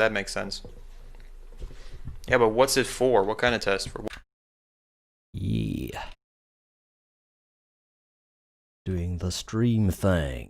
That makes sense. Yeah, but what's it for? What kind of test for? Yeah. Doing the stream thing.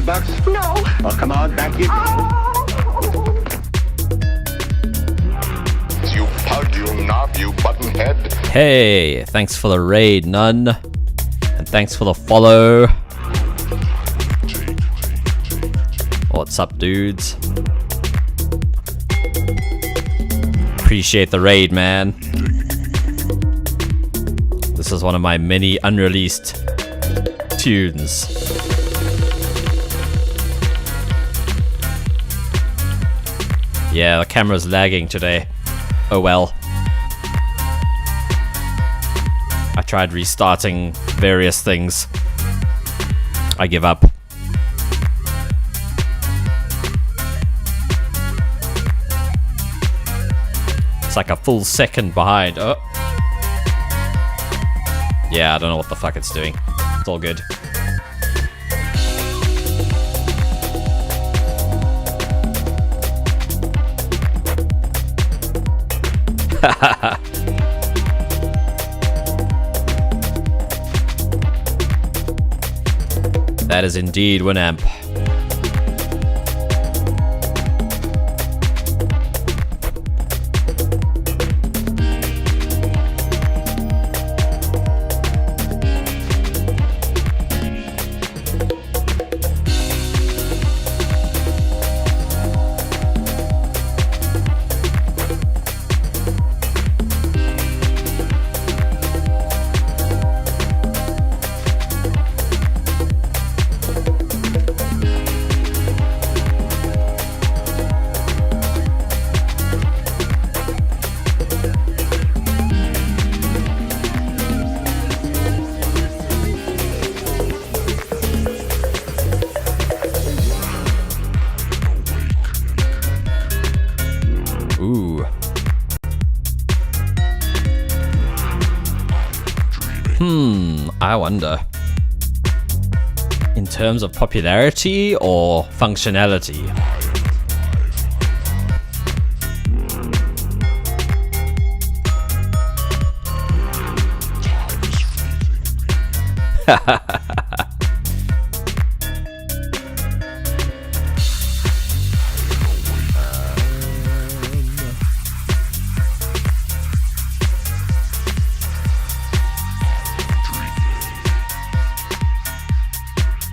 $50? No. Well, come on, back you go. You pug, you knob, you buttonhead. Hey, thanks for the raid, Nun. And thanks for the follow. What's up, dudes? Appreciate the raid, man. This is one of my many unreleased tunes. Yeah, the camera's lagging today. Oh well. I tried restarting various things. I give up. It's like a full second behind. Oh. Yeah, I don't know what the fuck it's doing. It's all good. That is indeed Winamp. Ooh. I wonder. In terms of popularity or functionality?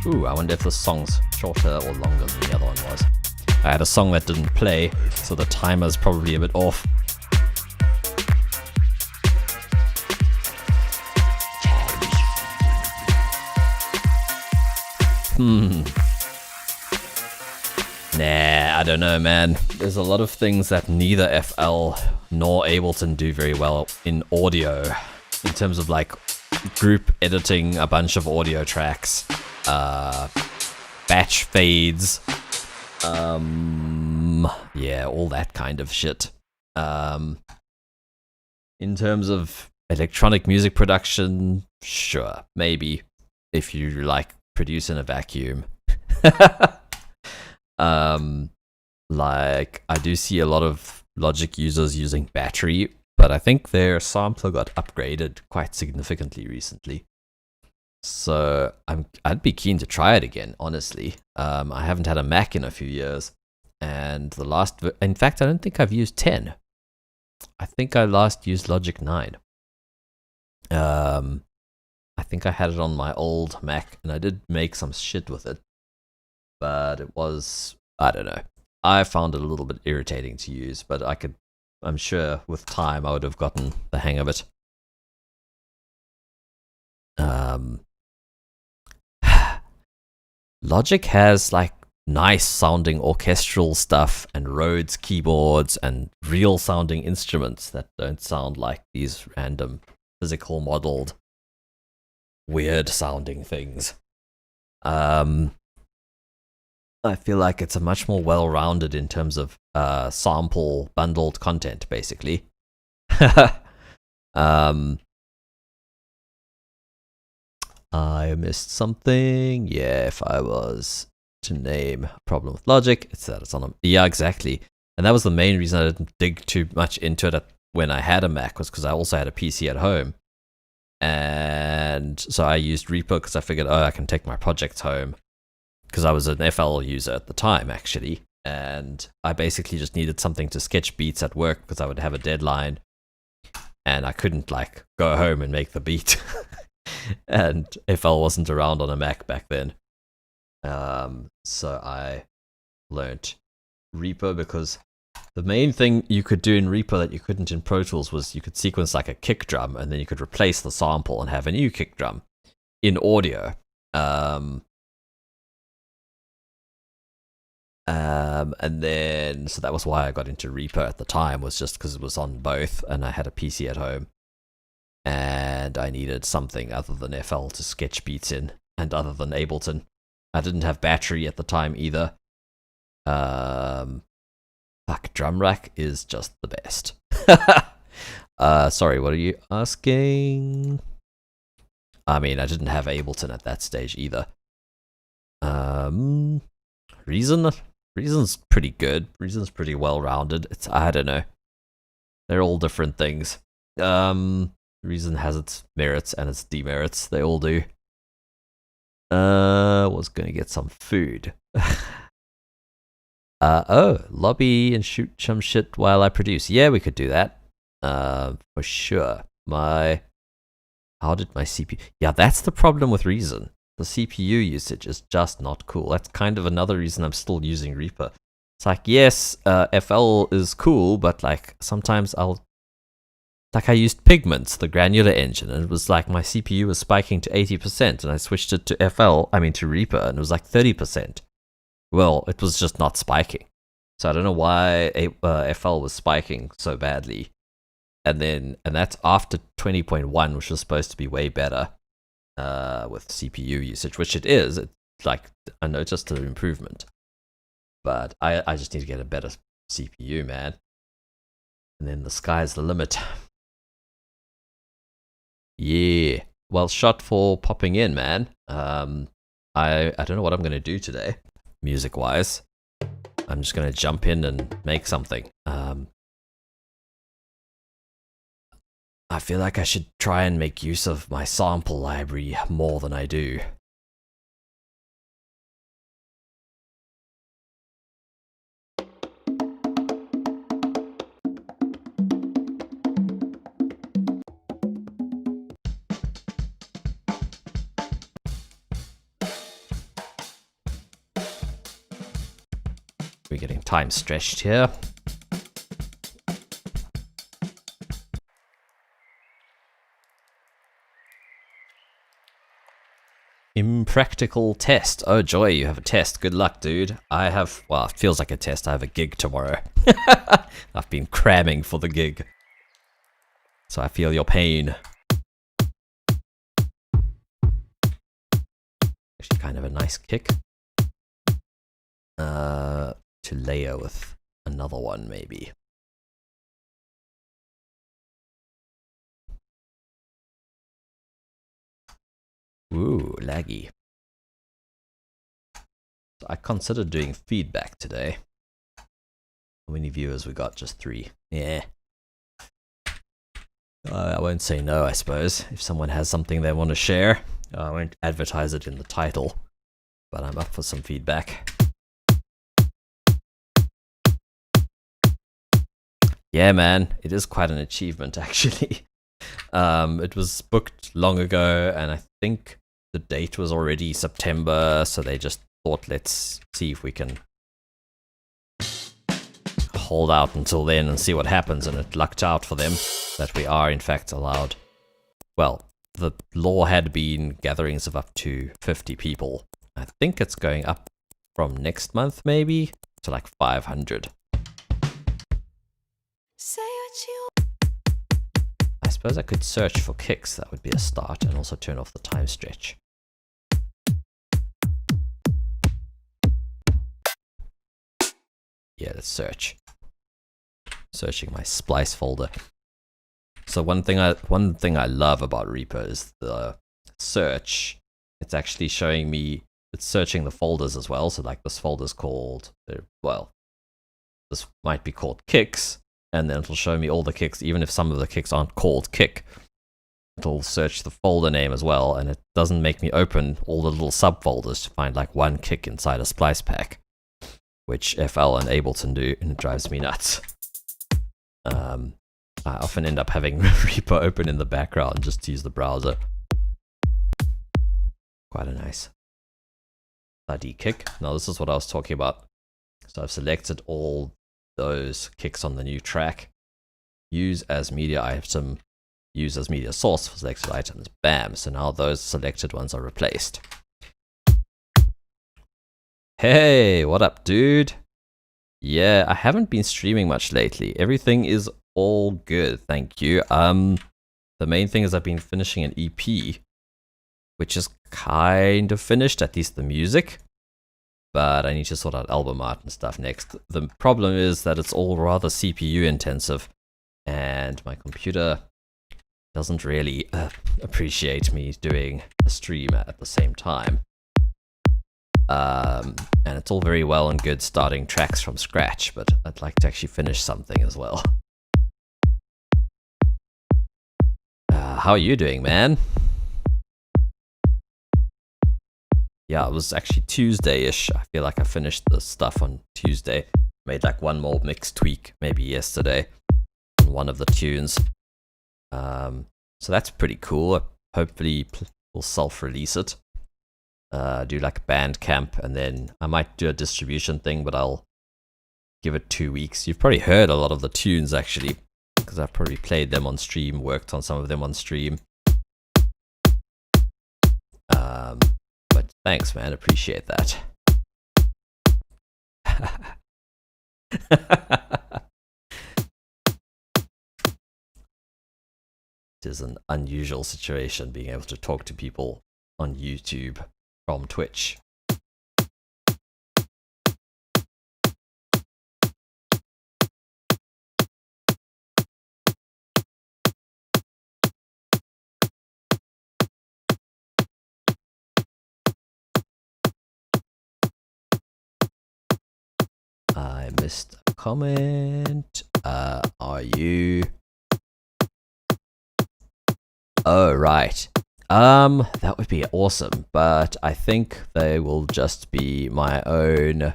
Ooh, I wonder if the song's shorter or longer than the other one was. I had a song that didn't play, so the timer's probably a bit off. Nah, I don't know, man. There's a lot of things that neither FL nor Ableton do very well in audio. In terms of like group editing a bunch of audio tracks. Batch fades. Yeah, all that kind of shit. In terms of electronic music production, sure, maybe. If you like produce in a vacuum. Like, I do see a lot of Logic users using Battery, but I think their sampler got upgraded quite significantly recently. So I'd be keen to try it again, honestly. I haven't had a Mac in a few years, and in fact, I don't think I've used 10. I think I last used Logic 9. I think I had it on my old Mac, and I did make some shit with it. But it was, I don't know. I found it a little bit irritating to use, but I'm sure with time I would have gotten the hang of it. Logic has like nice sounding orchestral stuff and Rhodes keyboards and real sounding instruments that don't sound like these random physical modeled weird sounding things. I feel like it's a much more well-rounded in terms of sample bundled content, basically. I missed something. Yeah, if I was to name a problem with Logic, it's that it's on a... Yeah, exactly. And that was the main reason I didn't dig too much into it when I had a Mac, was because I also had a PC at home. And so I used Reaper because I figured, oh, I can take my projects home. because I was an FL user at the time, actually, and I basically just needed something to sketch beats at work because I would have a deadline, and I couldn't like go home and make the beat, and FL wasn't around on a Mac back then. So I learnt Reaper because the main thing you could do in Reaper that you couldn't in Pro Tools was you could sequence like a kick drum, and then you could replace the sample and have a new kick drum in audio. And then, so that was why I got into Reaper at the time, was just because it was on both, and I had a PC at home, and I needed something other than FL to sketch beats in, and other than Ableton. I didn't have Battery at the time either. Fuck, Drum Rack is just the best. Sorry, what are you asking? I mean, I didn't have Ableton at that stage either. Reason's pretty good. Reason's pretty well rounded. I don't know. They're all different things. Reason has its merits and its demerits. They all do. Was gonna get some food. Lobby and shoot some shit while I produce. Yeah, we could do that. For sure. How did my CPU... Yeah, that's the problem with Reason. The CPU usage is just not cool. That's kind of another reason I'm still using Reaper. It's like, yes, FL is cool, but like sometimes I used Pigments, the granular engine, and it was like my CPU was spiking to 80%, and I switched it to to Reaper, and it was like 30%. Well, it was just not spiking. So I don't know why FL was spiking so badly. And that's after 20.1, which was supposed to be way better with CPU usage, which it is. It's like, I noticed an improvement. But I just need to get a better CPU, man. And then the sky's the limit. Yeah. Well, shot for popping in, man. I don't know what I'm going to do today, music-wise. I'm just going to jump in and make something. I feel like I should try and make use of my sample library more than I do. We're getting time stretched here. Impractical test. Oh, Joy, you have a test. Good luck, dude. I have, well, it feels like a test. I have a gig tomorrow. I've been cramming for the gig. So I feel your pain. Actually, kind of a nice kick. To layer with another one, maybe. Ooh, laggy. So I considered doing feedback today. How many viewers we got? Just 3. Yeah. I won't say no, I suppose. If someone has something they want to share, I won't advertise it in the title. But I'm up for some feedback. Yeah, man. It is quite an achievement, actually. It was booked long ago, and I think the date was already September, so they just thought, let's see if we can hold out until then and see what happens, and it lucked out for them that we are in fact allowed. Well, the law had been gatherings of up to 50 people. I think it's going up from next month maybe to like 500. I suppose I could search for kicks. That would be a start, and also turn off the time stretch. Yeah, let's search. Searching my splice folder. So one thing I love about Reaper is the search. It's actually showing me, it's searching the folders as well. So like this folder's called, well, this might be called kicks. And then it'll show me all the kicks, even if some of the kicks aren't called kick. it'll search the folder name as well, and it doesn't make me open all the little subfolders to find like one kick inside a splice pack, which FL and Ableton do, and it drives me nuts. I often end up having Reaper open in the background just to use the browser. Quite a nice ID kick. Now this is what I was talking about. So I've selected all those kicks on the new track. Use as media item, use as media source for selected items. Bam. So now those selected ones are replaced. Hey, what up, dude? Yeah, I haven't been streaming much lately. Everything is all good, thank you. The main thing is I've been finishing an EP, which is kind of finished, at least the music. But I need to sort out album art and stuff next. The problem is that it's all rather CPU intensive, and my computer doesn't really appreciate me doing a stream at the same time. And it's all very well and good starting tracks from scratch, but I'd like to actually finish something as well. How are you doing, man? Yeah, it was actually Tuesday-ish. I feel like I finished the stuff on Tuesday. Made like one more mix tweak, maybe yesterday, on one of the tunes. So that's pretty cool. Hopefully we'll self-release it. Do like Bandcamp, and then I might do a distribution thing, but I'll give it 2 weeks. You've probably heard a lot of the tunes, actually, because I've probably played them on stream, worked on some of them on stream. But thanks, man. Appreciate that. It is an unusual situation being able to talk to people on YouTube from Twitch. I missed a comment. Are you? Oh, right. That would be awesome, but I think they will just be my own.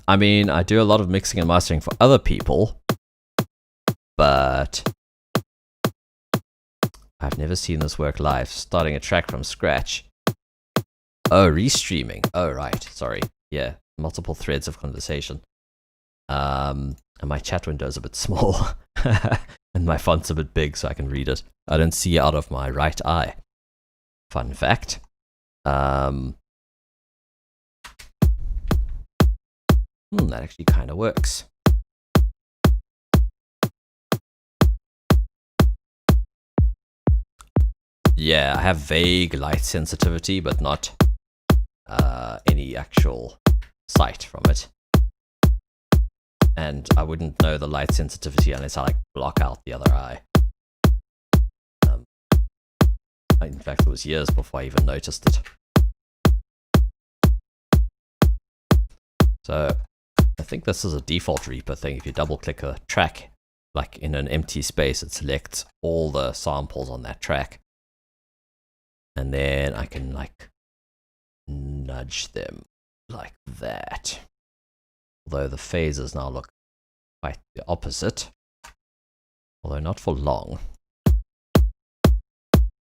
I mean, I do a lot of mixing and mastering for other people, but I've never seen this work live. Starting a track from scratch. Oh, restreaming. Oh, right. Sorry. Yeah, multiple threads of conversation. And my chat window is a bit small, and my font's a bit big, so I can read it. I don't see out of my right eye. Fun fact. That actually kind of works. Yeah, I have vague light sensitivity, but not any actual sight from it. And I wouldn't know the light sensitivity unless I like block out the other eye. In fact, it was years before I even noticed it. So I think this is a default Reaper thing. If you double click a track, like in an empty space, it selects all the samples on that track. And then I can like nudge them like that. Although the phases now look quite the opposite. Although not for long.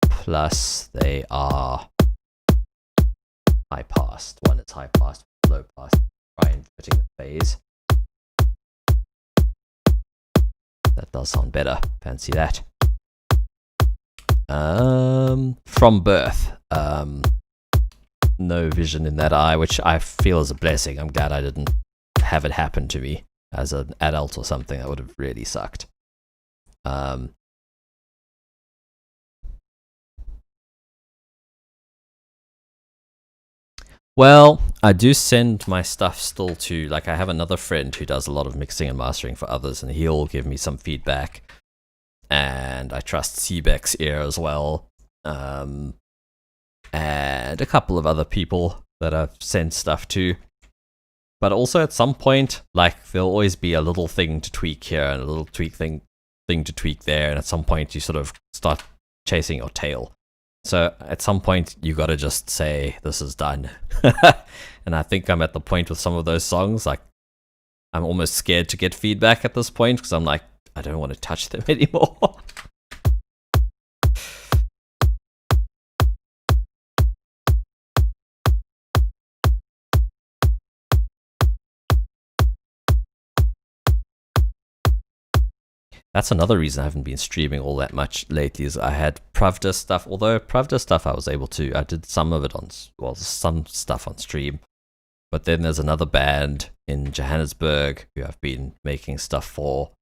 Plus they are high pass. One is high pass, low pass. Try inverting the phase. That does sound better. Fancy that. From birth. No vision in that eye, which I feel is a blessing. I'm glad I didn't have it happen to me as an adult or something. That would have really sucked. Well, I do send my stuff still to, like, I have another friend who does a lot of mixing and mastering for others, and he'll give me some feedback. And I trust Seebeck's ear as well. And a couple of other people that I've sent stuff to. But also at some point, like, there'll always be a little thing to tweak here and a little thing to tweak there, and at some point you sort of start chasing your tail. So at some point, you gotta just say, this is done. And I think I'm at the point with some of those songs, like, I'm almost scared to get feedback at this point, because I'm like, I don't want to touch them anymore. That's another reason I haven't been streaming all that much lately, is I had Pravda stuff. Although Pravda stuff I was able to, I did some of it on, well, some stuff on stream. But then there's another band in Johannesburg who I've been making stuff for.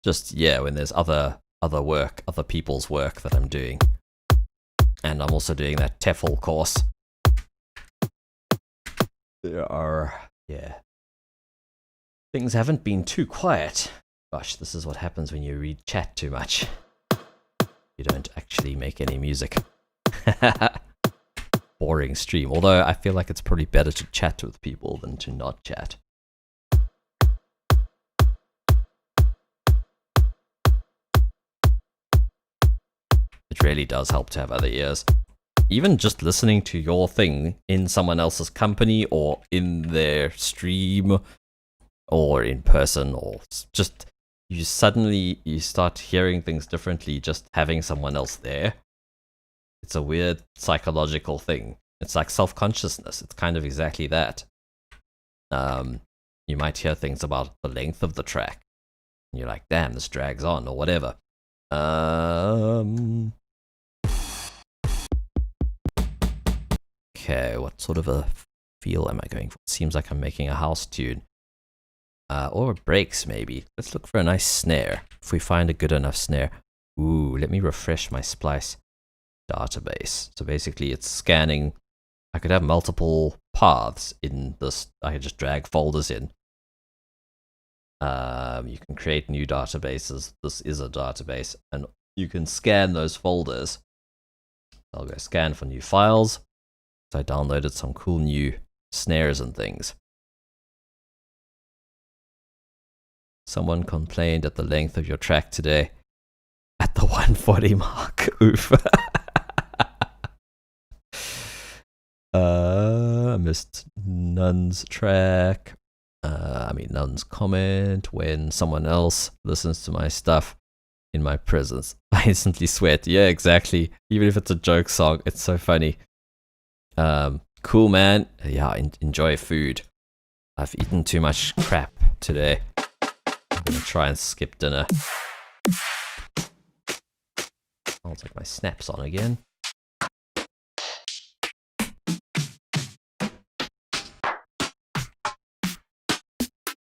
Just, yeah, when there's other work, other people's work that I'm doing. And I'm also doing that TEFL course. There are, yeah. Things haven't been too quiet. Gosh, this is what happens when you read chat too much. You don't actually make any music. Boring stream. Although I feel like it's probably better to chat with people than to not chat. It really does help to have other ears. Even just listening to your thing in someone else's company or in their stream or in person, or just you start hearing things differently just having someone else there. It's a weird psychological thing. It's like self-consciousness. It's kind of exactly that. You might hear things about the length of the track. And you're like, damn, this drags on, or whatever. Okay, what sort of a feel am I going for? It seems like I'm making a house tune. Or breaks, maybe. Let's look for a nice snare. If we find a good enough snare. Ooh, let me refresh my Splice database. So basically it's scanning. I could have multiple paths in this. I could just drag folders in. You can create new databases. This is a database. And you can scan those folders. I'll go scan for new files. So I downloaded some cool new snares and things. Someone complained at the length of your track today. At the 140 mark. Oof. I missed Nun's track. Nun's comment when someone else listens to my stuff in my presence. I instantly sweat. Yeah, exactly. Even if it's a joke song, it's so funny. Cool, man. Yeah, enjoy food. I've eaten too much crap today. I'm gonna try and skip dinner. I'll take my snaps on again.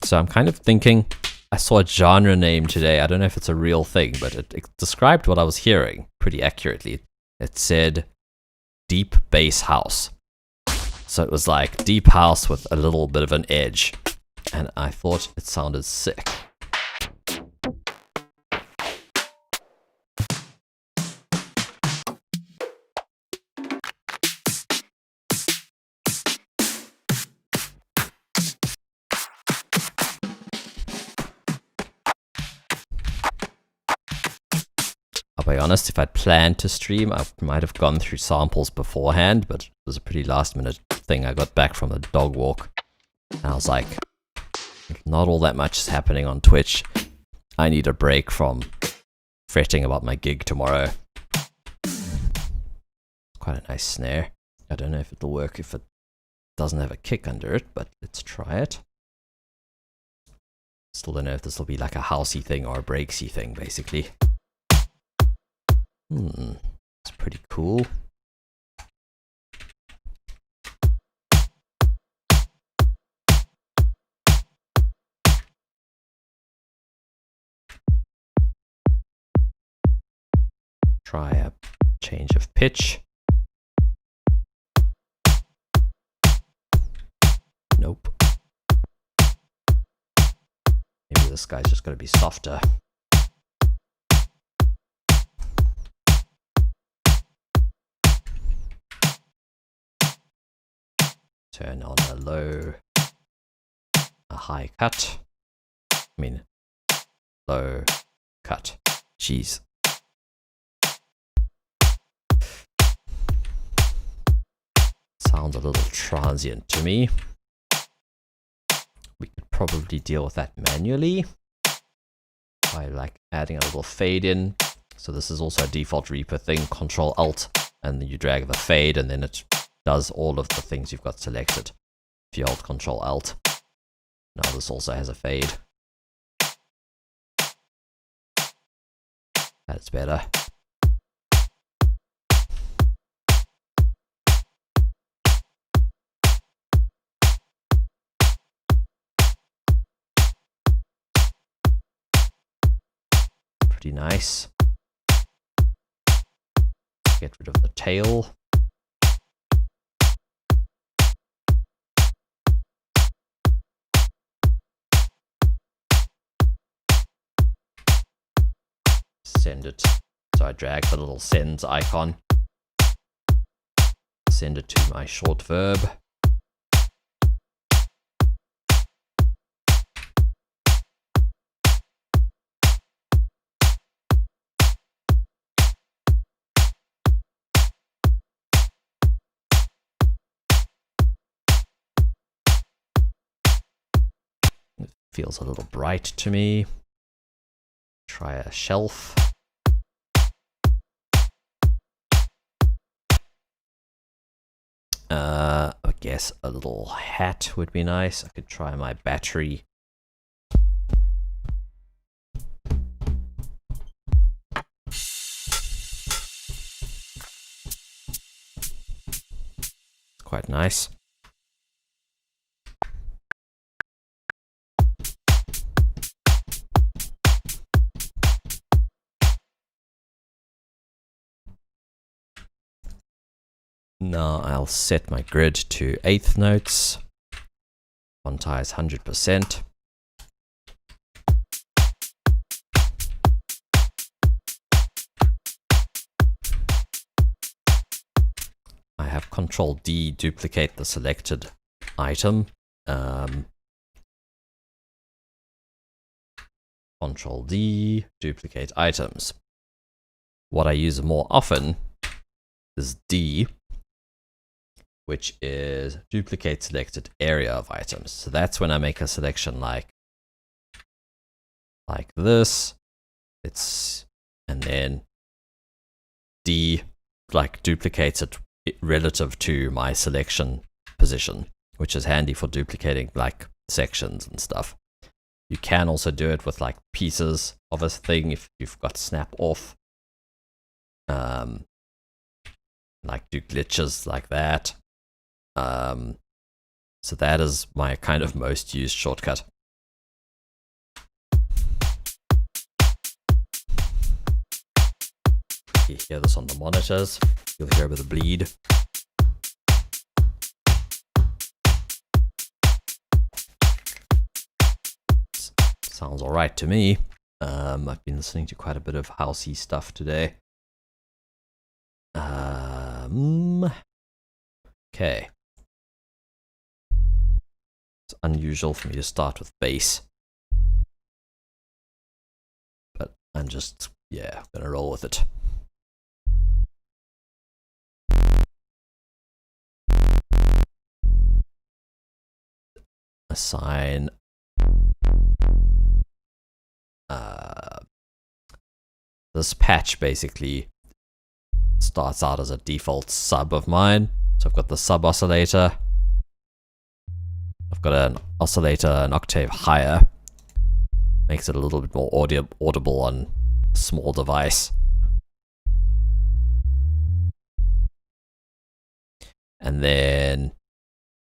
So I'm kind of thinking, I saw a genre name today. I don't know if it's a real thing, but it described what I was hearing pretty accurately. It said deep bass house. So it was like deep house with a little bit of an edge. And I thought it sounded sick. I'll be honest, if I'd planned to stream, I might have gone through samples beforehand, but it was a pretty last minute thing. I got back from a dog walk, and I was like, not all that much is happening on Twitch. I need a break from fretting about my gig tomorrow. Quite a nice snare. I don't know if it'll work if it doesn't have a kick under it, but let's try it. Still don't know if this will be like a housey thing or a breaksy thing, basically. It's pretty cool. Try a change of pitch. Nope. Maybe this guy's just gotta be softer. Turn on a high cut. Low cut. Jeez. Sounds a little transient to me. We could probably deal with that manually by like adding a little fade in. So this is also a default Reaper thing, Control Alt, and then you drag the fade and then it does all of the things you've got selected. If you hold Control Alt. Now this also has a fade. That's better. Pretty nice. Get rid of the tail. Send it. So I drag the little sends icon. Send it to my short verb. It feels a little bright to me. Try a shelf. I guess a little hat would be nice. I could try my battery. Quite nice. Now I'll set my grid to 1/8 notes. Quantize 100%. I have Control D duplicate the selected item. Control D duplicate items. What I use more often is D, which is duplicate selected area of items. So that's when I make a selection like this. And then D like duplicates it relative to my selection position, which is handy for duplicating like sections and stuff. You can also do it with like pieces of a thing if you've got snap off. Like do glitches like that. So that is my kind of most used shortcut. You hear this on the monitors. You'll hear a bit of bleed. Sounds alright to me. I've been listening to quite a bit of housey stuff today. Okay. It's unusual for me to start with bass. But I'm just, yeah, gonna roll with it. Assign this patch basically starts out as a default sub of mine. So I've got the sub oscillator. I've got an oscillator an octave higher. Makes it a little bit more audible on a small device. And then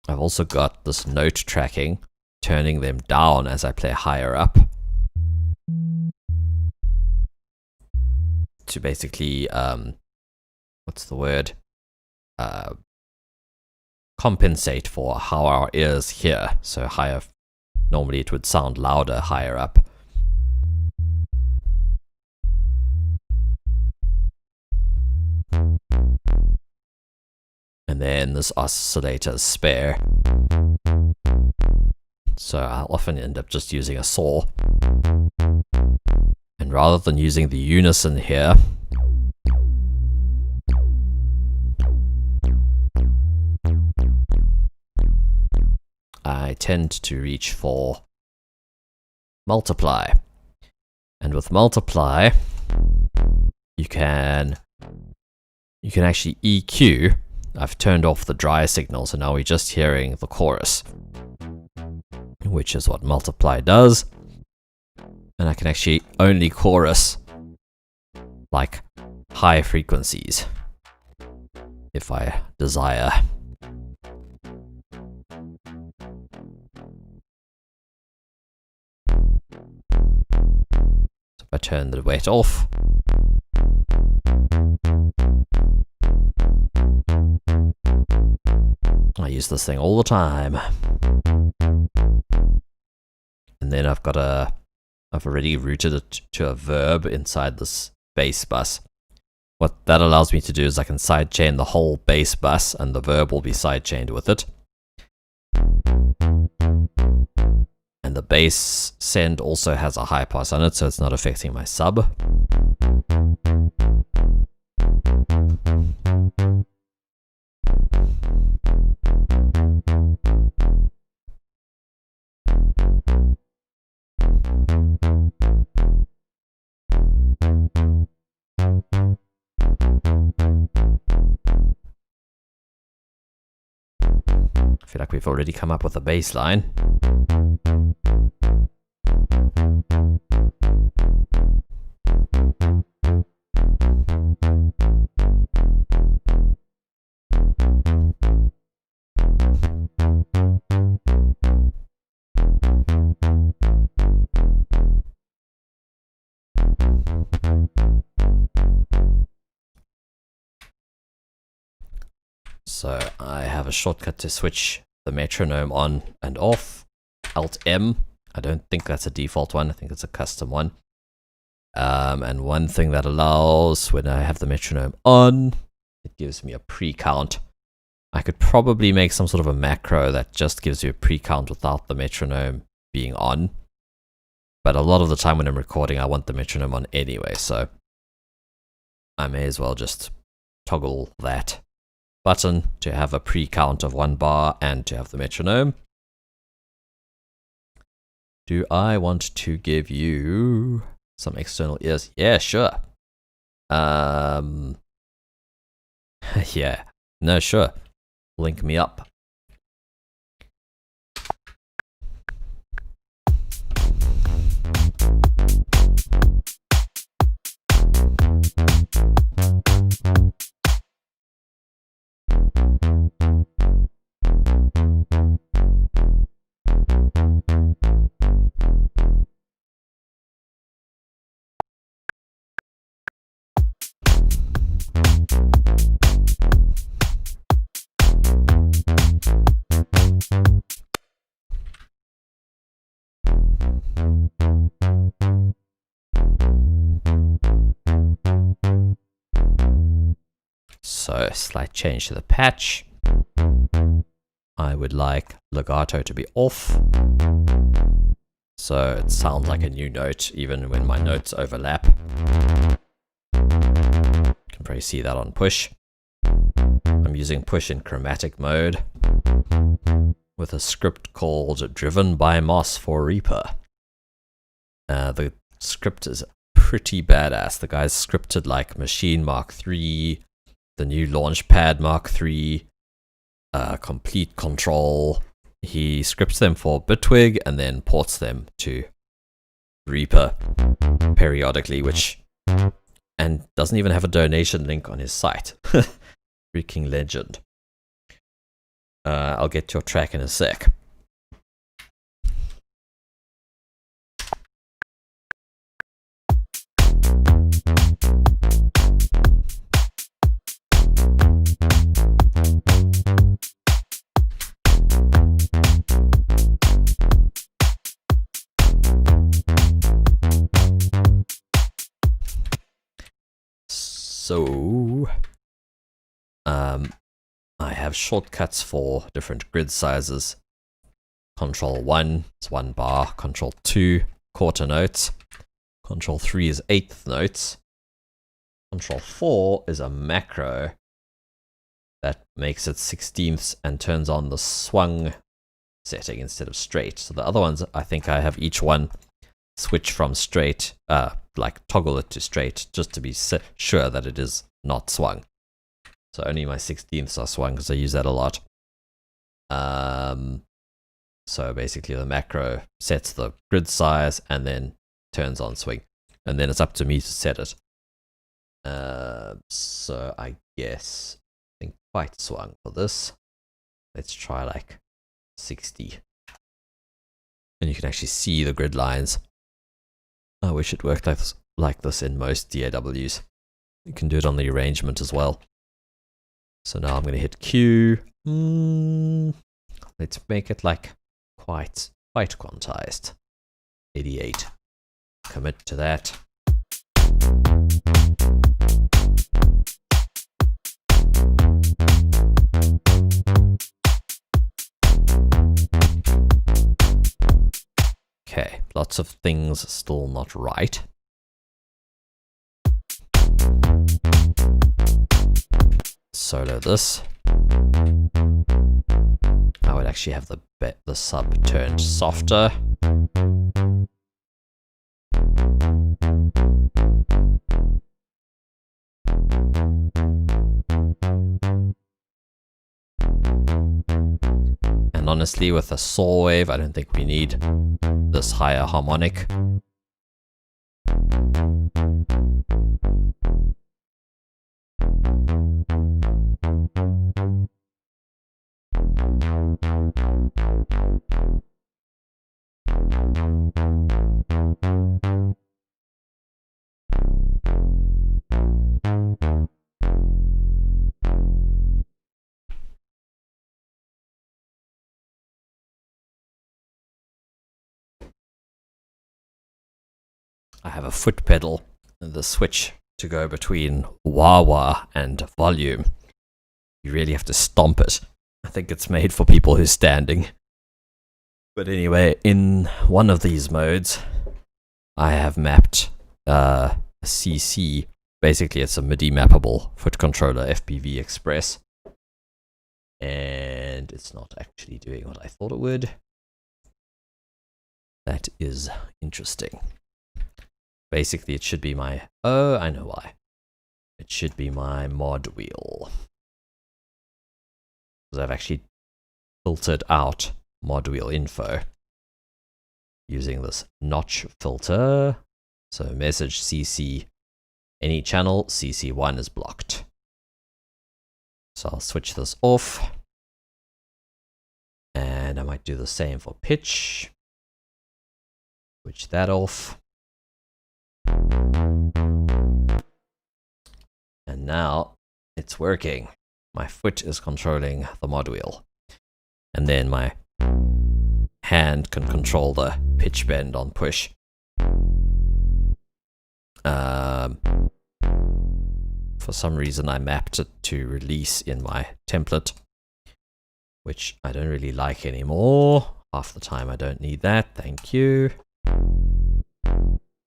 I've also got this note tracking, turning them down as I play higher up. To basically, what's the word? Compensate for how our ears hear. So higher, normally it would sound louder higher up. And then this oscillator is spare. So I'll often end up just using a saw and And rather than using the unison here, I tend to reach for multiply. And with multiply, you can actually EQ. I've turned off the dry signal, so now we're just hearing the chorus, which is what multiply does. And I can actually only chorus like high frequencies if I desire. So if I turn the weight off, I use this thing all the time. And then I've already routed it to a verb inside this bass bus. What that allows me to do is I can sidechain the whole bass bus and the verb will be sidechained with it. And the bass send also has a high pass on it, so it's not affecting my sub. I feel like we've already come up with a bass line. So I have a shortcut to switch the metronome on and off. Alt M. I don't think that's a default one. I think it's a custom one. And one thing that allows when I have the metronome on, it gives me a pre-count. I could probably make some sort of a macro that just gives you a pre-count without the metronome being on. But a lot of the time when I'm recording, I want the metronome on anyway, so I may as well just toggle that button to have a pre-count of 1 bar and to have the metronome. Do I want to give you some external ears? Yeah, sure. Yeah, no, sure. Link me up. So, slight change to the patch. I would like legato to be off, so it sounds like a new note even when my notes overlap. You can probably see that on push. I'm using push in chromatic mode with a script called Driven by Moss for Reaper. The script is pretty badass. The guy's scripted like Machine Mark III, the new Launchpad Mark III, Complete Control. He scripts them for Bitwig and then ports them to Reaper periodically, and doesn't even have a donation link on his site. Freaking legend. I'll get to your track in a sec. So, I have shortcuts for different grid sizes. Control 1 is 1 bar, Control 2, quarter notes, Control 3 is 8th notes. Control 4 is a macro that makes it 16ths and turns on the swung setting instead of straight. So the other ones, I think I have each one switch from straight, like toggle it to straight, just to be sure that it is not swung. So only my 16ths are swung because I use that a lot. So basically the macro sets the grid size and then turns on swing. And then it's up to me to set it. So I guess I think quite swung for this. Let's try like 60. And you can actually see the grid lines. I wish it worked like this in most DAWs. You can do it on the arrangement as well. So now I'm going to hit Q. Let's make it like quite quantized. 88. Commit to that. Okay, lots of things still not right. Solo this. I would actually have the sub turned softer. And honestly, with a saw wave, I don't think we need this higher harmonic. I have a foot pedal, the switch to go between wah-wah and volume. You really have to stomp it. I think it's made for people who's standing. But anyway, in one of these modes, I have mapped a CC. Basically, it's a MIDI mappable foot controller FPV Express. And it's not actually doing what I thought it would. That is interesting. Basically, it should be my... Oh, I know why. It should be my mod wheel. Because I've actually filtered out mod wheel info using this notch filter. So message CC, any channel, CC1 is blocked. So I'll switch this off. And I might do the same for pitch. Switch that off. And now it's working. My foot is controlling the mod wheel. And then my hand can control the pitch bend on push. For some reason I mapped it to release in my template, which I don't really like anymore. Half the time I don't need that, thank you.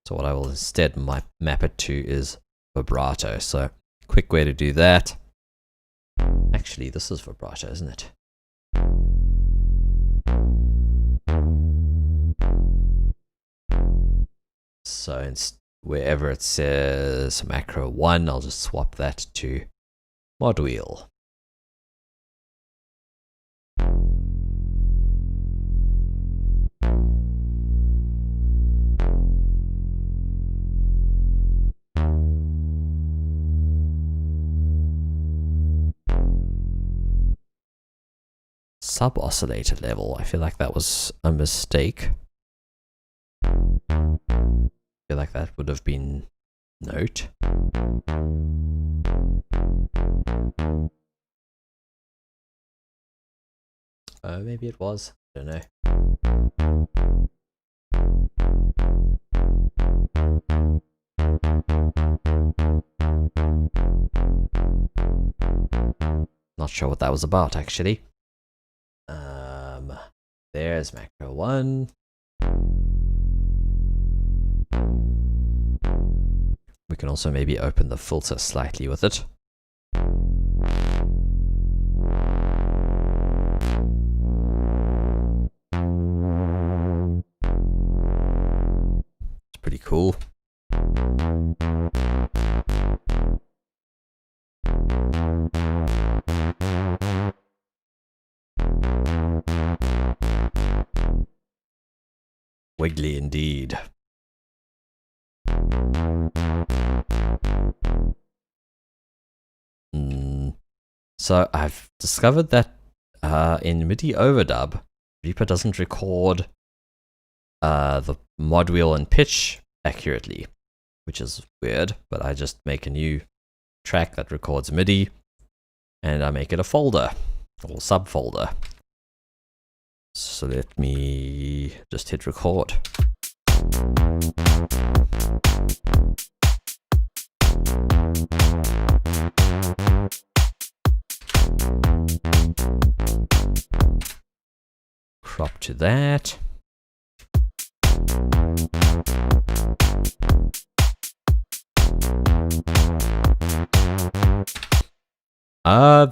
So what I will instead map it to is vibrato. So quick way to do that. Actually, this is vibrato, isn't it? So wherever it says macro 1, I'll just swap that to mod wheel. Sub-oscillator level. I feel like that was a mistake. I feel like that would have been note. Maybe it was. I don't know. Not sure what that was about, actually. There's macro 1. We can also maybe open the filter slightly with it. It's pretty cool. Wiggly indeed. So I've discovered that in MIDI overdub, Reaper doesn't record the mod wheel and pitch accurately, which is weird, but I just make a new track that records MIDI and I make it a folder or subfolder. So let me just hit record. Crop to that.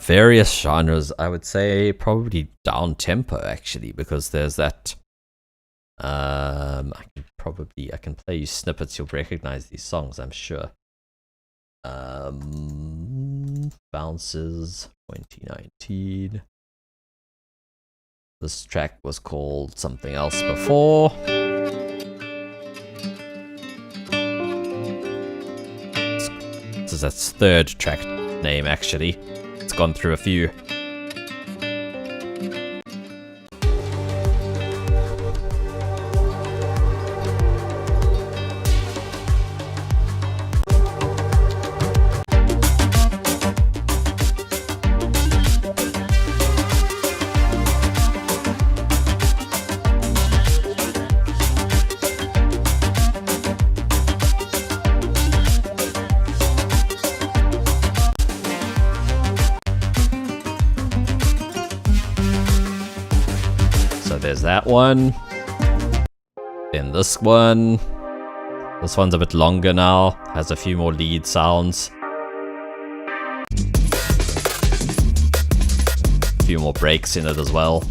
Various genres. I would say probably down tempo actually, because there's that. I can play you snippets. You'll recognize these songs, I'm sure. Bounces 2019. This track was called something else before. This is its third track name actually. It's gone through a few. There's that one. Then this one. This one's a bit longer now. Has a few more lead sounds. A few more breaks in it as well.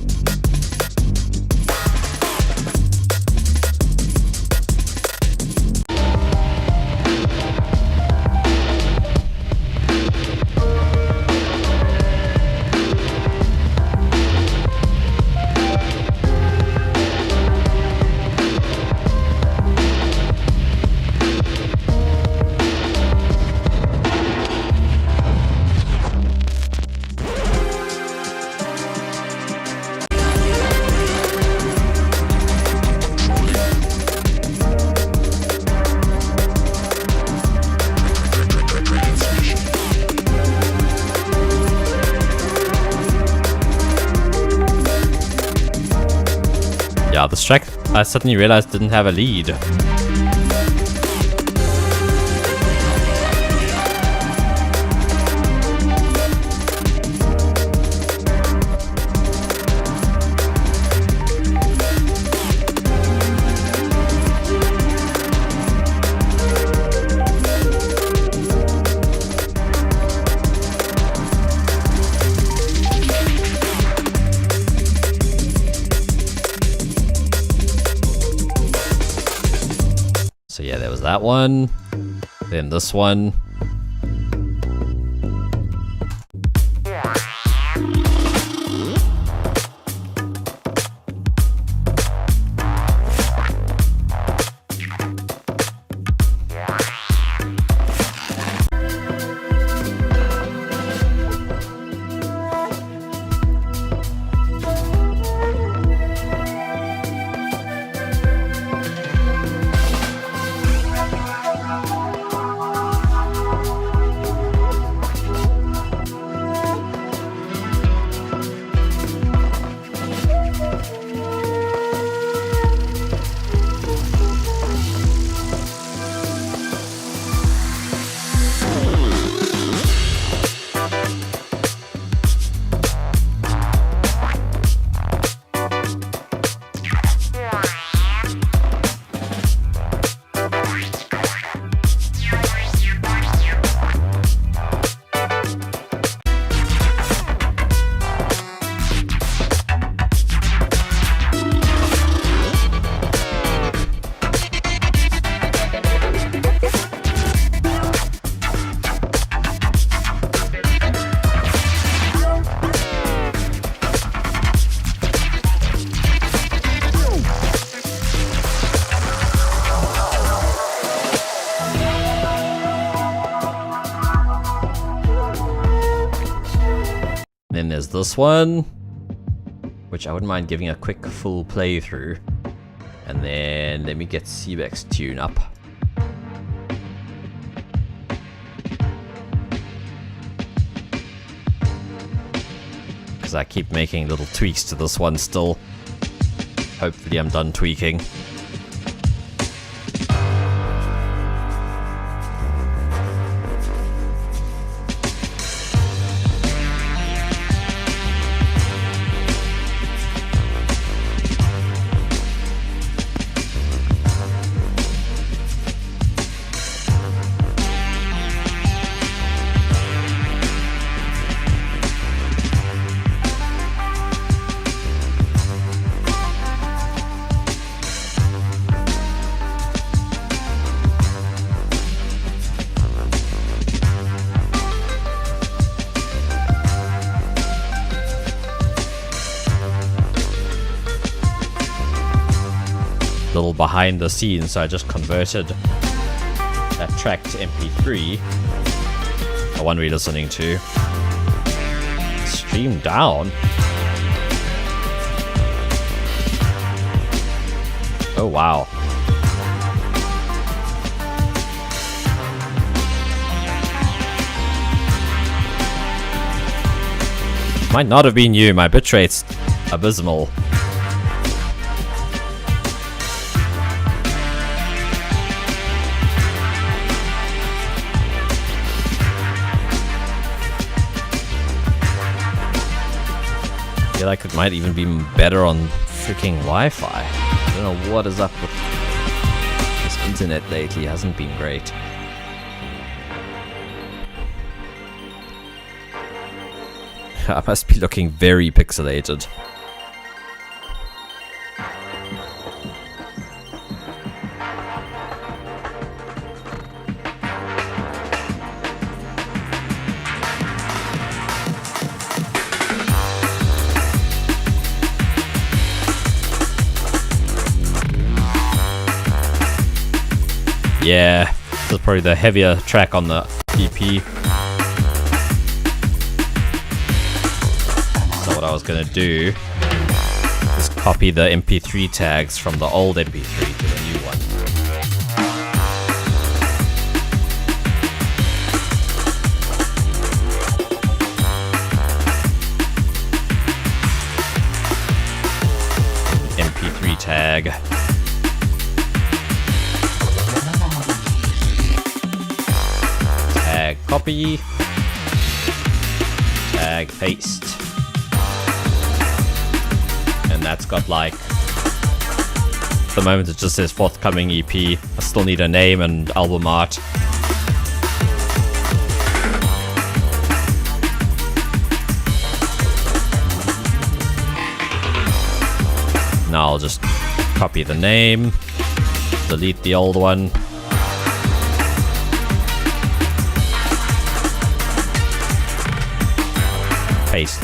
Yeah, this track I suddenly realized didn't have a lead. So yeah, there was that one. Then this one. then there's this one, which I wouldn't mind giving a quick full playthrough. And then let me get Cbex tune up. Because I keep making little tweaks to this one still. Hopefully I'm done tweaking. Little behind the scenes, so I just converted that track to MP3, the one we're listening to. Stream down. Oh wow. Might not have been you, my bitrate's abysmal. I feel like it might even be better on freaking Wi-Fi. I don't know what is up with this internet lately. It hasn't been great. I must be looking very pixelated. Yeah, this is probably the heavier track on the EP. So what I was gonna do is copy the MP3 tags from the old MP3 to the new one. MP3 tag. Tag copy, tag paste, and that's got like, at the moment it just says forthcoming EP. I still need a name and album art. Now I'll just copy the name, delete the old one. Paste.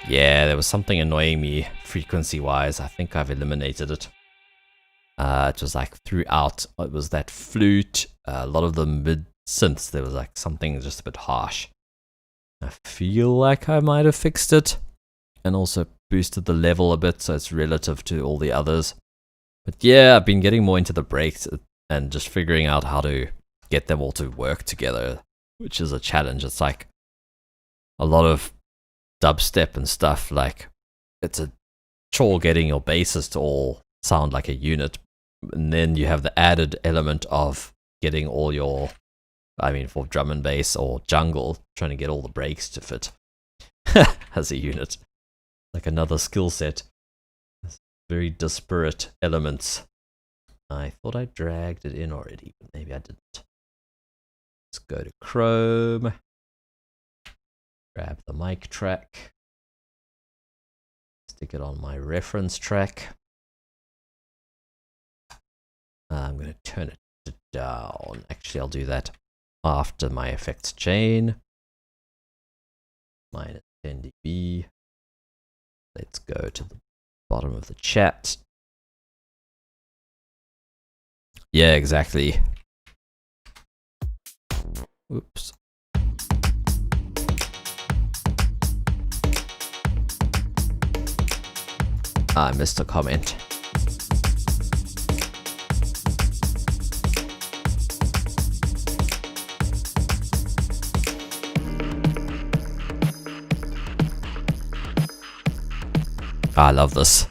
Yeah, there was something annoying me frequency-wise. I think I've eliminated it. It was like throughout. It was that flute. A lot of the mid-synths, there was like something just a bit harsh. I feel like I might have fixed it. And also boosted the level a bit so it's relative to all the others. But yeah, I've been getting more into the breaks and just figuring out how to get them all to work together, which is a challenge. It's like a lot of dubstep and stuff, like it's a chore getting your basses to all sound like a unit, and then you have the added element of getting all your, I mean, for drum and bass or jungle, trying to get all the breaks to fit as a unit. like another skill set. Very disparate elements. I thought I dragged it in already, but maybe I didn't. Let's go to Chrome. Grab the mic track. Stick it on my reference track. I'm going to turn it down. Actually, I'll do that after my effects chain. Minus 10 dB. Let's go to the bottom of the chat. Yeah, exactly. Oops. I missed a comment. I love this.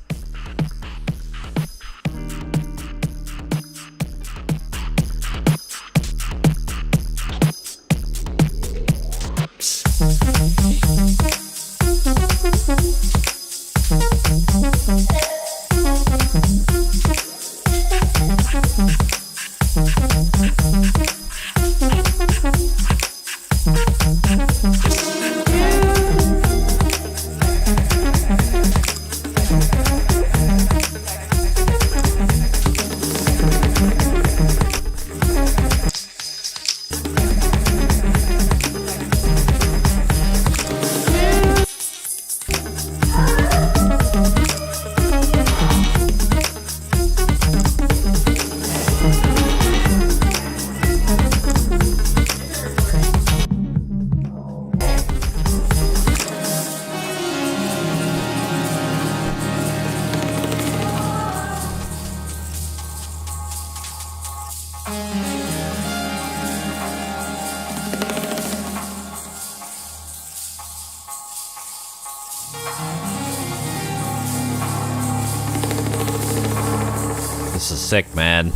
This is sick, man.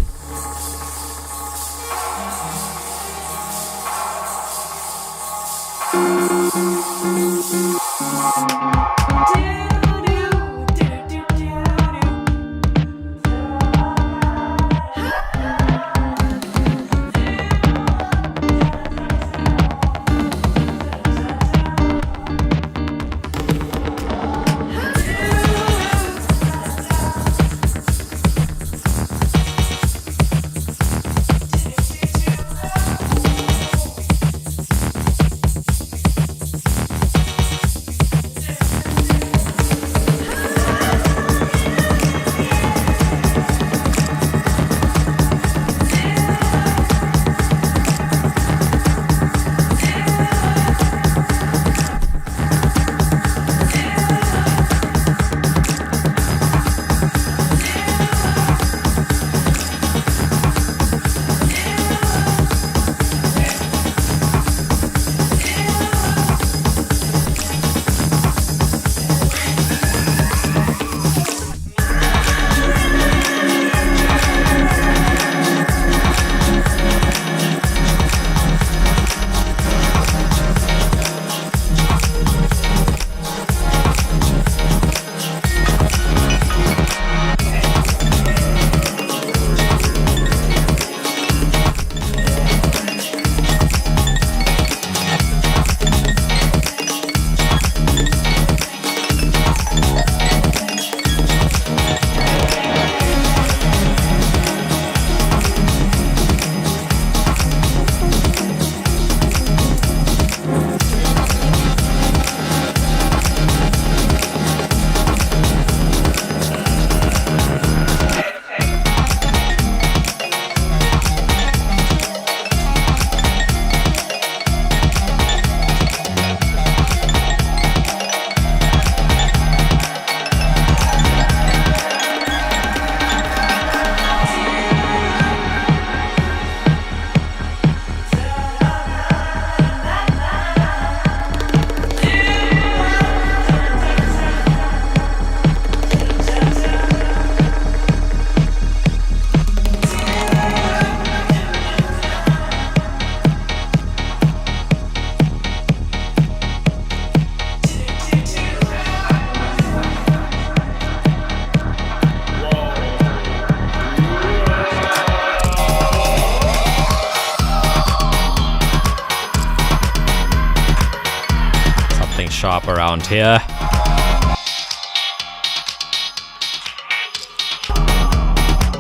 sharp around here.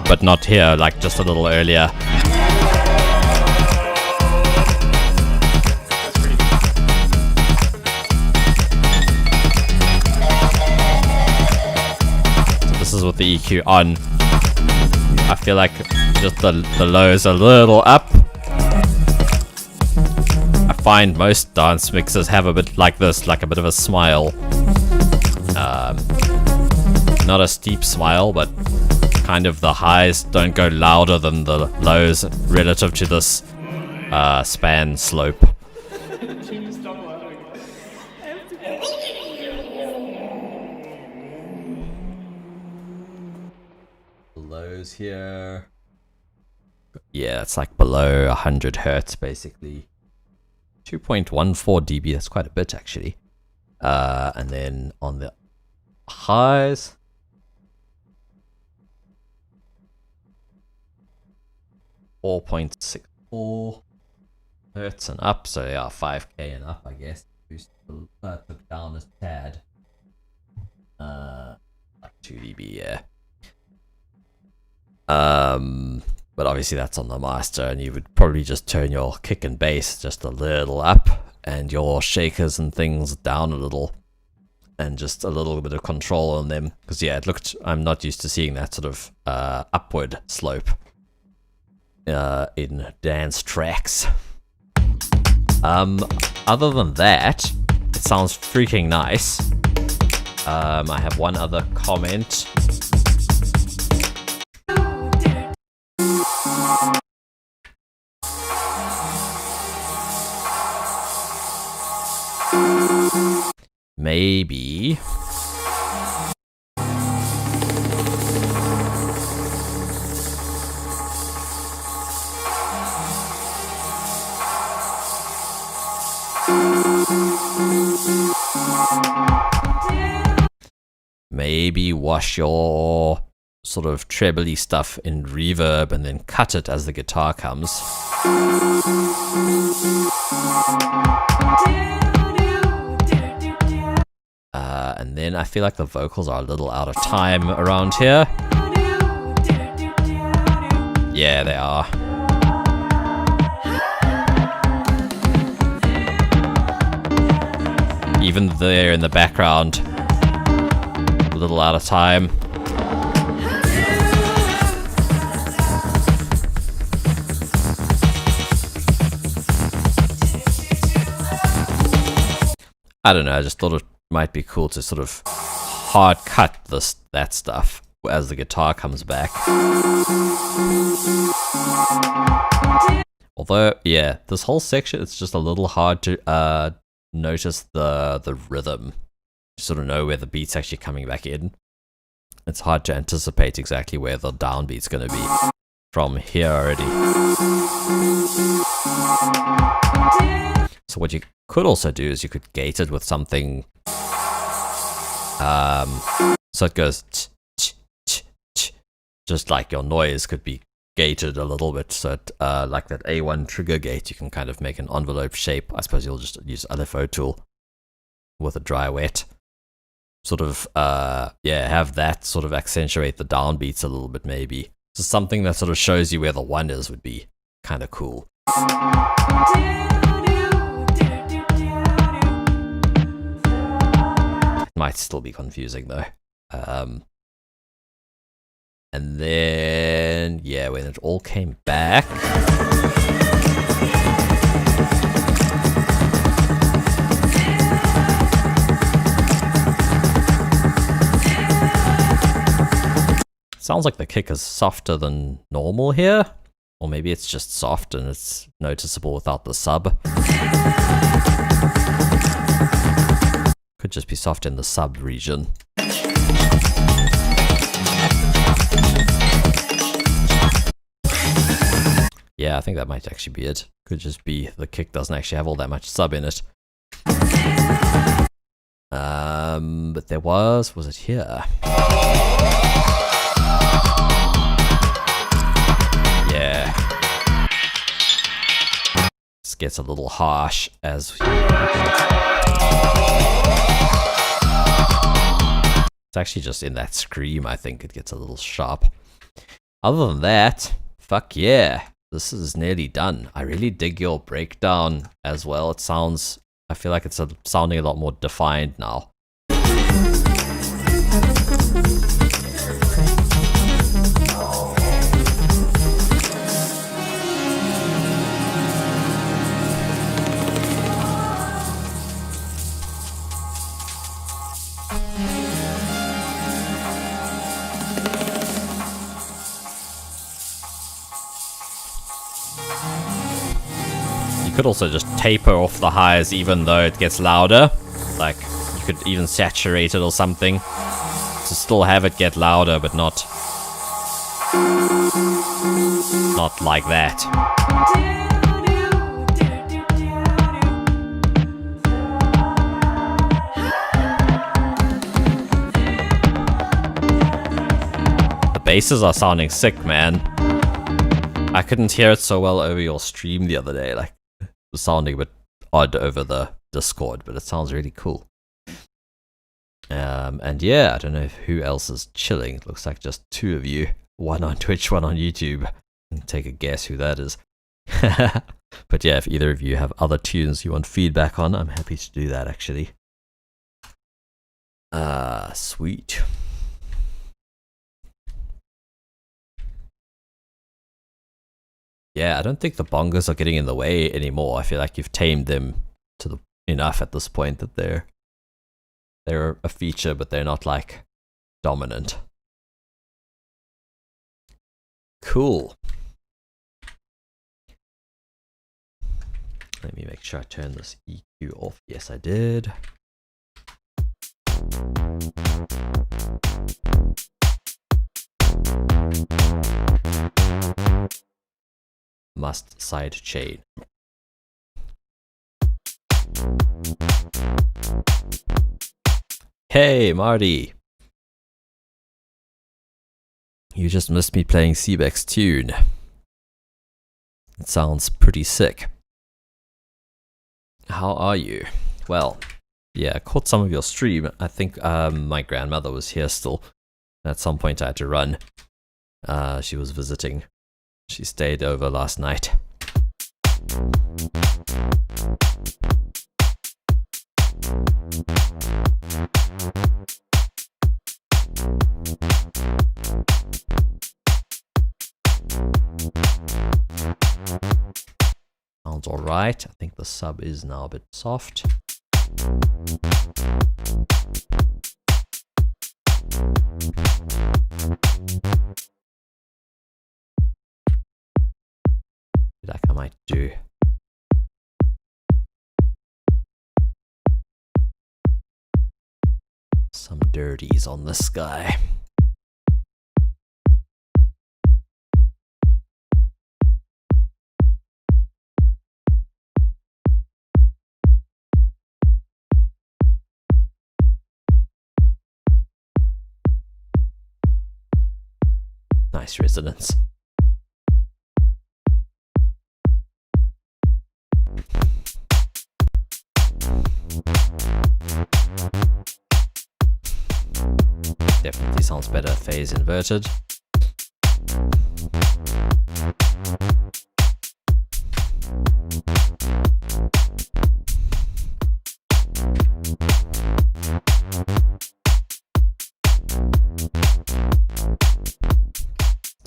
But not here, like just a little earlier. So this is with the EQ on. I feel like just the lows a little up. I find most dance mixes have a bit like this, like a bit of a smile. Not a steep smile, but kind of the highs don't go louder than the lows relative to this span slope. Lows here. Yeah, it's like below 100 hertz basically. 2.14 dB, that's quite a bit actually. And then on the highs, .64 hertz and up, so yeah, 5k and up, I guess. Took down a tad. Like 2 dB, yeah. But obviously that's on the master, and you would probably just turn your kick and bass just a little up, and your shakers and things down a little, and just a little bit of control on them, because yeah, it looked, I'm not used to seeing that sort of upward slope in dance tracks. Other than that, it sounds freaking nice. I have one other comment. Maybe wash your sort of trebly stuff in reverb and then cut it as the guitar comes. And then I feel like the vocals are a little out of time around here. Yeah, they are. Even there in the background, a little out of time. I don't know, I just thought it might be cool to sort of hard cut that stuff as the guitar comes back. Although, yeah, this whole section, it's just a little hard to notice the rhythm. You sort of know where the beat's actually coming back in. It's hard to anticipate exactly where the downbeat's going to be from here already. So what you could also do is you could gate it with something. So it goes just like your noise could be gated a little bit. So it, like that A1 trigger gate, you can kind of make an envelope shape. I suppose you'll just use LFO tool with a dry wet. Sort of, yeah, have that sort of accentuate the downbeats a little bit maybe. So something that sort of shows you where the one is would be kind of cool. Might still be confusing though. And then, yeah, when it all came back. Sounds like the kick is softer than normal here. Or maybe it's just soft and it's noticeable without the sub. Could just be soft in the sub region. Yeah, I think that might actually be it. Could just be the kick doesn't actually have all that much sub in it. But there was it here? Yeah. This gets a little harsh as It's actually just in that scream, I think it gets a little sharp. Other than that, fuck yeah, this is nearly done. I really dig your breakdown as well. It sounds, I feel like it's sounding a lot more defined now. You could also just taper off the highs even though it gets louder. Like, you could even saturate it or something to still have it get louder, but not like that. The basses are sounding sick, man. I couldn't hear it so well over your stream the other day. Like, it was sounding a bit odd over the Discord, but it sounds really cool. And yeah, I don't know who else is chilling. It looks like just two of you. One on Twitch, one on YouTube. Take a guess who that is. But yeah, if either of you have other tunes you want feedback on, I'm happy to do that actually. Sweet. Yeah, I don't think the bongos are getting in the way anymore. I feel like you've tamed them to enough at this point that they're a feature, but they're not like dominant. Cool. Let me make sure I turn this EQ off. Yes, I did. Must side chain. Hey, Marty. You just missed me playing Seebeck's tune. It sounds pretty sick. How are you? Well, yeah, I caught some of your stream. I think my grandmother was here still. At some point I had to run. She was visiting. She stayed over last night. Sounds alright. I think the sub is now a bit soft. Like I might do. Some dirties on this guy. Nice resonance. Definitely sounds better phase inverted.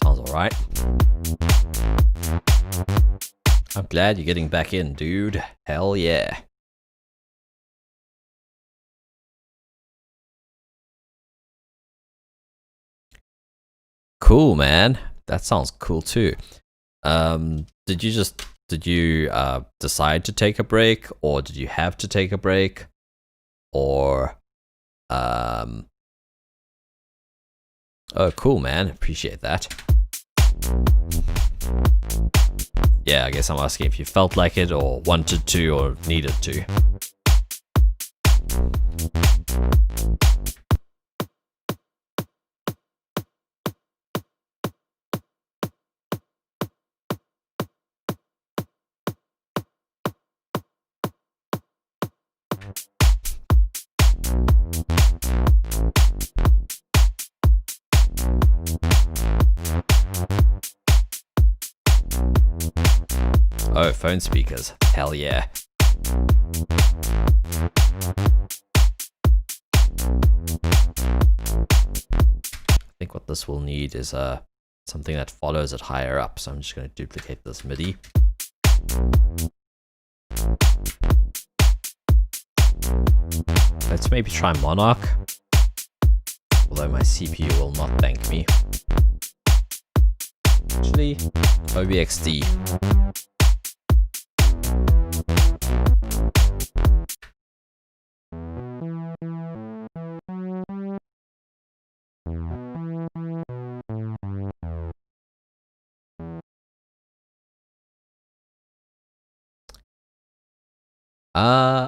Sounds alright. I'm glad you're getting back in, dude. Hell yeah. Cool, man. That sounds cool too. Did you decide to take a break, or did you have to take a break, or oh, cool, man. Appreciate that. Yeah, I guess I'm asking if you felt like it, or wanted to, or needed to. Oh, phone speakers. Hell yeah. I think what this will need is something that follows it higher up. So I'm just going to duplicate this MIDI. Let's maybe try Monarch. Although my CPU will not thank me. Actually, OBXD.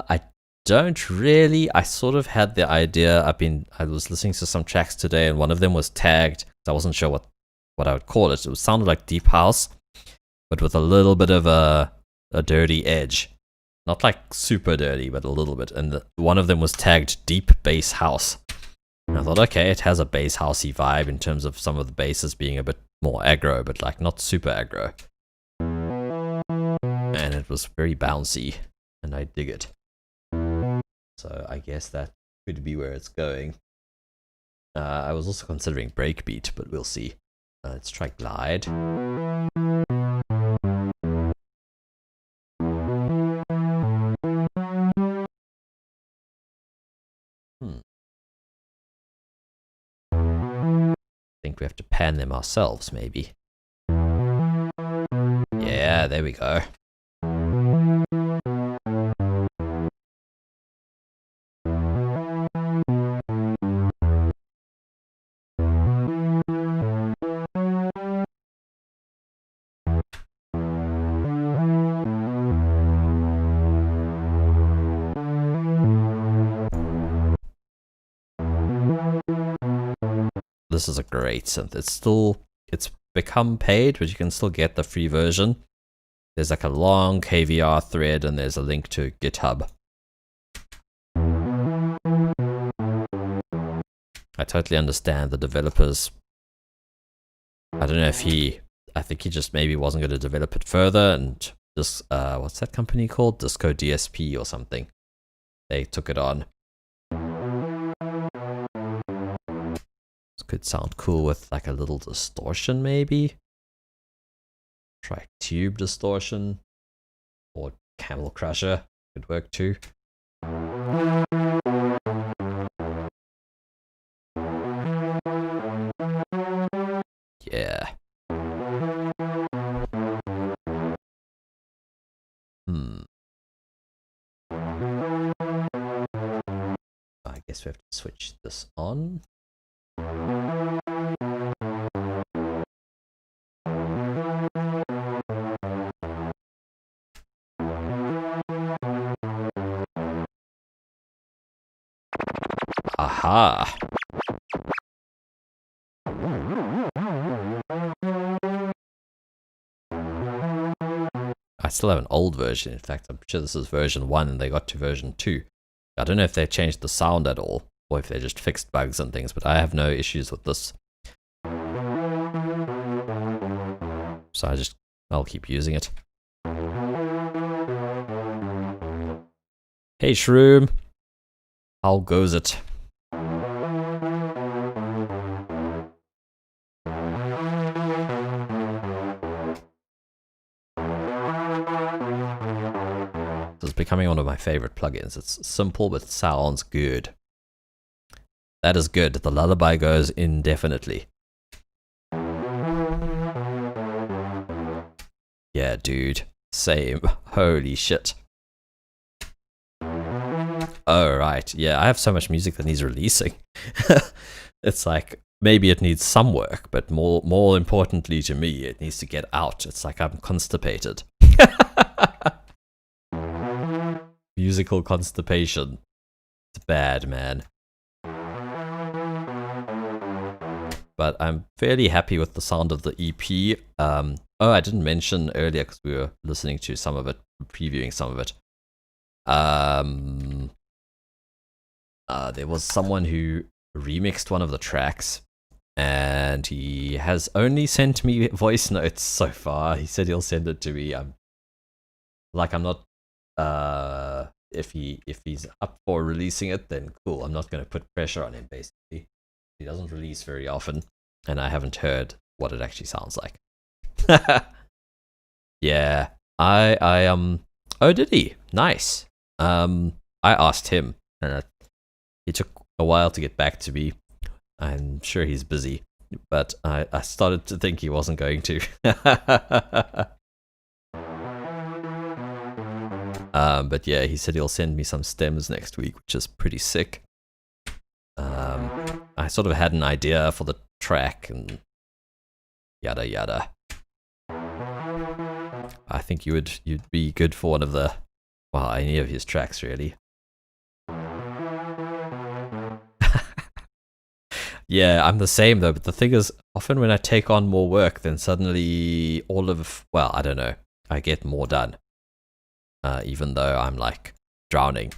I don't really. I sort of had the idea. I was listening to some tracks today, and one of them was tagged. I wasn't sure what I would call it. It sounded like deep house, but with a little bit of a dirty edge. Not like super dirty, but a little bit. And one of them was tagged deep bass house. And I thought, okay, it has a bass housey vibe in terms of some of the basses being a bit more aggro, but like not super aggro. And it was very bouncy, and I dig it. So I guess that could be where it's going. I was also considering breakbeat, but we'll see. Let's try glide. I think we have to pan them ourselves, maybe. Yeah, there we go. This is a great synth. It's become paid, but you can still get the free version. There's like a long KVR thread, and there's a link to GitHub. I totally understand the developers. I don't know if I think he just maybe wasn't going to develop it further, and this, what's that company called? Disco DSP or something. They took it on. Could sound cool with like a little distortion, maybe. Try tube distortion or Camel Crusher could work too. Yeah. I guess we have to switch this on. Aha! I still have an old version. In fact, I'm sure this is version 1 and they got to version 2. I don't know if they changed the sound at all, or if they just fixed bugs and things, but I have no issues with this. So I'll keep using it. Hey Shroom! How goes it? This is becoming one of my favorite plugins. It's simple but sounds good. That is good. The lullaby goes indefinitely. Yeah, dude. Same. Holy shit. Oh, right. Yeah, I have so much music that needs releasing. It's like, maybe it needs some work, but more importantly to me, it needs to get out. It's like I'm constipated. Musical constipation. It's bad, man. But I'm fairly happy with the sound of the EP. Oh, I didn't mention earlier because we were listening to some of it, previewing some of it. There was someone who remixed one of the tracks, and he has only sent me voice notes so far. He said he'll send it to me. I'm Like I'm not. If he's up for releasing it, then cool. I'm not going to put pressure on him. Basically, he doesn't release very often, and I haven't heard what it actually sounds like. Yeah, I Oh, did he? Nice. I asked him, and he took a while to get back to me. I'm sure he's busy, but I started to think he wasn't going to. But yeah, he said he'll send me some stems next week, which is pretty sick. I sort of had an idea for the track and yada yada. I think you'd be good for one of the, well, any of his tracks really. Yeah, I'm the same though, but the thing is, often when I take on more work, then suddenly well, I don't know, I get more done. Even though I'm like drowning.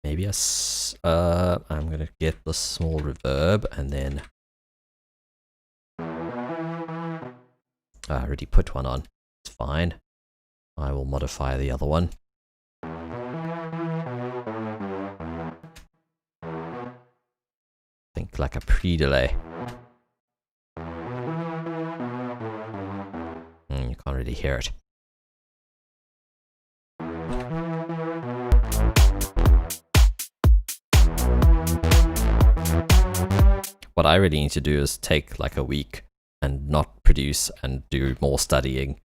Maybe I'm gonna get the small reverb and then I already put one on. It's fine. I will modify the other one. Think like a pre-delay. You can't really hear it. What I really need to do is take like a week and not produce and do more studying,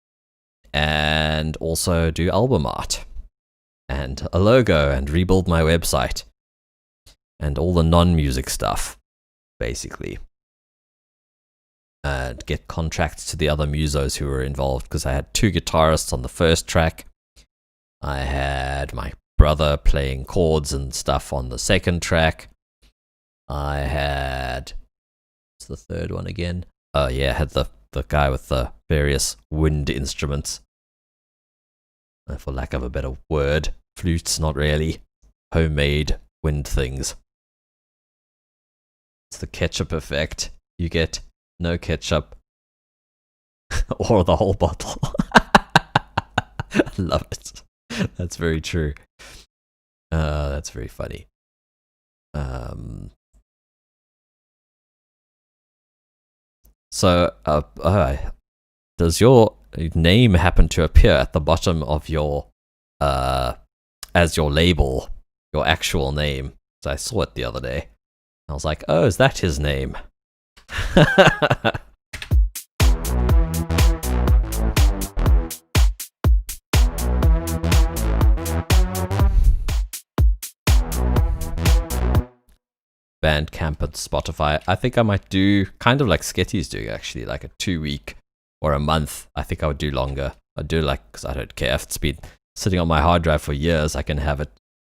and also do album art and a logo and rebuild my website and all the non-music stuff, basically, and get contracts to the other musos who were involved, because I had 2 guitarists on the first track. I had my brother playing chords and stuff on the second track. I had, what's the third one again? Oh yeah, I had the guy with the various wind instruments. For lack of a better word, flutes, not really. Homemade wind things. It's the ketchup effect. You get no ketchup or the whole bottle. I love it. That's very true. That's very funny. So, does your name happen to appear at the bottom of your, as your label, your actual name? So I saw it the other day. I was like, oh, is that his name? Bandcamp and Spotify. I think I might do kind of like Sketty's doing, actually, like a 2-week or a month. I think I would do longer. I'd do like, because I don't care if it's been sitting on my hard drive for years, I can have it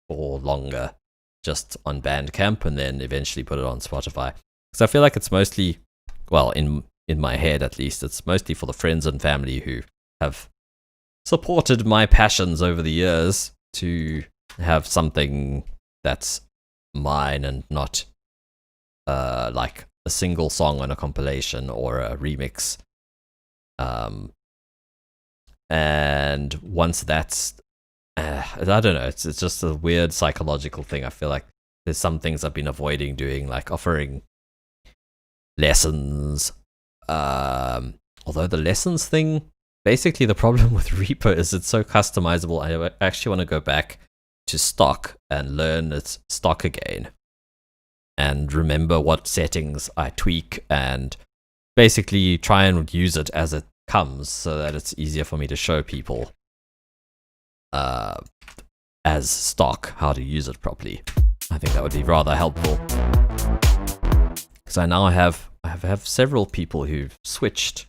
for longer just on Bandcamp and then eventually put it on Spotify. Because I feel like it's mostly, well, in my head at least, it's mostly for the friends and family who have supported my passions over the years, to have something that's mine and not like a single song on a compilation or a remix. And once that's I don't know, it's just a weird psychological thing. I feel like there's some things I've been avoiding doing, like offering lessons. Although the lessons thing, basically the problem with Reaper is it's so customizable. I actually want to go back to stock and learn its stock again and remember what settings I tweak and basically try and use it as it comes so that it's easier for me to show people as stock how to use it properly. I think that would be rather helpful, because I now have several people who've switched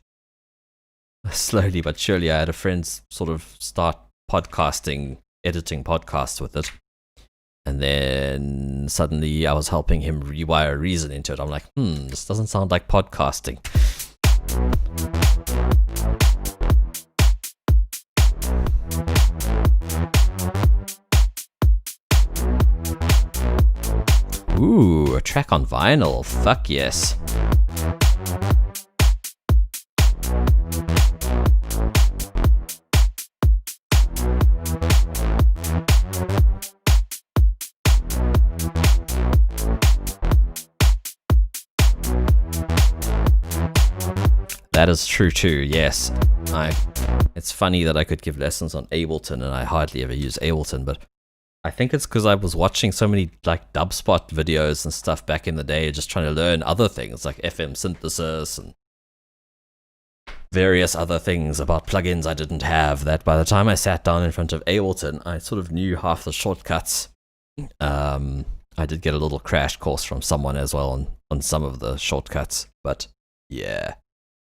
slowly but surely. I had a friend sort of start editing podcasts with it, and then suddenly I was helping him rewire Reason into it. I'm like, this doesn't sound like podcasting. Ooh, a track on vinyl. Fuck yes. That is true too, yes. It's funny that I could give lessons on Ableton and I hardly ever use Ableton, but I think it's because I was watching so many like dubspot videos and stuff back in the day, just trying to learn other things like FM synthesis and various other things about plugins I didn't have, that by the time I sat down in front of Ableton, I sort of knew half the shortcuts. I did get a little crash course from someone as well on some of the shortcuts, but yeah.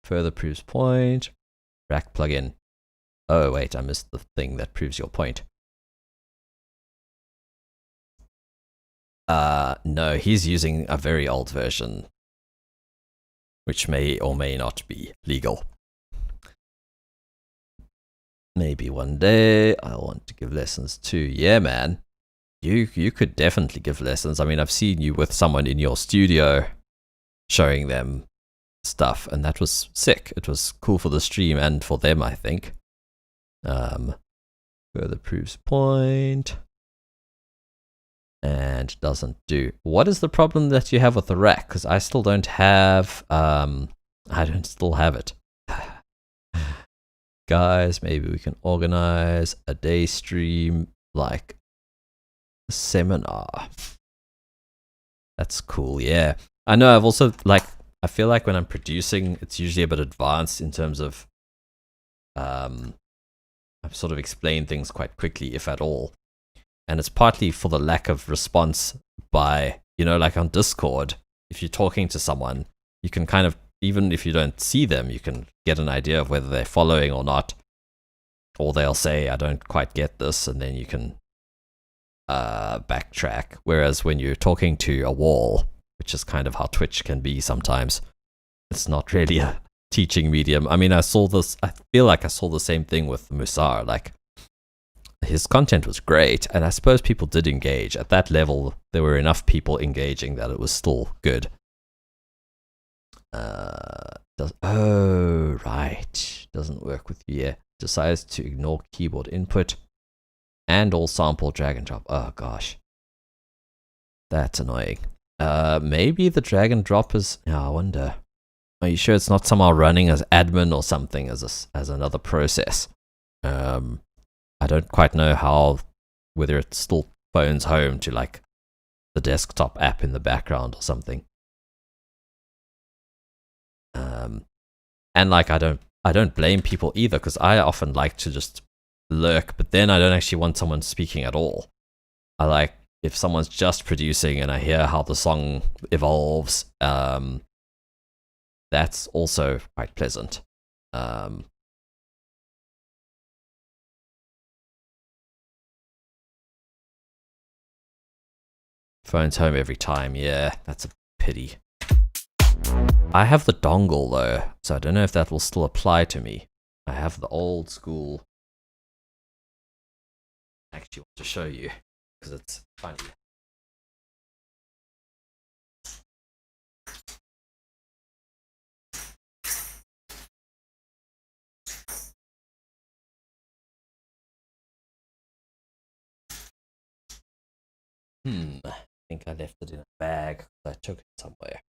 Further proves point. Rack plugin. Oh wait, I missed the thing that proves your point. No, he's using a very old version, which may or may not be legal. Maybe one day I'll want to give lessons too. Yeah, man. You could definitely give lessons. I mean, I've seen you with someone in your studio showing them stuff, and that was sick. It was cool for the stream and for them, I think. Further proves point. And doesn't do. What is the problem that you have with the rack? Because I still don't have I don't still have it. Guys, maybe we can organize a day stream, like a seminar. That's cool, yeah. I know I've also I feel like when I'm producing, it's usually a bit advanced in terms of I've sort of explained things quite quickly, if at all. And it's partly for the lack of response by, like on Discord, if you're talking to someone, you can kind of, even if you don't see them, you can get an idea of whether they're following or not. Or they'll say, I don't quite get this, and then you can backtrack. Whereas when you're talking to a wall, which is kind of how Twitch can be sometimes, it's not really a teaching medium. I mean, I feel like I saw the same thing with Musar. Like, his content was great, and I suppose people did engage. At that level, there were enough people engaging that it was still good. Oh, right. Doesn't work with you. Yeah. Decides to ignore keyboard input and all sample drag and drop. Oh, gosh. That's annoying. Maybe the drag and drop is... Oh, I wonder. Are you sure it's not somehow running as admin or something as another process? I don't quite know whether it still phones home to like the desktop app in the background or something. And like I don't blame people either, because I often like to just lurk, but then I don't actually want someone speaking at all. I like if someone's just producing and I hear how the song evolves. That's also quite pleasant. Phone's home every time, yeah, that's a pity. I have the dongle though, so I don't know if that will still apply to me. I have the old school. I actually want to show you, because it's funny. I think I left it in a bag. I took it somewhere.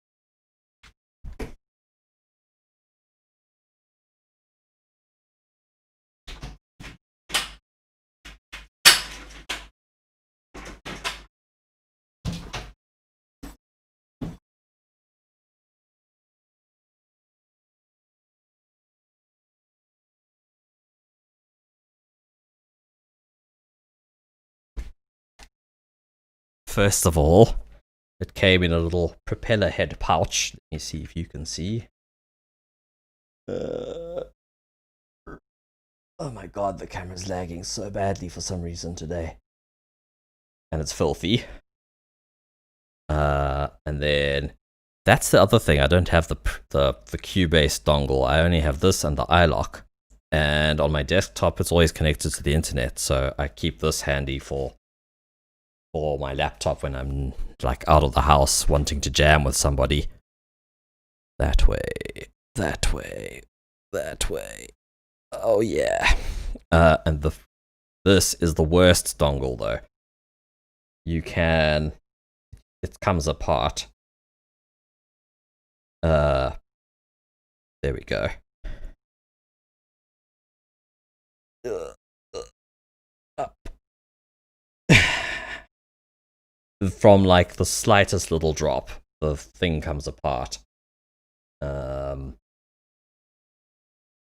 First of all, it came in a little propeller head pouch. Let me see if you can see. Oh my god, the camera's lagging so badly for some reason today. And it's filthy. And then that's the other thing. I don't have the Cubase dongle. I only have this and the iLock. And on my desktop, it's always connected to the internet. So I keep this handy for or my laptop when I'm like out of the house wanting to jam with somebody. That way, that way, that way. Oh yeah. And this is the worst dongle though. It comes apart. There we go. Up. From like the slightest little drop, the thing comes apart.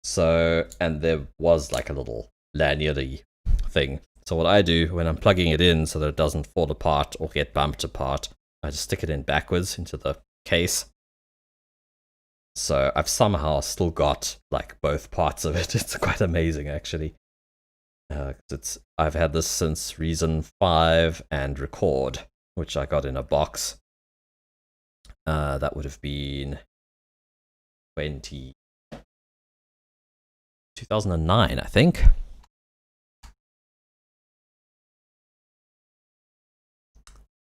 So, and there was like a little lanyardy thing. So what I do when I'm plugging it in so that it doesn't fall apart or get bumped apart, I just stick it in backwards into the case. So I've somehow still got like both parts of it. It's quite amazing actually. I've had this since Reason 5 and Record, which I got in a box. That would have been 2009, I think.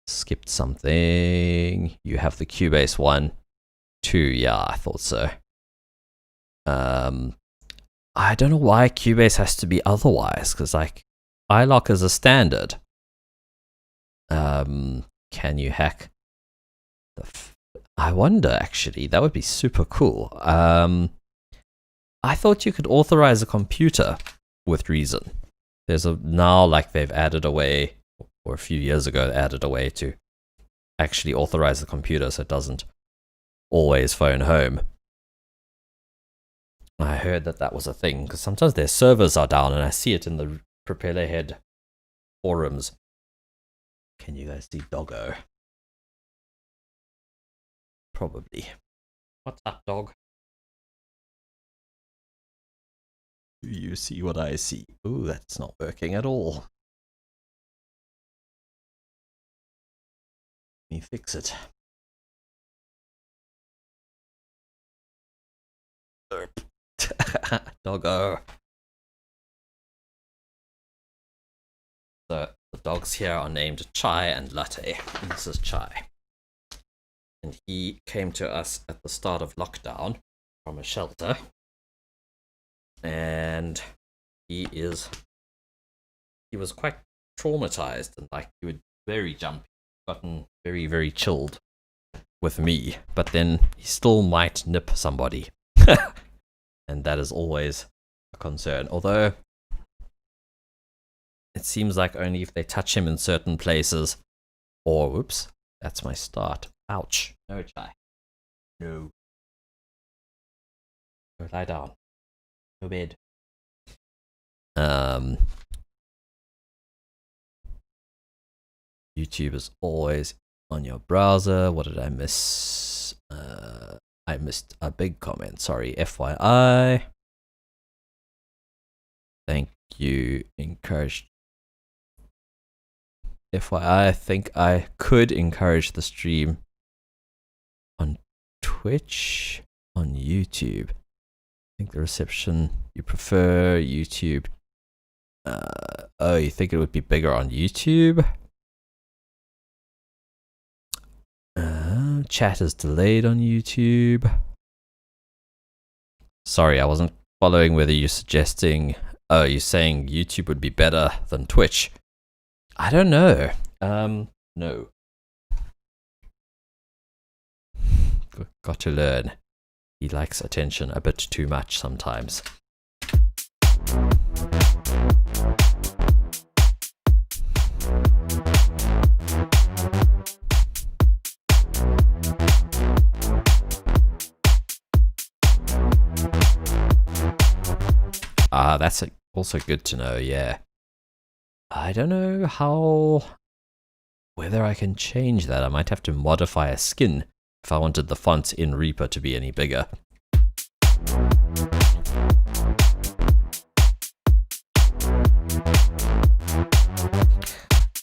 Skipped something. You have the Cubase 1, 2, yeah, I thought so. I don't know why Cubase has to be otherwise, because like iLok is a standard. Can you hack I wonder actually, that would be super cool. I thought you could authorize a computer with Reason. Now like they've added a way, or a few years ago added a way to actually authorize the computer so it doesn't always phone home. I heard that was a thing, because sometimes their servers are down and I see it in the Propellerhead forums. Can you guys see Doggo? Probably. What's up, dog? Do you see what I see? Ooh, that's not working at all. Let me fix it. Doggo. So the dogs here are named Chai and Latte. And this is Chai. And he came to us at the start of lockdown from a shelter. And he was quite traumatized and like he would very jumpy, gotten very, very chilled with me, but then he still might nip somebody. And that is always a concern. Although it seems like only if they touch him in certain places, or whoops, that's my start. Ouch. No, Chai. No. Go lie down. Go bed. YouTube is always on your browser. What did I miss? I missed a big comment. Sorry, FYI. Thank you. Encouraged. FYI, I think I could encourage the stream on Twitch, on YouTube. I think the reception, you prefer YouTube. Oh, you think it would be bigger on YouTube? Chat is delayed on YouTube. Sorry, I wasn't following whether you're suggesting... Oh, you're saying YouTube would be better than Twitch. I don't know. No. Got to learn. He likes attention a bit too much sometimes. That's also good to know, yeah. I don't know whether I can change that. I might have to modify a skin if I wanted the font in Reaper to be any bigger.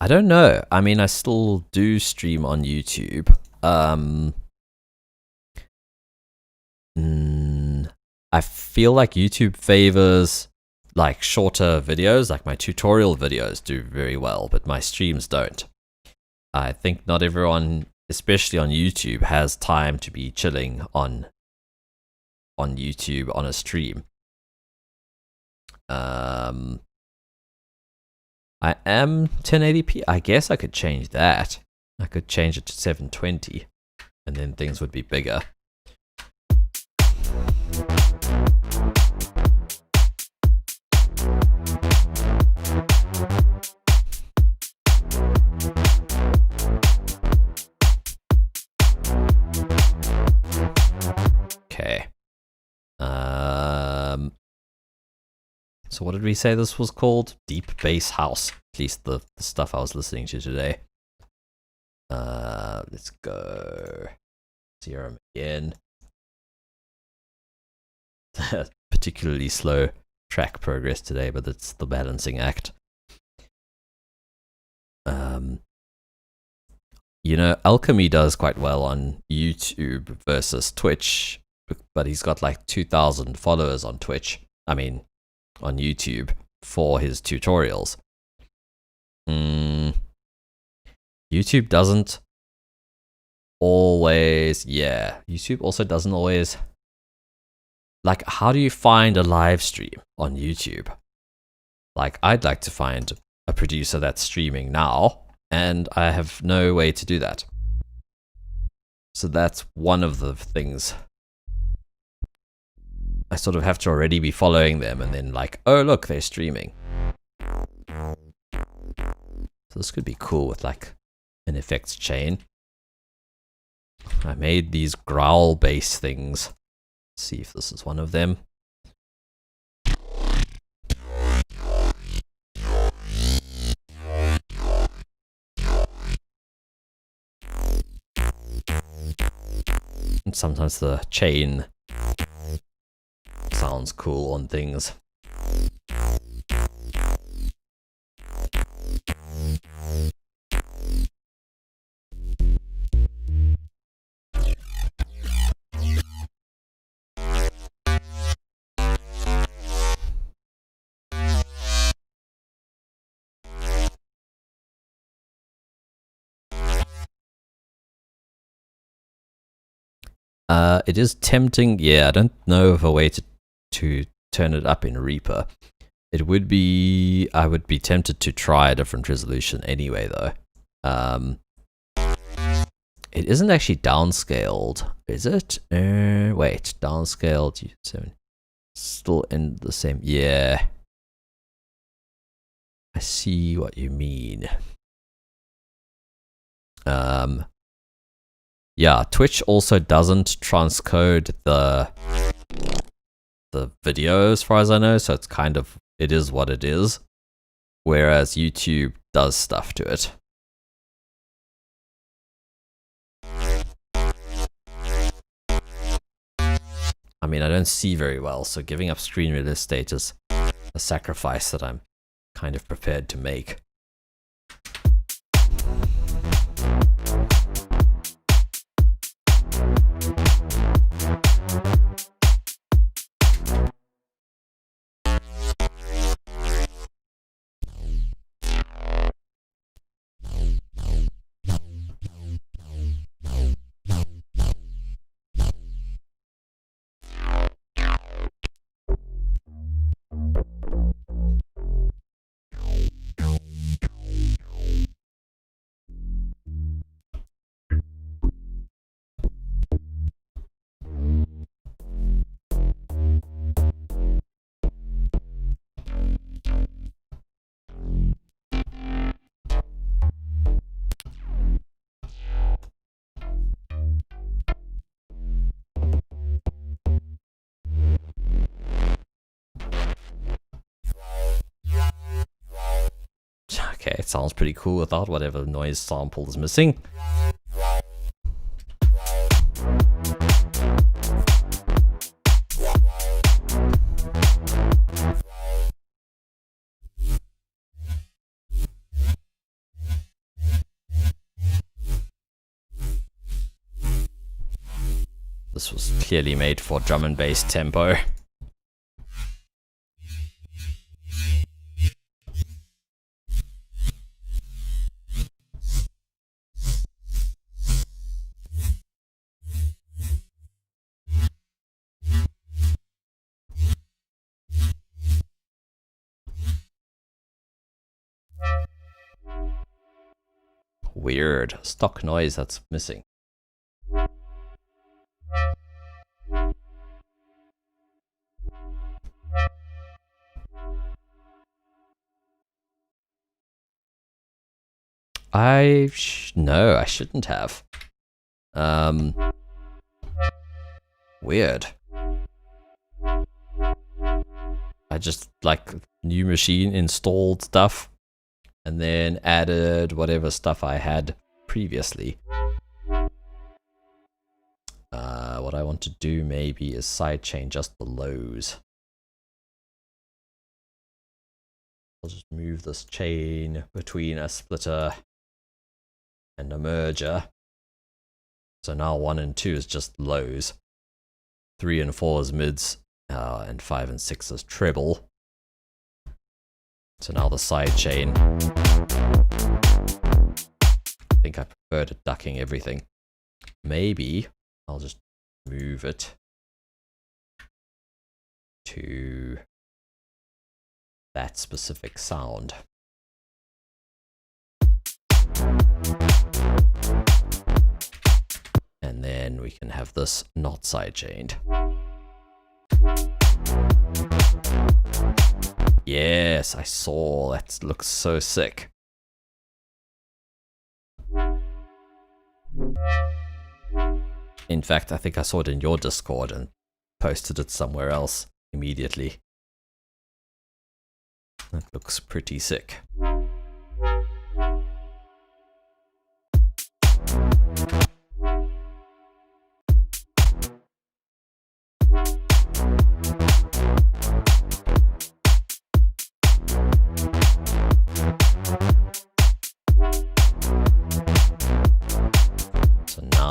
I don't know. I mean, I still do stream on YouTube. I feel like YouTube favors like shorter videos, like my tutorial videos do very well, but my streams don't. I think not everyone, especially on YouTube, has time to be chilling on YouTube on a stream. I am 1080p. I guess I could change that. I could change it to 720, and then things would be bigger. Okay. So what did we say this was called? Deep Bass House. At least the stuff I was listening to today. Let's go. Serum again. Particularly slow track progress today, but it's the balancing act. You know, Alchemy does quite well on YouTube versus Twitch, but he's got like 2,000 followers on Twitch. I mean, on YouTube for his tutorials. YouTube doesn't always, YouTube also doesn't always, like, how do you find a live stream on YouTube? Like, I'd like to find a producer that's streaming now, and I have no way to do that. So that's one of the things. I sort of have to already be following them and then like, oh look, they're streaming. So this could be cool with like an effects chain. I made these growl bass things. Let's see if this is one of them. And sometimes the chain sounds cool on things. It is tempting. Yeah, I don't know of a way to turn it up in Reaper. It would be, I would be tempted to try a different resolution anyway, though. It isn't actually downscaled, is it? Wait, downscaled. Still in the same. Yeah, I see what you mean. Yeah, Twitch also doesn't transcode the video as far as I know, so it's kind of, it is what it is. Whereas YouTube does stuff to it. I mean, I don't see very well, so giving up screen real estate is a sacrifice that I'm kind of prepared to make. Okay, it sounds pretty cool without whatever noise sample is missing. This was clearly made for drum and bass tempo. weird stock noise that's missing. No, I shouldn't have. Weird. I just like new machine installed stuff and then added whatever stuff I had previously. What I want to do maybe is sidechain just the lows. I'll just move this chain between a splitter and a merger. So now 1 and 2 is just lows. 3 and 4 is mids, and 5 and 6 is treble. So now the side chain. I think I prefer to ducking everything. Maybe I'll just move it to that specific sound. And then we can have this not sidechained. Yes, I saw. That looks so sick. In fact, I think I saw it in your Discord and posted it somewhere else immediately. That looks pretty sick.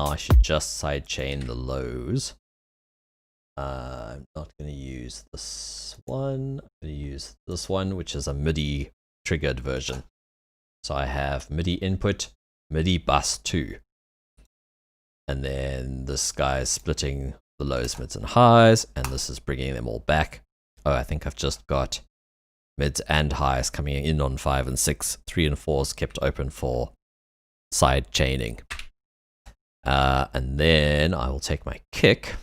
I should just sidechain the lows. I'm not going to use this one. I'm going to use this one, which is a MIDI triggered version. So I have MIDI input, MIDI bus 2. And then this guy is splitting the lows, mids, and highs, and this is bringing them all back. Oh, I think I've just got mids and highs coming in on 5 and 6. 3 and 4 is kept open for side chaining. And then I will take my kick.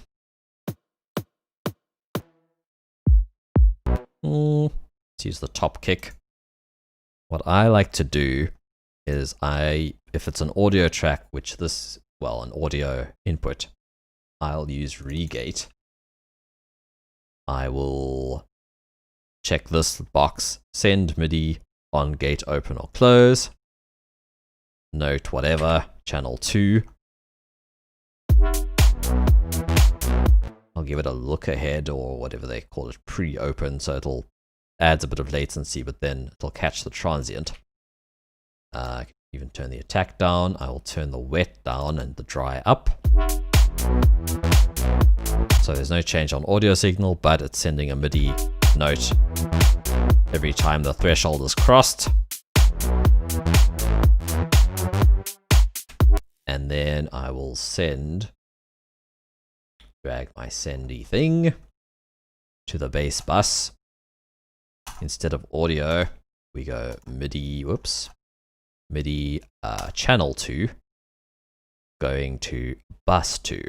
Let's use the top kick. What I like to do is if it's an audio track, an audio input, I'll use regate. I will check this box, send MIDI on gate open or close. Note whatever, channel 2. I'll give it a look ahead or whatever they call it, pre-open, so it'll adds a bit of latency, but then it'll catch the transient. I can even turn the attack down. I will turn the wet down and the dry up. So there's no change on audio signal, but it's sending a MIDI note every time the threshold is crossed. And then I will drag my sendy thing to the bass bus. Instead of audio, we go MIDI channel 2, going to bus 2.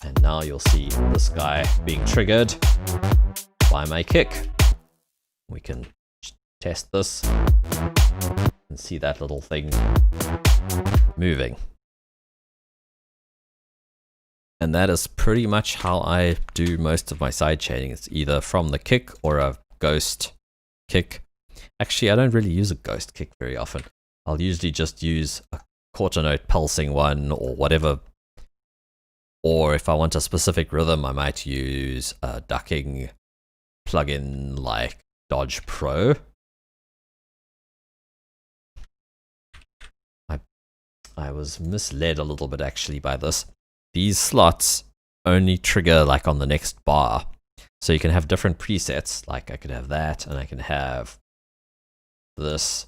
And now you'll see this guy being triggered by my kick. We can test this and see that little thing moving. And that is pretty much how I do most of my side chaining. It's either from the kick or a ghost kick. Actually, I don't really use a ghost kick very often. I'll usually just use a quarter note pulsing one or whatever. Or if I want a specific rhythm, I might use a ducking plugin like Dodge Pro. I was misled a little bit actually by this. These slots only trigger like on the next bar. So you can have different presets, like I could have that and I can have this,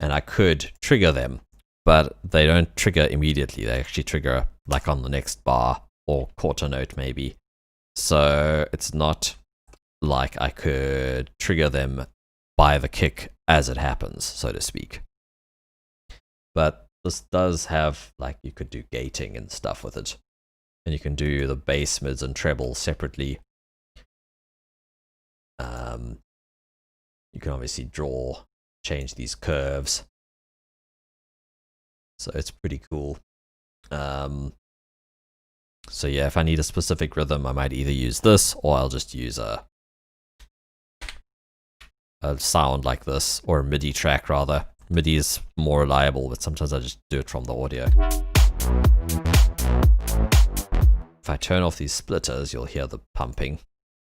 and I could trigger them, but they don't trigger immediately. They actually trigger like on the next bar or quarter note maybe. So it's not like I could trigger them by the kick as it happens, so to speak. But this does have, like, you could do gating and stuff with it. And you can do the bass, mids, and trebles separately. You can obviously change these curves. So it's pretty cool. So yeah, if I need a specific rhythm, I might either use this, or I'll just use a sound like this, or a MIDI track rather. MIDI is more reliable, but sometimes I just do it from the audio. If I turn off these splitters, you'll hear the pumping,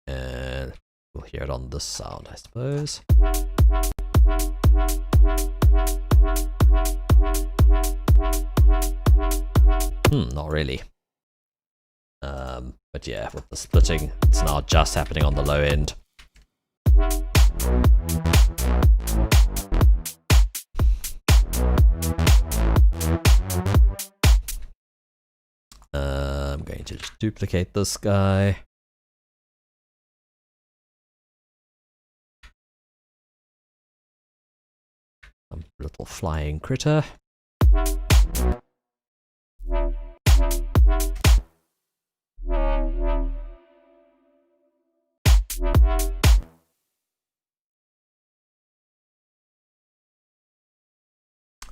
and we'll hear it on this sound, I suppose. Not really. But yeah, with the splitting, it's now just happening on the low end. I'm going to just duplicate this guy. Some little flying critter.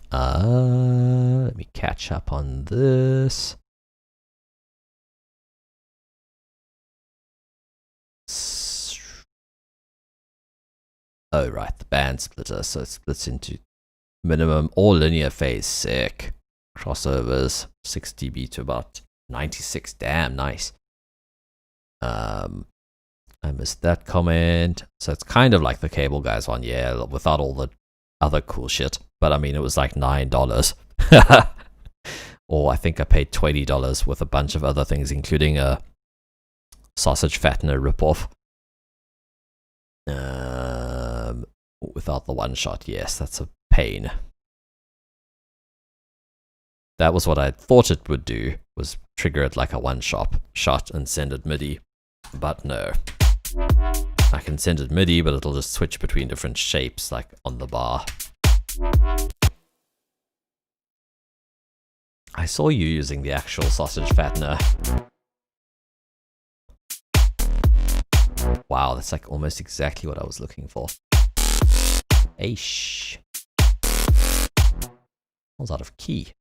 Let me catch up on this. Oh, right, the band splitter, so it splits into minimum or linear phase. Sick. Crossovers, 6 dB to about 96. Damn, nice. I missed that comment. So it's kind of like the Cable Guys one, yeah, without all the other cool shit. But I mean, it was like $9. Or I think I paid $20 with a bunch of other things, including a sausage fattener ripoff. Without the one shot, yes, that's a pain. That was what I thought it would do, was trigger it like a one-shot and send it MIDI. But no. I can send it MIDI, but it'll just switch between different shapes, like on the bar. I saw you using the actual sausage fattener. Wow, that's like almost exactly what I was looking for. Aish. I was out of key.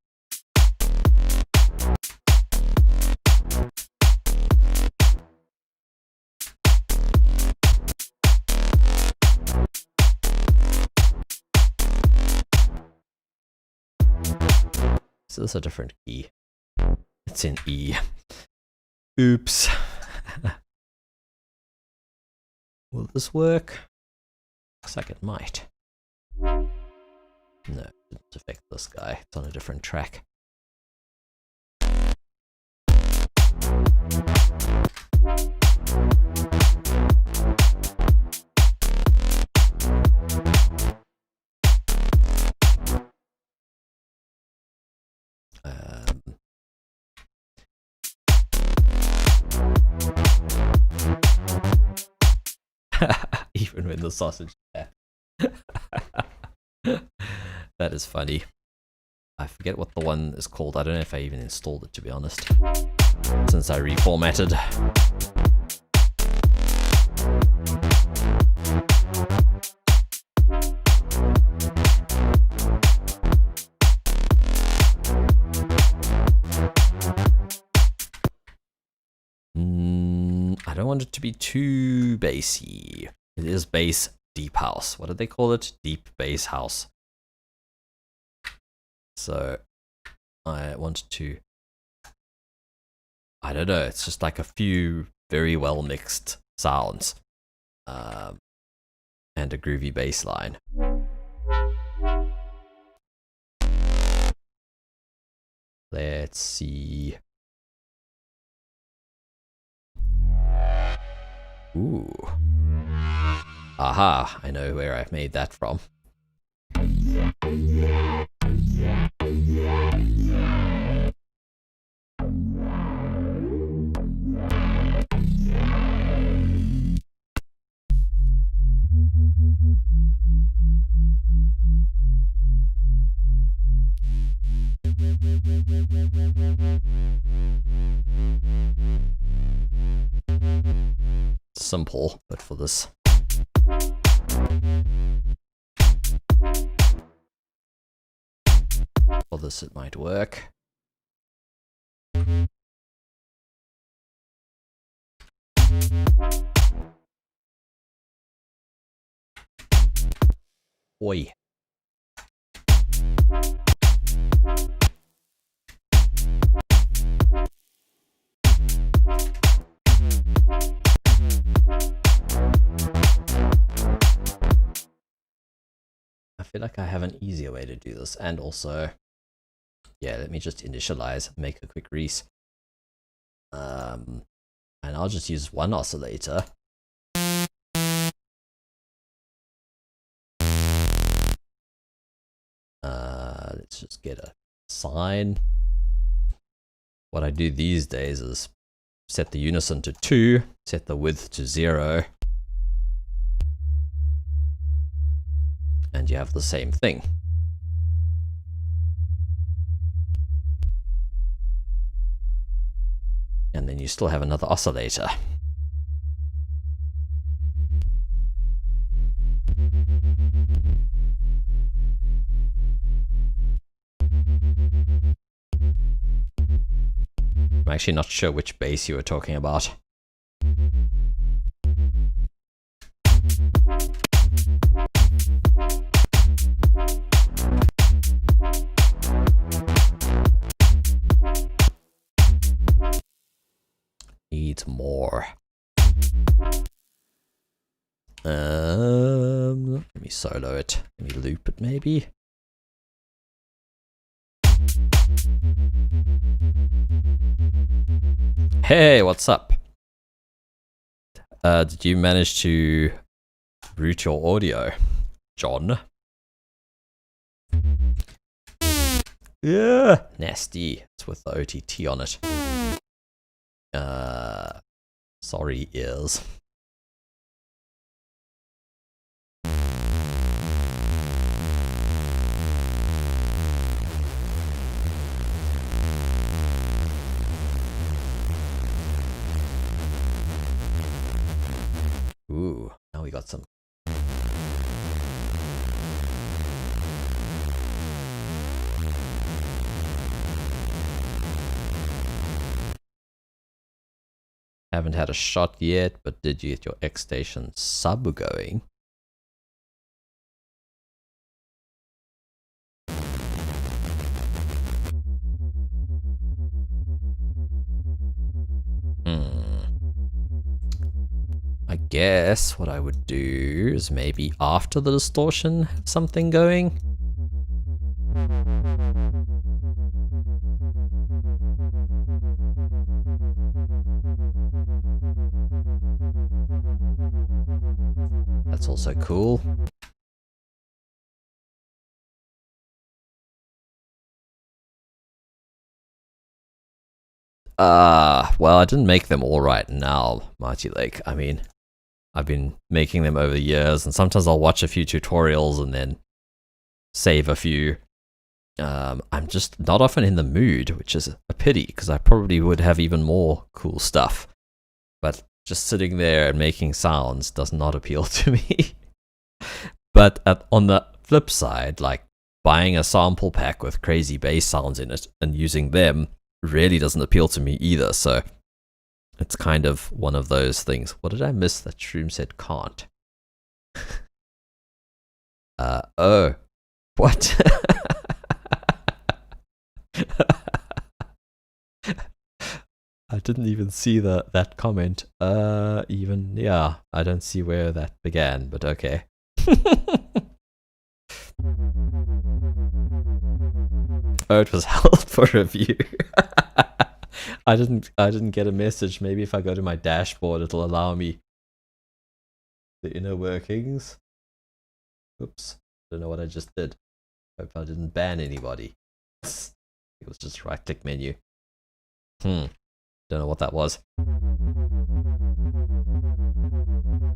So this is a different key. It's in E. Oops. Will this work? Looks like it might. No, it didn't affect this guy. It's on a different track. Even when the sausage is there. That is funny. I forget what the one is called. I don't know if I even installed it, to be honest, since I reformatted. I don't want it to be too bassy. It is bass deep house. What did they call it? Deep bass house. So I want to, I don't know, it's just like a few very well mixed sounds and a groovy bass line. Let's see. Ooh. Aha, I know where I've made that from. simple, but for this. For this, it might work. Oi. I feel like I have an easier way to do this, and also, yeah, let me just initialize, make a quick res. And I'll just use one oscillator. Let's just get a sine. What I do these days is set the unison to 2, set the width to 0, and you have the same thing. And then you still have another oscillator. I'm actually not sure which bass you were talking about. Needs more. Let me solo it. Let me loop it maybe. Hey, what's up? Did you manage to route your audio, John? Yeah, nasty. It's with the OTT on it. Sorry, ears. Ooh, now we got some. Haven't had a shot yet, but did you get your X Station sub going? I guess what I would do is maybe after the distortion have something going. That's also cool. Well, I didn't make them all right now, Mighty Lake. I mean, I've been making them over the years, and sometimes I'll watch a few tutorials and then save a few. I'm just not often in the mood, which is a pity, because I probably would have even more cool stuff. But just sitting there and making sounds does not appeal to me. But on the flip side, like buying a sample pack with crazy bass sounds in it and using them really doesn't appeal to me either. So it's kind of one of those things. What did I miss that Shroom said can't? Oh, what? I didn't even see that comment. Yeah, I don't see where that began, but okay. Oh, it was held for review. I didn't get a message. Maybe if I go to my dashboard, it'll allow me the inner workings. Oops, don't know what I just did. Hope I didn't ban anybody. It was just right-click menu. Don't know what that was.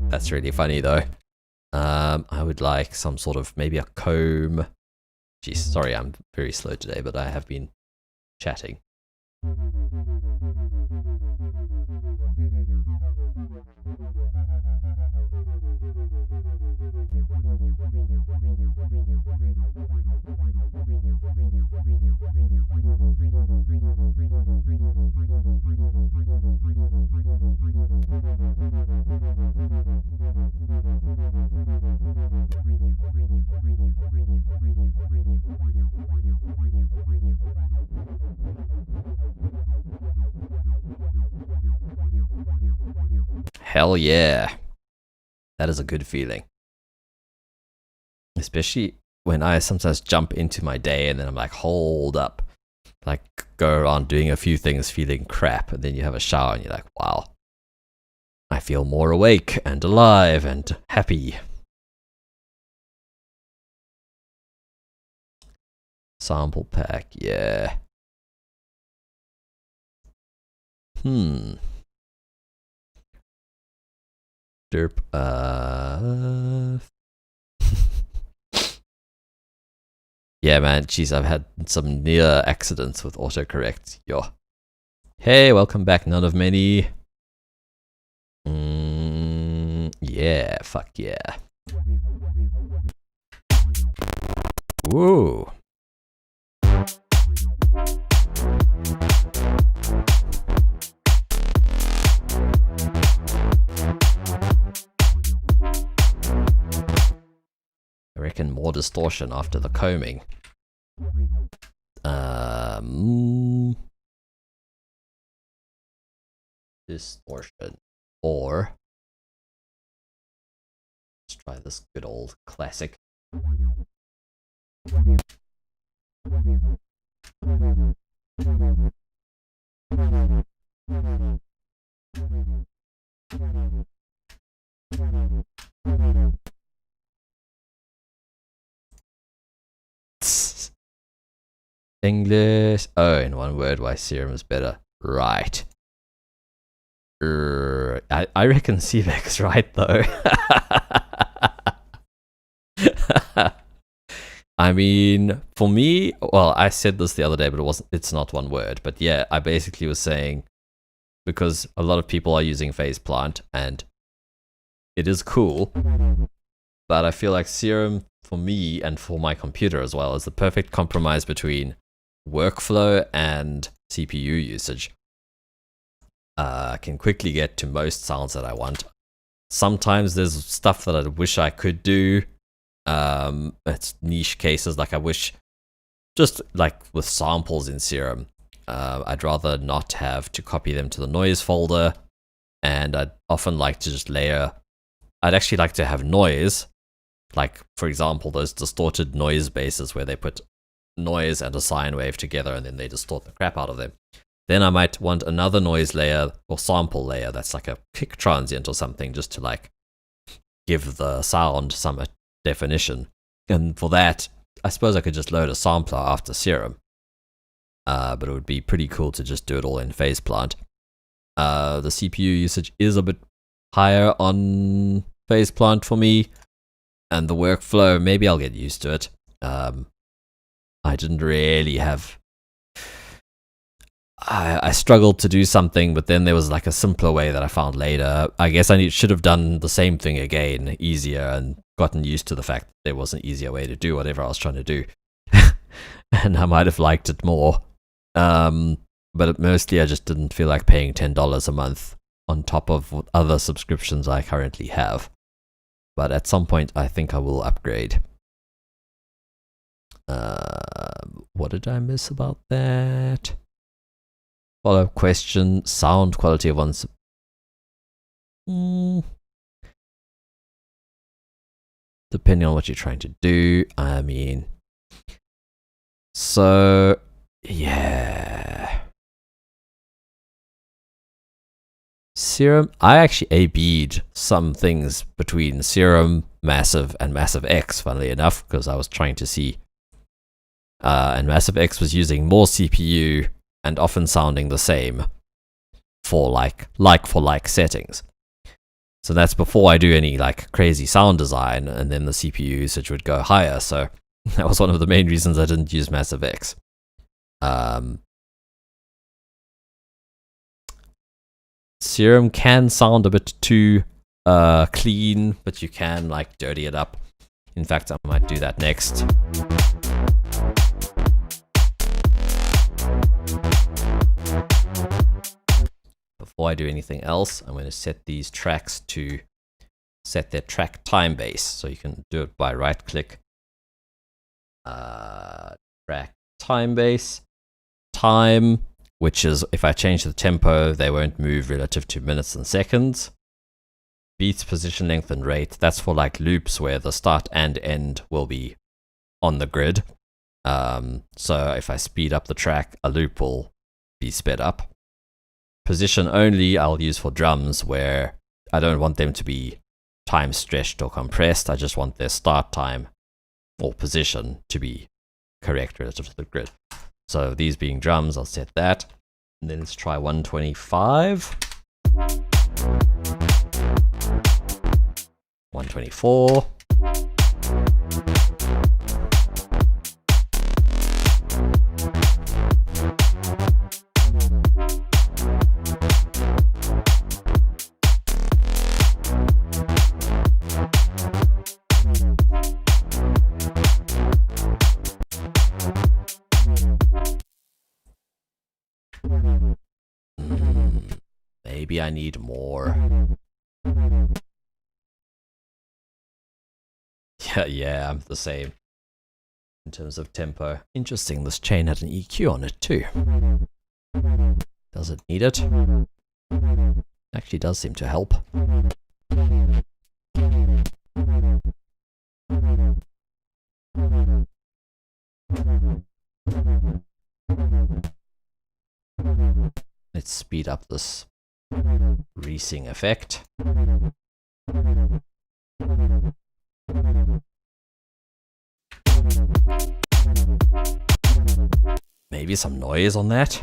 That's really funny though. I would like some sort of, maybe a comb. Geez, sorry, I'm very slow today, but I have been chatting. Hell yeah. That is a good feeling. Especially when I sometimes jump into my day and then I'm like, hold up. Like, go around doing a few things feeling crap, and then you have a shower and you're like, wow. I feel more awake and alive and happy. Sample pack, yeah. Derp, yeah, man, jeez, I've had some near accidents with autocorrect. Yo. Hey, welcome back, none of many. Yeah, fuck yeah. Woo. I reckon more distortion after the combing. Distortion. Or let's try this good old classic. English. Oh, in one word, why Serum is better. Right. I reckon Cvex, right, though. I mean, for me, well, I said this the other day, but it's not one word. But yeah, I basically was saying, because a lot of people are using FacePlant, and it is cool, but I feel like Serum, for me and for my computer as well, is the perfect compromise between workflow and CPU usage. I can quickly get to most sounds that I want. Sometimes there's stuff that I wish I could do. It's niche cases, like I wish, just like with samples in Serum, I'd rather not have to copy them to the noise folder, and I'd often like to just layer. I'd actually like to have noise, like for example those distorted noise bases where they put noise and a sine wave together and then they distort the crap out of them. Then I might want another noise layer or sample layer that's like a kick transient or something, just to like give the sound some definition. And for that, I suppose I could just load a sampler after Serum. But it would be pretty cool to just do it all in FacePlant. The CPU usage is a bit higher on FacePlant for me, and the workflow, maybe I'll get used to it. I didn't really have... I struggled to do something, but then there was like a simpler way that I found later. I guess I should have done the same thing again, easier, and gotten used to the fact that there was an easier way to do whatever I was trying to do. And I might have liked it more. But mostly I just didn't feel like paying $10 a month on top of other subscriptions I currently have. But at some point I think I will upgrade. What did I miss about that? Follow-up question, sound quality of one's... Depending on what you're trying to do, I mean... So, yeah... Serum, I actually A/B'd some things between Serum, Massive, and Massive X, funnily enough, because I was trying to see... and Massive X was using more CPU and often sounding the same for like for like settings. So that's before I do any like crazy sound design, and then the CPU usage would go higher. So that was one of the main reasons I didn't use Massive X. Serum can sound a bit too clean, but you can like dirty it up. In fact, I might do that next. Before I do anything else, I'm going to set these tracks to set their track time base. So you can do it by right click, track time base, time, which is if I change the tempo, they won't move relative to minutes and seconds. beats position, length, and rate. That's for like loops where the start and end will be on the grid. So if I speed up the track, a loop will be sped up. Position only I'll use for drums where I don't want them to be time stretched or compressed. I just want their start time or position to be correct relative to the grid. So these being drums, I'll set that. And then let's try 125. 124. Maybe I need more. Yeah, I'm the same. In terms of tempo. Interesting, this chain had an EQ on it too. Does it need it? Actually does seem to help. Let's speed up this Reesing effect. Maybe some noise on that.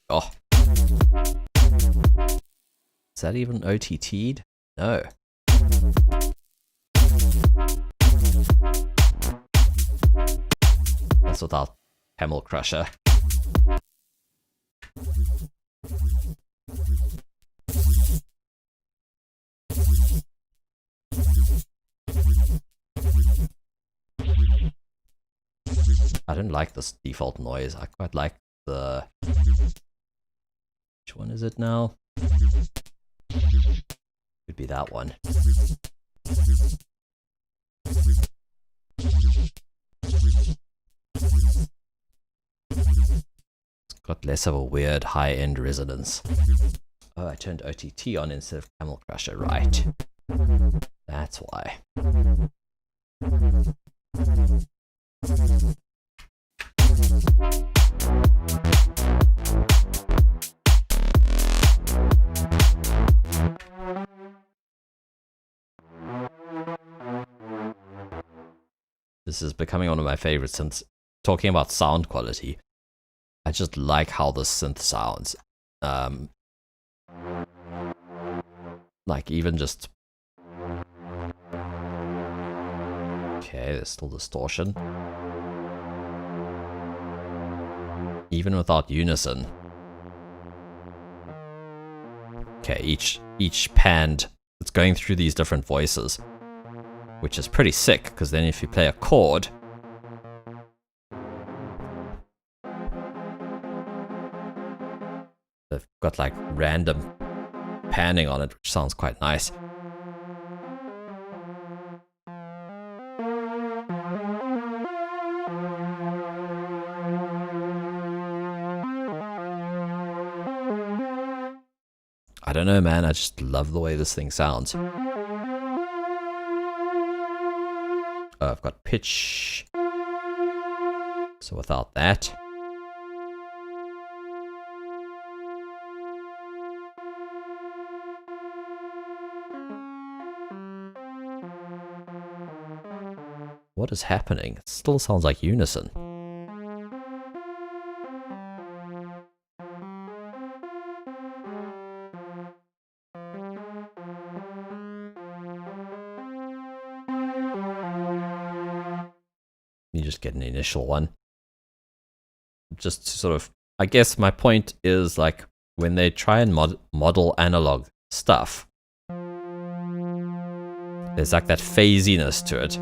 Oh. Is that even OTT'd? No. That's without Camel Crusher. I don't like this default noise. I quite like the... Which one is it now? Could be that one. It's got less of a weird high-end resonance. Oh, I turned OTT on instead of Camel Crusher, right. That's why. This is becoming one of my favorites since talking about sound quality. I just like how the synth sounds. Like even just... Okay, there's still distortion. Even without unison. Okay, each panned, it's going through these different voices, which is pretty sick, because then if you play a chord, they've got like random panning on it, which sounds quite nice. I don't know, man, I just love the way this thing sounds. I've got pitch. So without that. What is happening? It still sounds like unison. You just get an initial one. Just to sort of, I guess my point is like when they try and model analog stuff, there's like that phasiness to it,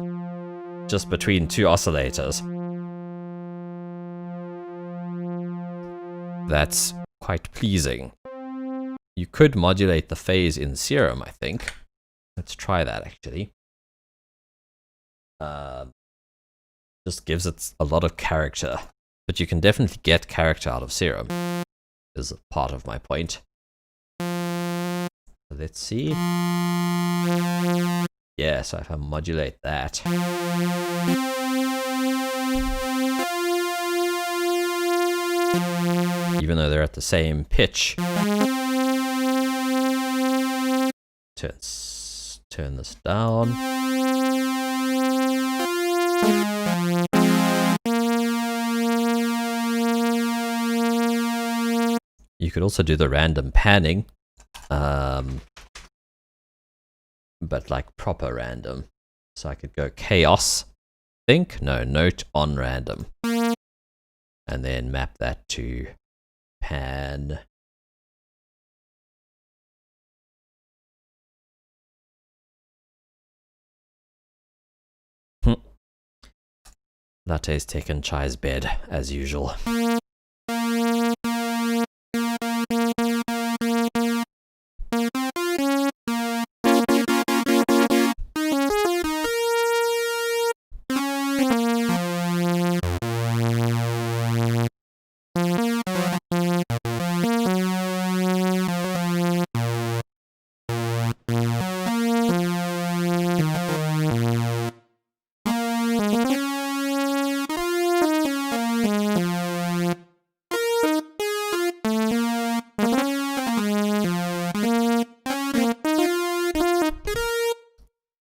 just between two oscillators. That's quite pleasing. You could modulate the phase in Serum, I think. Let's try that actually. Just gives it a lot of character, but you can definitely get character out of Serum, is part of my point. Let's see. Yeah, so if I modulate that. Even though they're at the same pitch. Turn this down. You could also do the random panning, but like proper random. So I could go chaos, note on random, and then map that to pan. Latte's taken chai's bed, as usual.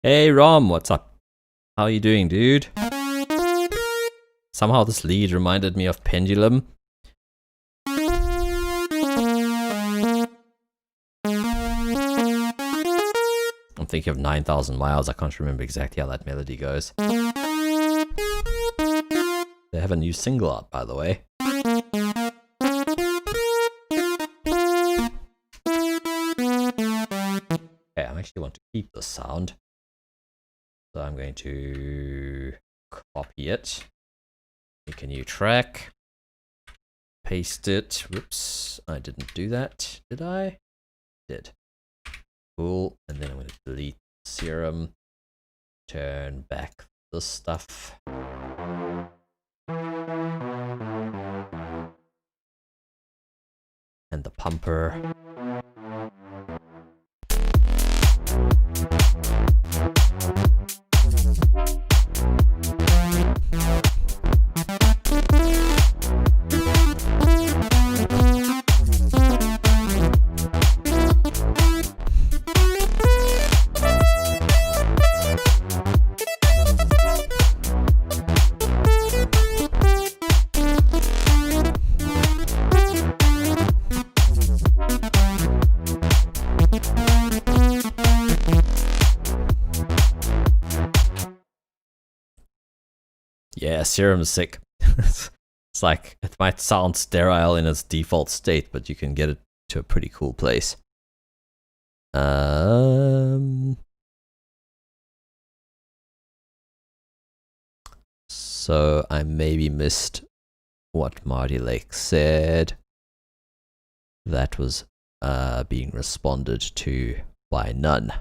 Hey Rom, what's up? How you doing, dude? Somehow this lead reminded me of Pendulum. I'm thinking of 9,000 Miles. I can't remember exactly how that melody goes. They have a new single out, by the way. Okay, I actually want to keep the sound. So I'm going to copy it. Make a new track. Paste it. Whoops, I didn't do that. Did I? Did. Cool. And then I'm going to delete Serum. Turn back this stuff. And the pumper. Yeah, Serum's sick. It's like, it might sound sterile in its default state, but you can get it to a pretty cool place. So I maybe missed what Marty Lake said. That was being responded to by none.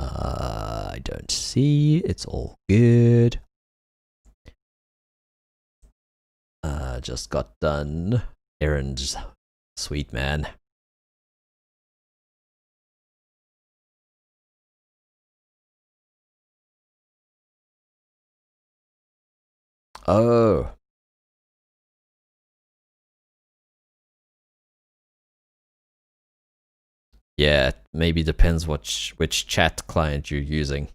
I don't see. It's all good. Just got done. Errands, sweet man. Oh. Yeah, maybe depends which chat client you're using.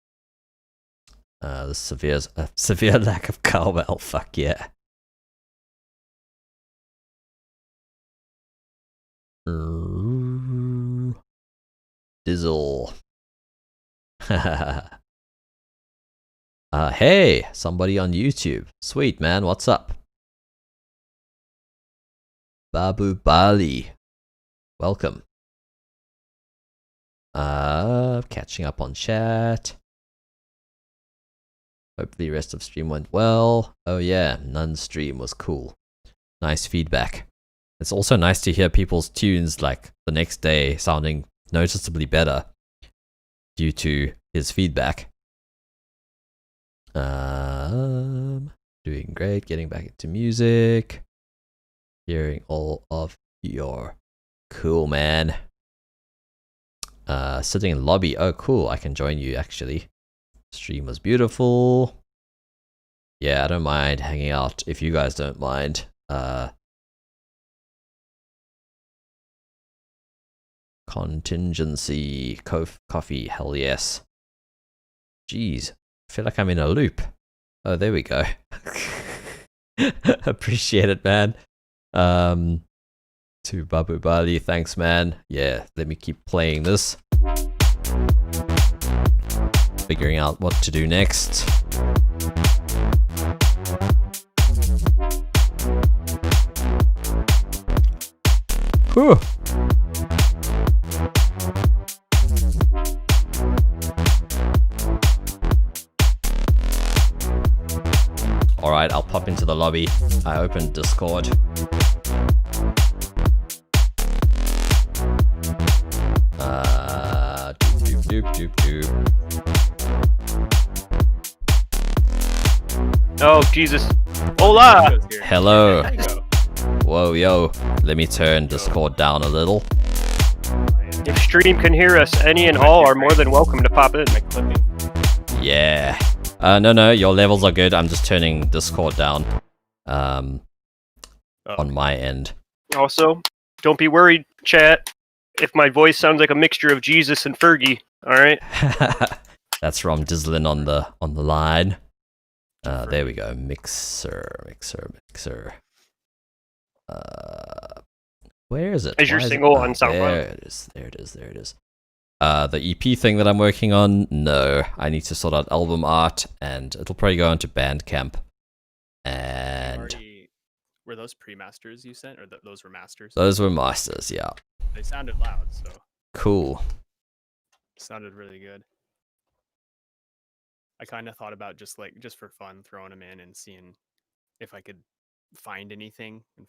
The severe lack of cowbell. Fuck yeah. Dizzle. Hey, somebody on YouTube. Sweet man, what's up? Babu Bali. Welcome. Catching up on chat. Hopefully rest of stream went well. Oh yeah, Nun's stream was cool. Nice feedback. It's also nice to hear people's tunes like the next day sounding noticeably better due to his feedback. Doing great, getting back into music. Hearing all of your Cool, man. Sitting in lobby. Oh, cool. I can join you, actually. Stream was beautiful. Yeah, I don't mind hanging out if you guys don't mind. Contingency. Coffee. Hell yes. Jeez. I feel like I'm in a loop. Oh, there we go. Appreciate it, man. To Babu Bali, thanks, man. Yeah, let me keep playing this. Figuring out what to do next. Whew. Alright, I'll pop into the lobby. I opened Discord. Doop. Oh, Jesus. Hola! Hello. Whoa, yo. Let me turn Discord down a little. If stream can hear us, any and all are more than welcome to pop in. Yeah. No, your levels are good. I'm just turning Discord down. On my end. Also, don't be worried, chat, if my voice sounds like a mixture of Jesus and Fergie, alright? That's from Dizzlin on the line. There we go. Mixer. Where is it? Is your Why single it? on SoundCloud? There it is. The EP thing that I'm working on, no. I need to sort out album art, and it'll probably go into Bandcamp. And were those pre-masters you sent, or those were masters? Those were masters, yeah. They sounded loud, so. Cool. Sounded really good. I kind of thought about just for fun throwing them in and seeing if I could find anything and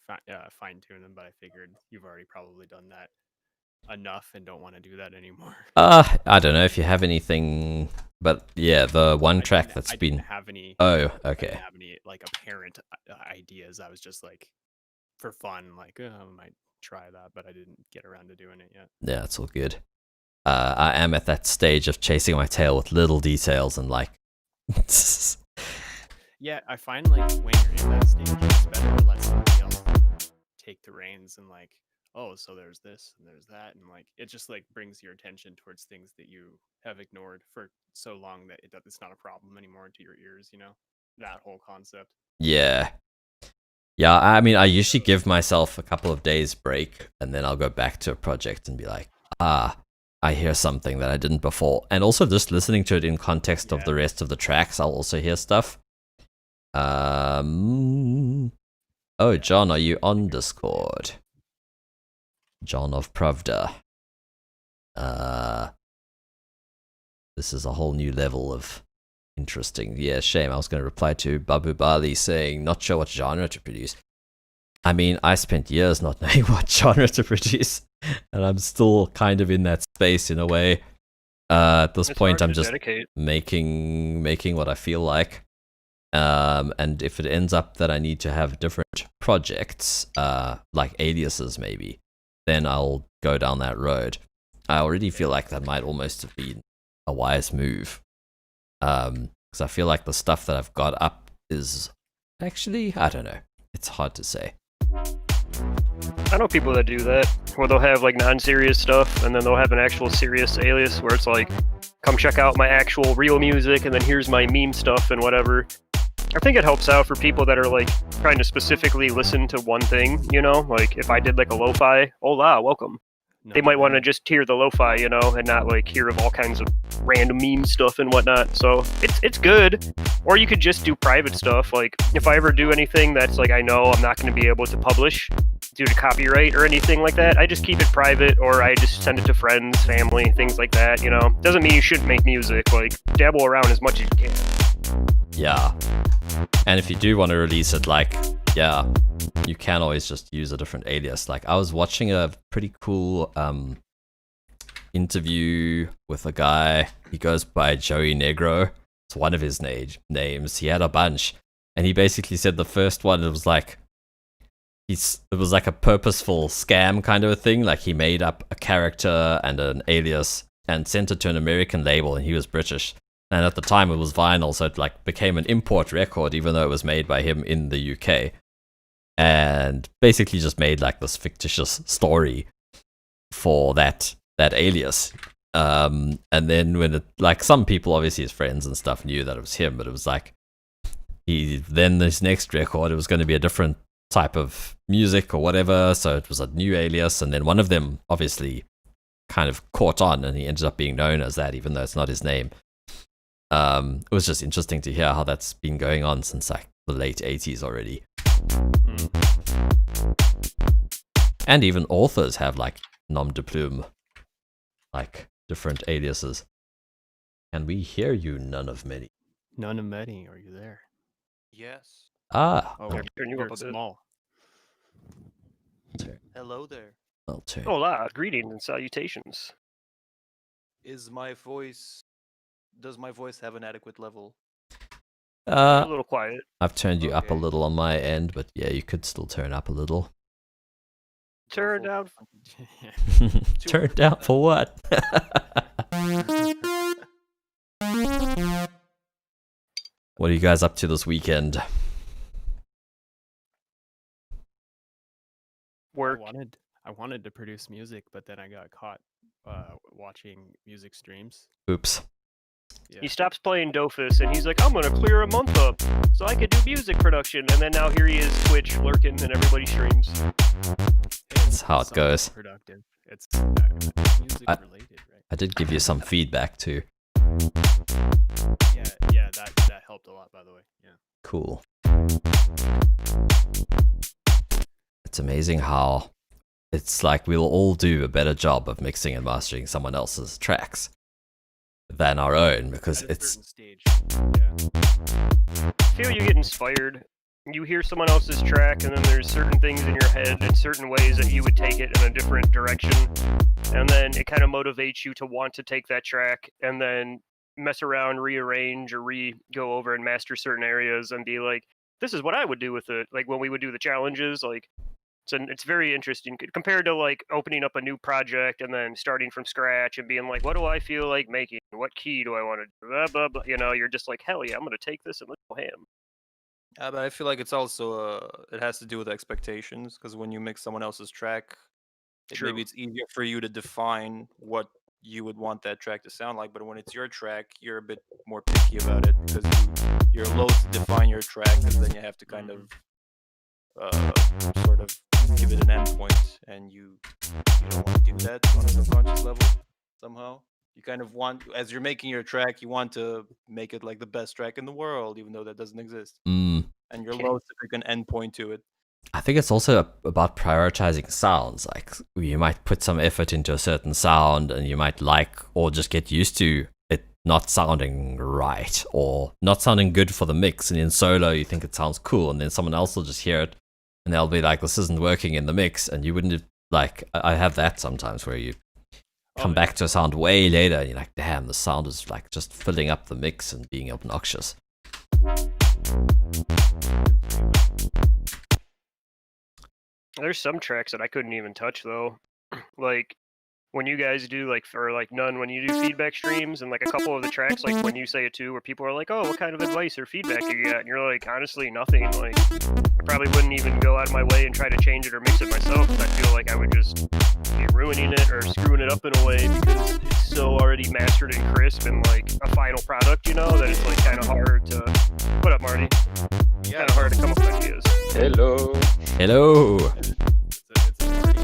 fine tune them, but I figured you've already probably done that enough and don't want to do that anymore. I don't know if you have anything, but yeah, the one track that's I been. Didn't have any. Oh, okay. I didn't have any apparent ideas. I was just for fun, I might try that, but I didn't get around to doing it yet. Yeah, it's all good. I am at that stage of chasing my tail with little details and Yeah, I find when you're in that stage, it's better to let somebody else take the reins and oh, so there's this and there's that, and it just brings your attention towards things that you have ignored for so long that it's not a problem anymore to your ears, that whole concept. Yeah, I mean, I usually give myself a couple of days break, and then I'll go back to a project and be like, I hear something that I didn't before. And also just listening to it in context of the rest of the tracks, I'll also hear stuff. Oh, John, are you on Discord? John of Pravda. This is a whole new level of interesting. Yeah, shame. I was going to reply to Babu Bali saying, not sure what genre to produce. I mean, I spent years not knowing what genre to produce, and I'm still kind of in that space in a way. At this point, I'm just making what I feel like. And if it ends up that I need to have different projects, like aliases maybe, then I'll go down that road. I already feel like that might almost have been a wise move. Because I feel like the stuff that I've got up is actually, I don't know. It's hard to say. I know people that do that, where they'll have non-serious stuff, and then they'll have an actual serious alias where it's come check out my actual real music, and then here's my meme stuff and whatever. I think it helps out for people that are trying to specifically listen to one thing, if I did a lo-fi, hola, welcome. They might want to just hear the lo-fi, and not hear of all kinds of random meme stuff and whatnot. So it's good. Or you could just do private stuff. If I ever do anything that's I know I'm not going to be able to publish due to copyright or anything like that, I just keep it private, or I just send it to friends, family, things like that. Doesn't mean you shouldn't make music. Dabble around as much as you can. Yeah. And if you do want to release it, you can always just use a different alias. I was watching a pretty cool interview with a guy. He goes by Joey Negro. It's one of his names. He had a bunch. And he basically said the first one, it was it was like a purposeful scam kind of a thing. Like he made up a character and an alias and sent it to an American label, and he was British. And at the time it was vinyl, so it like became an import record, even though it was made by him in the UK. And basically just made like this fictitious story for that alias. And then when it, like, some people, obviously his friends and stuff, knew that it was him, but it was like then this next record, it was going to be a different type of music or whatever, so it was a new alias, and then one of them obviously kind of caught on, and he ended up being known as that, even though it's not his name. It was just interesting to hear how that's been going on since like the late 80s already. And even authors have like nom de plume, like different aliases. Can we hear you, none of many? None of many. Are you there? Yes. Ah, Oh, Turn you you're up a bit. small. Hello there. I'll turn. Hola, greetings and salutations. Does my voice have an adequate level? A little quiet. I've turned you up a Okay. little on my end, but yeah, you could still turn up a little. Turn down. Turn down for what? What are you guys up to this weekend? Work. I wanted to produce music, but then I got caught watching music streams. Oops. Yeah. He stops playing Dofus and he's like, I'm gonna clear a month up so I could do music production. And then now here he is, Twitch lurking, and everybody streams. That's how it Something goes. Productive. It's music I- related, right? I did give you some feedback too. Yeah, that helped a lot, by the way. Yeah. Cool. It's amazing how it's like we'll all do a better job of mixing and mastering someone else's tracks than our own, because At a it's certain stage. Yeah. I feel you get inspired. You hear someone else's track, and then there's certain things in your head and certain ways that you would take it in a different direction. And then it kind of motivates you to want to take that track and then mess around, rearrange, or go over and master certain areas and be like, this is what I would do with it. Like when we would do the challenges, like it's very interesting compared to like opening up a new project and then starting from scratch and being like, what do I feel like making? What key do I want to do? Blah, blah, blah. You know, you're just like, hell yeah, I'm going to take this and let's go ham. But I feel like it's also it has to do with expectations, because when you mix someone else's track, True. maybe it's easier for you to define what you would want that track to sound like. But when it's your track, you're a bit more picky about it, because you're loath to define your track, and then you have to kind of sort of give it an endpoint, and you don't want to do that on a subconscious level somehow. You kind of want, as you're making your track, you want to make it like the best track in the world, even though that doesn't exist. And you're loath to pick an endpoint to it. I think it's also about prioritizing sounds. Like you might put some effort into a certain sound, and you might like or just get used to it not sounding right or not sounding good for the mix. And in solo, you think it sounds cool, and then someone else will just hear it, and they'll be like, "This isn't working in the mix," and you wouldn't have, like. I have that sometimes where you come back to a sound way later, and you're like, "Damn, the sound is like just filling up the mix and being obnoxious." There's some tracks that I couldn't even touch though. Like when you guys do like, or like None, when you do feedback streams, and like a couple of the tracks, like when you say it too, where people are like, oh, what kind of advice or feedback do you get? And you're like, honestly, nothing. Like I probably wouldn't even go out of my way and try to change it or mix it myself. I feel like I would just be ruining it or screwing it up in a way, because it's so already mastered and crisp and like a final product, you know, that it's like kind of hard to. What up, Marty? Yeah, Kind of hard to come up with ideas. Hello. Hello. It's a party.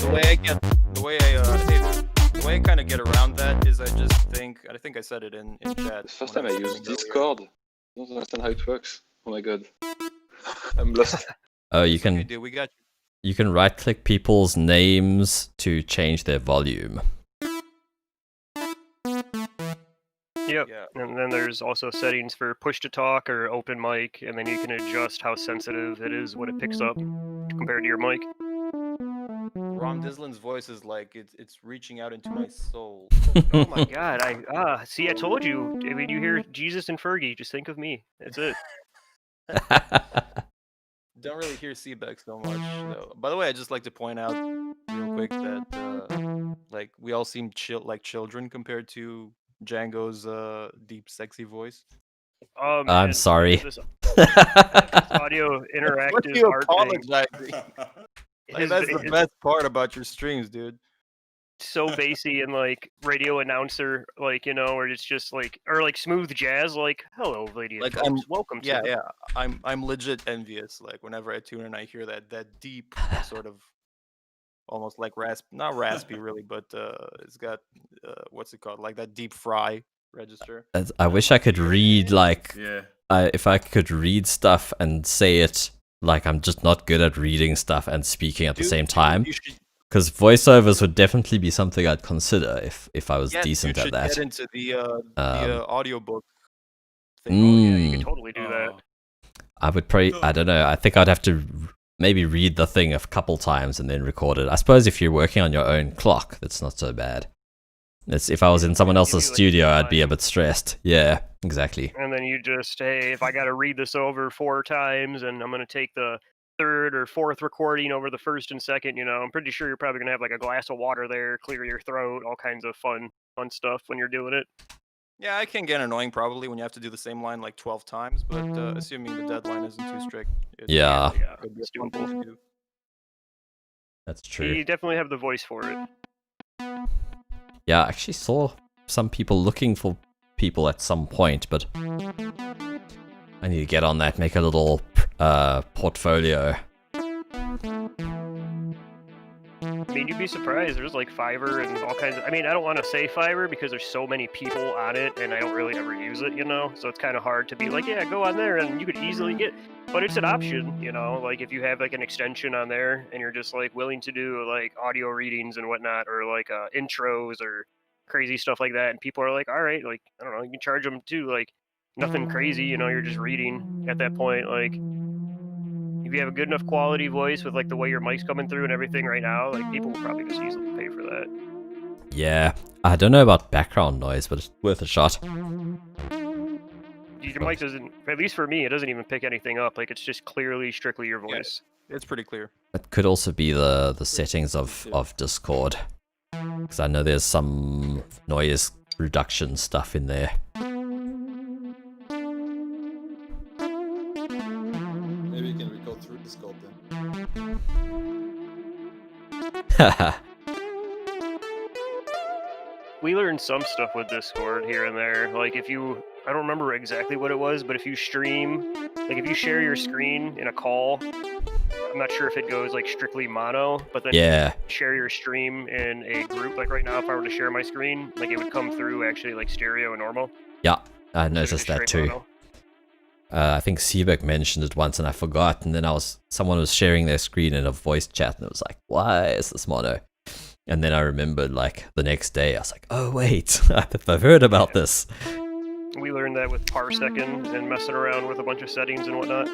the way I kind of get around that is I think I said it in chat. It's the first when time I was use doing earlier. Discord. I don't understand how it works. Oh my god. I'm lost. Oh, you It's okay, can dude, we got you. you can right click people's names to change their volume. Yep. Yeah. And then there's also settings for push to talk or open mic, and then you can adjust how sensitive it is, what it picks up compared to your mic. Rom Dislin's voice is like it's reaching out into my soul. Oh my god, see, I told you. When you hear Jesus and Fergie, just think of me. That's it. don't really hear Seebeck so much. Though. By the way, I'd just like to point out real quick that like we all seem like children compared to Django's deep, sexy voice. Oh, I'm man, sorry. This audio What interactive are you art thing apologizing? Like, is that's the is best part about your streams, dude. so bassy and like radio announcer, like or it's just like or like smooth jazz, like hello, ladies, Like folks, welcome yeah, to. yeah. I'm legit envious. Like whenever I tune in, I hear that deep sort of almost like not raspy really, but it's got what's it called? Like that deep fry register. I wish I could read like Yeah. if I could read stuff and say it. Like I'm just not good at reading stuff and speaking at the Dude, same time. You should, Because voiceovers would definitely be something I'd consider if I was yes, decent you at should that. get into the audiobook thing. Yeah, you Mm. can totally do that. I would probably, I don't know, I think I'd have to maybe read the thing a couple times and then record it. I suppose if you're working on your own clock, that's not so bad. It's, if I was in someone else's like, studio, I'd be a time. bit stressed. Yeah, exactly. And then you just, hey, if I got to read this over 4 times and I'm going to take the 3rd or 4th recording over the 1st and 2nd, I'm pretty sure you're probably going to have like a glass of water there, clear your throat, all kinds of fun stuff when you're doing it. Yeah, it can get annoying probably when you have to do the same line like 12 times, but assuming the deadline isn't too strict, it Yeah, could be It's a fun thing to do. that's true. You definitely have the voice for it. Yeah, I actually saw some people looking for people at some point, but I need to get on that, make a little portfolio. I mean, you'd be surprised. There's like Fiverr and all kinds of. I mean, I don't want to say Fiverr because there's so many people on it, and I don't really ever use it, So it's kind of hard to be like, yeah, go on there, and you could easily get. But it's an option, Like if you have like an extension on there, and you're just like willing to do like audio readings and whatnot, or like intros or crazy stuff like that, and people are like, all right, like I don't know, you can charge them too, like nothing crazy, You're just reading at that point, like. If you have a good enough quality voice with like the way your mic's coming through and everything right now, like people will probably just easily pay for that. Yeah, I don't know about background noise, but it's worth a shot. Your mic doesn't, at least for me, it doesn't even pick anything up. Like it's just clearly, strictly your voice. It's pretty clear. It could also be the settings of Discord, because I know there's some noise reduction stuff in there. Maybe you can record through Discord then. Haha. We learned some stuff with Discord here and there. Like if you, I don't remember exactly what it was, but if you stream, like if you share your screen in a call, I'm not sure if it goes like strictly mono, but then Yeah, share your stream in a group. Like right now, if I were to share my screen, like it would come through actually like stereo and normal. yeah, I instead of noticed just that straight too. mono. I think Seebeck mentioned it once and I forgot, and then someone was sharing their screen in a voice chat and it was like, why is this mono? And then I remembered like the next day, I was like, oh wait, I've heard about this. We learned that with Parsecond and messing around with a bunch of settings and whatnot.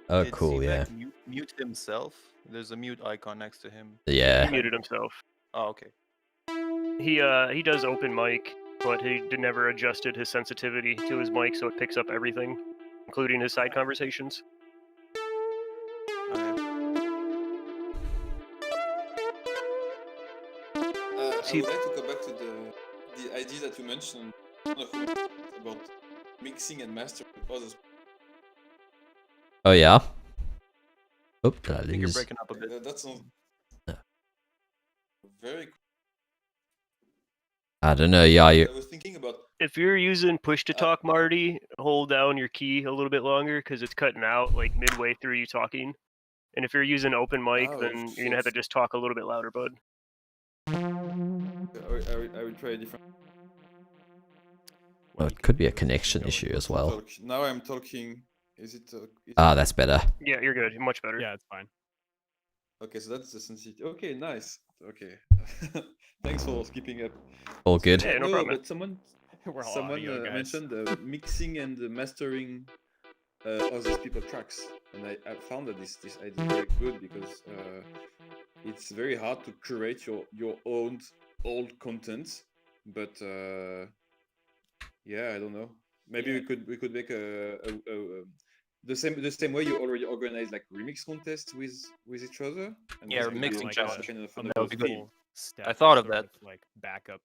Oh Did cool, yeah. Seebeck mute himself? There's a mute icon next to him. Yeah. He muted himself. Oh, okay. He does open mic, but he never adjusted his sensitivity to his mic so it picks up everything, including his side conversations. Okay. I See- would like to go back to the idea that you mentioned about mixing and mastering others. Oh yeah. Oh, did I I think you're lose? breaking up a bit. That sounds Yeah. very cool. I don't know. Yeah, you. I was thinking about If you're using push to talk, Marty, hold down your key a little bit longer because it's cutting out like midway through you talking. And if you're using open mic, Oh, then you're gonna have to just talk a little bit louder, bud. I will try a different. Oh, it could be a connection issue as well. Now I'm talking. Is it? Ah, that's better. Yeah, you're good. Much better. Yeah, it's fine. Okay, so that's the sensitivity. Okay, nice. Okay, thanks for keeping up. All good. Yeah, no problem. But someone We're all someone audio guys. mentioned mixing and mastering other people's tracks, and I found that this idea very good because it's very hard to curate your own old content, but yeah, I don't know. Maybe Yeah. we could make a the same way you already organize like remix contests with each other. And Yeah, this could be remixing like challenge. kind of a another That would be good. theme. multiple step. I thought of sort that. like backup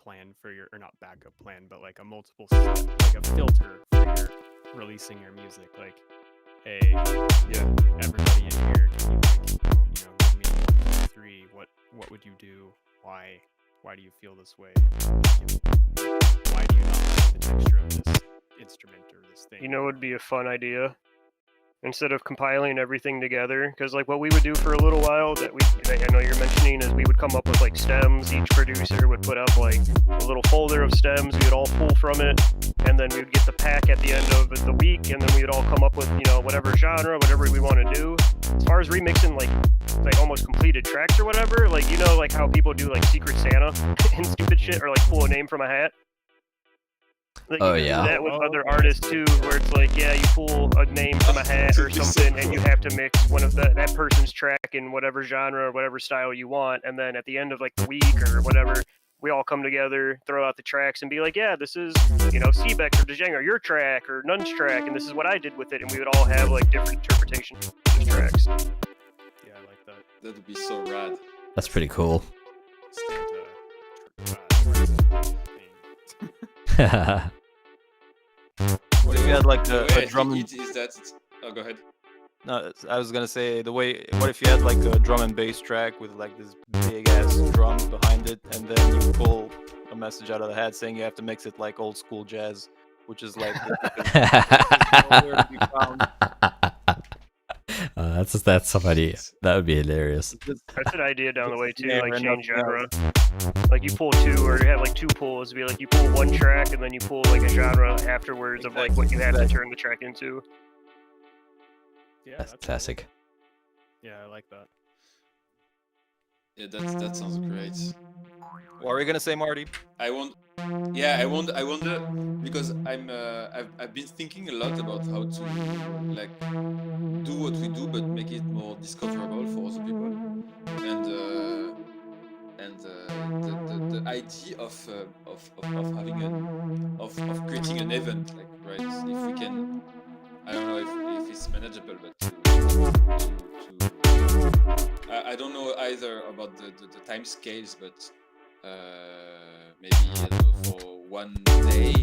plan for your, or not backup plan, but like a multiple step, like a filter for your releasing your music. Like, hey, Yeah. everybody in here, can you like, give me 1, 2, 3? What would you do? Why? Why do you feel this way? Why do you not like the texture of this instrument or this thing? You know, would be a fun idea. Instead of compiling everything together, because like what we would do for a little while that I know you're mentioning is we would come up with like stems. Each producer would put up like a little folder of stems. We would all pull from it, and then we would get the pack at the end of the week, and then we would all come up with whatever genre, whatever we want to do. As far as remixing like almost completed tracks or whatever, like like how people do like Secret Santa and stupid shit, or like pull a name from a hat. Like, Oh, you can yeah. do that with Oh, other okay, artists that's too, cool. where it's like, yeah, you pull a name from a hat or That'd be so something, and you cool. have to mix one of that person's track in whatever genre or whatever style you want, and then at the end of like the week or whatever, we all come together, throw out the tracks, and be like, yeah, this is Seebeck or Django, your track or Nun's track, and this is what I did with it, and we would all have like different interpretations of the tracks. Yeah, I like that. That would be so rad. That's pretty cool. Santa. What if you had like The a way I drum think and it is that. Oh, go ahead. no, I was gonna say the way. What if you had like a drum and bass track with like this big ass drum behind it, and then you pull a message out of the hat saying you have to mix it like old school jazz, which is like nowhere to be found. That's somebody. That would be hilarious. That's an idea down the way too, Yeah, like and change nothing genre. Like you pull two, or you have like two pulls. It'd be like you pull one track and then you pull like a genre afterwards of like what you have to turn the track into. Yeah, That's cool. classic. Yeah, I like that. Yeah, that sounds great. What are you gonna say, Marty? I wonder because I've been thinking a lot about how to like do what we do but make it more discoverable for other people, and the idea of having of creating an event, like, right, if we can, I don't know if it's manageable, but I don't know either about the time scales, but maybe I don't know, for one day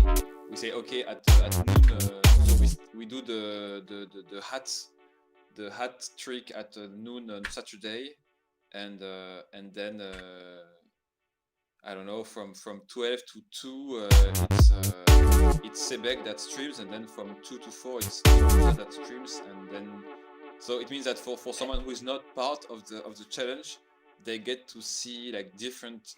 we say okay at noon, so we do the hat trick at noon on Saturday, and then I don't know, from 12 to 2 it's Sebek that streams, and then from 2 to 4 it's User that streams, and then so it means that for someone who is not part of the challenge, they get to see like different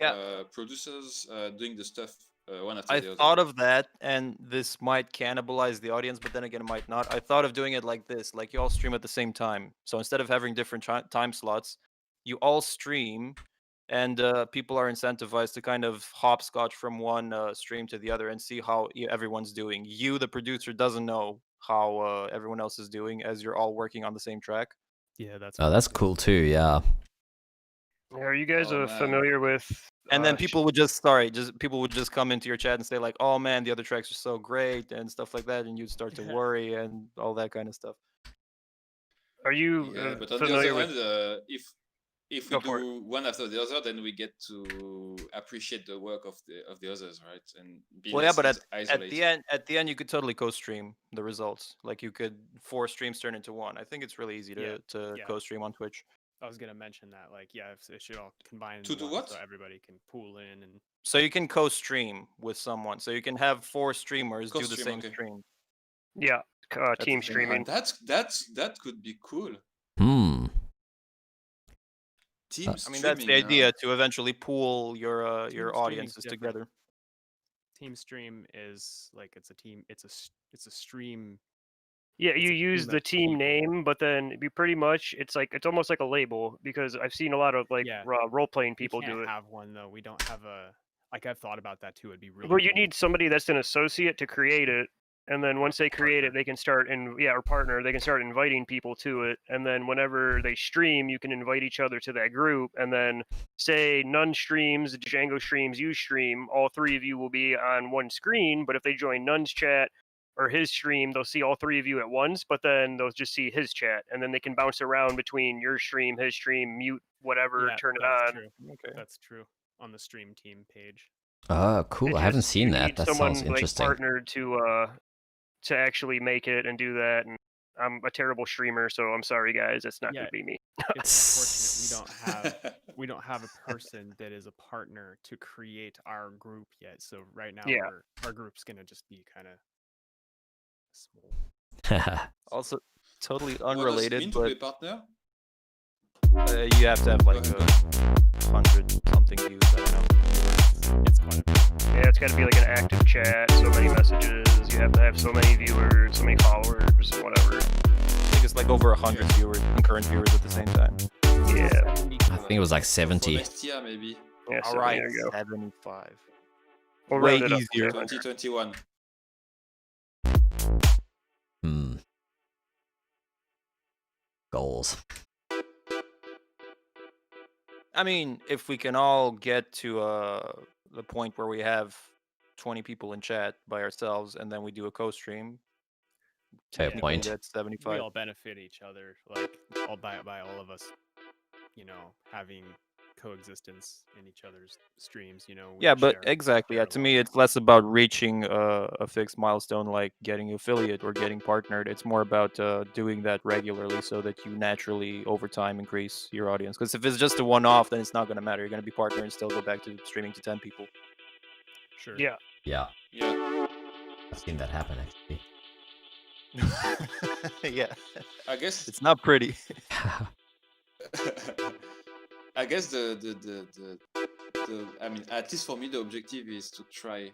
producers doing the stuff one after I the other. thought of that, and this might cannibalize the audience, but then again, it might not. I thought of doing it like this: like you all stream at the same time. So instead of having different time slots, you all stream, and people are incentivized to kind of hopscotch from one stream to the other and see how everyone's doing. You, the producer, doesn't know how everyone else is doing as you're all working on the same track. Yeah, that's. Oh, that's cool too. Yeah. Are you guys Oh, man. familiar with? And then people would just come into your chat and say like, "Oh man, the other tracks are so great" and stuff like that, and you'd start to worry and all that kind of stuff. Are you Yeah, but on the familiar other with? hand, if we Go for do one after the other, then we get to appreciate the work of the others, right? And be Well, yeah, less but at isolated. the end, you could totally co-stream the results. Like you could 4 streams turn into 1. I think it's really easy Yeah, to yeah. co-stream on Twitch. I was gonna mention that, like, yeah, if it should all combine To into do one, what? so everybody can pool in and. So you can co-stream with someone. So you can have 4 streamers do the Co-stream, same okay. stream. Yeah, That's team the thing. streaming. That could be cool. Hmm. Team I mean, that's the streaming, idea, to eventually pool your streaming's audiences different. together. Team stream is like it's a team. It's a stream. Yeah, It's you a use team the of team people. name, but then you pretty much it's almost like a label, because I've seen a lot of like Yeah. role playing We people can't do it. have one though. We don't have a. Like I've thought about that too. It'd be really. Well, you cool. need somebody that's an associate to create it, and then once they create it, they can start or partner. They can start inviting people to it, and then whenever they stream, you can invite each other to that group, and then say Nun streams, Django streams, you stream. All three of you will be on one screen, but if they join Nun's chat, or his stream, they'll see all three of you at once, but then they'll just see his chat, and then they can bounce around between your stream, his stream, mute whatever, Yeah, turn it that's on. true. Okay. That's true. On the stream team page. Oh, cool. I It haven't just- seen you that. need That someone, sounds like, interesting. partnered to actually make it and do that. And I'm a terrible streamer, so I'm sorry, guys. It's not Yeah. gonna be me. It's unfortunate we don't have a person that is a partner to create our group yet. So right now Yeah. our group's gonna just be kind of small. Also, totally What does it unrelated, mean to but be a partner? you have to have like Go 100 something views. I don't know. It's quite a bit. Yeah, it's got to be like an active chat, so many messages. You have to have so many viewers, so many followers, whatever. I think it's like over 100 viewers, concurrent viewers at the same time. Yeah. I think it was like For 70. next year, maybe. Yeah, so All right, there you go. 75. We'll Way round it up to easier. 100. 2021. Goals. I mean, if we can all get to the point where we have 20 people in chat by ourselves, and then we do a co-stream, Fair technically point. that's We 75. all benefit each other, like all by all of us, having coexistence in each other's streams. We Yeah, but share- exactly. Yeah, share a to me, lot. it's less about reaching a fixed milestone like getting affiliate or getting partnered. It's more about doing that regularly so that you naturally, over time, increase your audience. Because if it's just a one-off, then it's not going to matter. You're going to be partnered and still go back to streaming to 10 people. Sure. Yeah. Yeah, Yeah. I've seen that happen actually. Yeah, I guess it's not pretty. I guess the I mean, at least for me, the objective is to try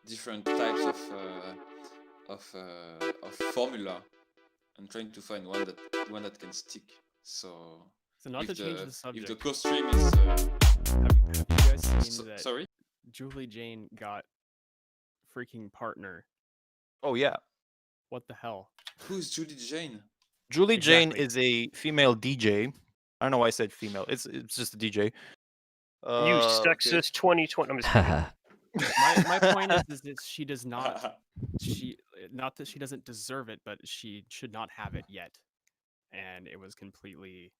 different types of formula and trying to find one that can stick. So So not to if change the the subject, if the co-stream is have you guys seen that sorry, Julie Jane got freaking partner? Oh yeah, What the hell? who's Judy Jane? Julie Jane Exactly. is a female DJ. I don't know why I said female. It's just a DJ. You sexist 2020. I'm just kidding. My point is that she does not not that she doesn't deserve it, but she should not have it yet. And it was completely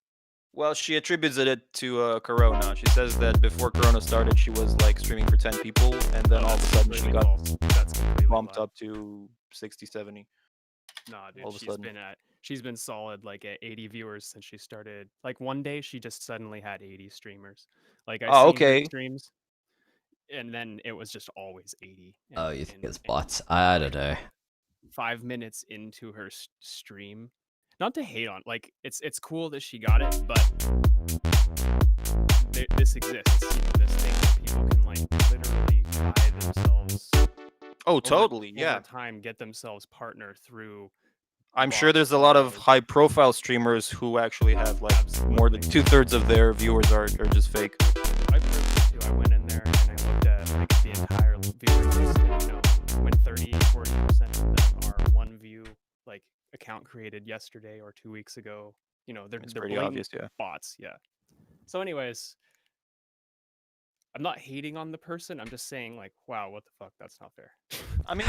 Well, she attributes it to Corona. She says that before Corona started, she was like streaming for 10 people, and then all of a sudden she got that's completely bumped lie. up to 60, 70. Nah, dude, all of a sudden. she's been solid like at 80 viewers since she started. Like one day she just suddenly had 80 streamers. Like I Oh, seen her okay. streams, and then it was just always 80. Oh, you think and- it's and bots? I don't know. 5 minutes into her stream, not to hate on, like it's cool that she got it, but this exists. This thing where people can like literally buy themselves. Oh, over- totally. over Yeah. time, get themselves partner through. I'm sure bots there's a lot of videos. high profile streamers who actually have like more than Absolutely. 2/3 of their viewers are just fake. I proved it too. I went in there and I looked at like the entire viewer list, and when 30-40% of them are one view, like account created yesterday or 2 weeks ago. They're It's they're pretty blatant obvious, yeah. bots. Yeah. So, anyways, I'm not hating on the person. I'm just saying, like, wow, what the fuck? That's not fair. I mean,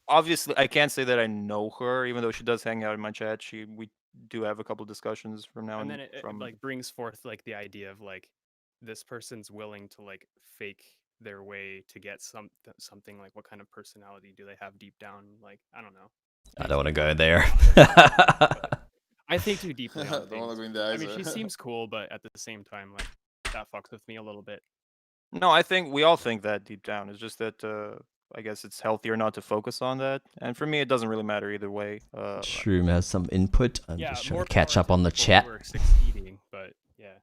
obviously, I can't say that I know her, even though she does hang out in my chat. We do have a couple discussions from now And and then it from like brings forth like the idea of like this person's willing to like fake their way to get something. Like, what kind of personality do they have deep down? Like, I don't know. I don't want to go there. I think too deeply on Don't want to things. go in there. I mean, she either. seems cool, but at the same time, like, that fucks with me a little bit. No, I think we all think that deep down. It's just that I guess it's healthier not to focus on that. And for me, it doesn't really matter either way. Shroom has some input. I'm Yeah, just trying more to catch power up to on the people chat. who are succeeding, but yeah.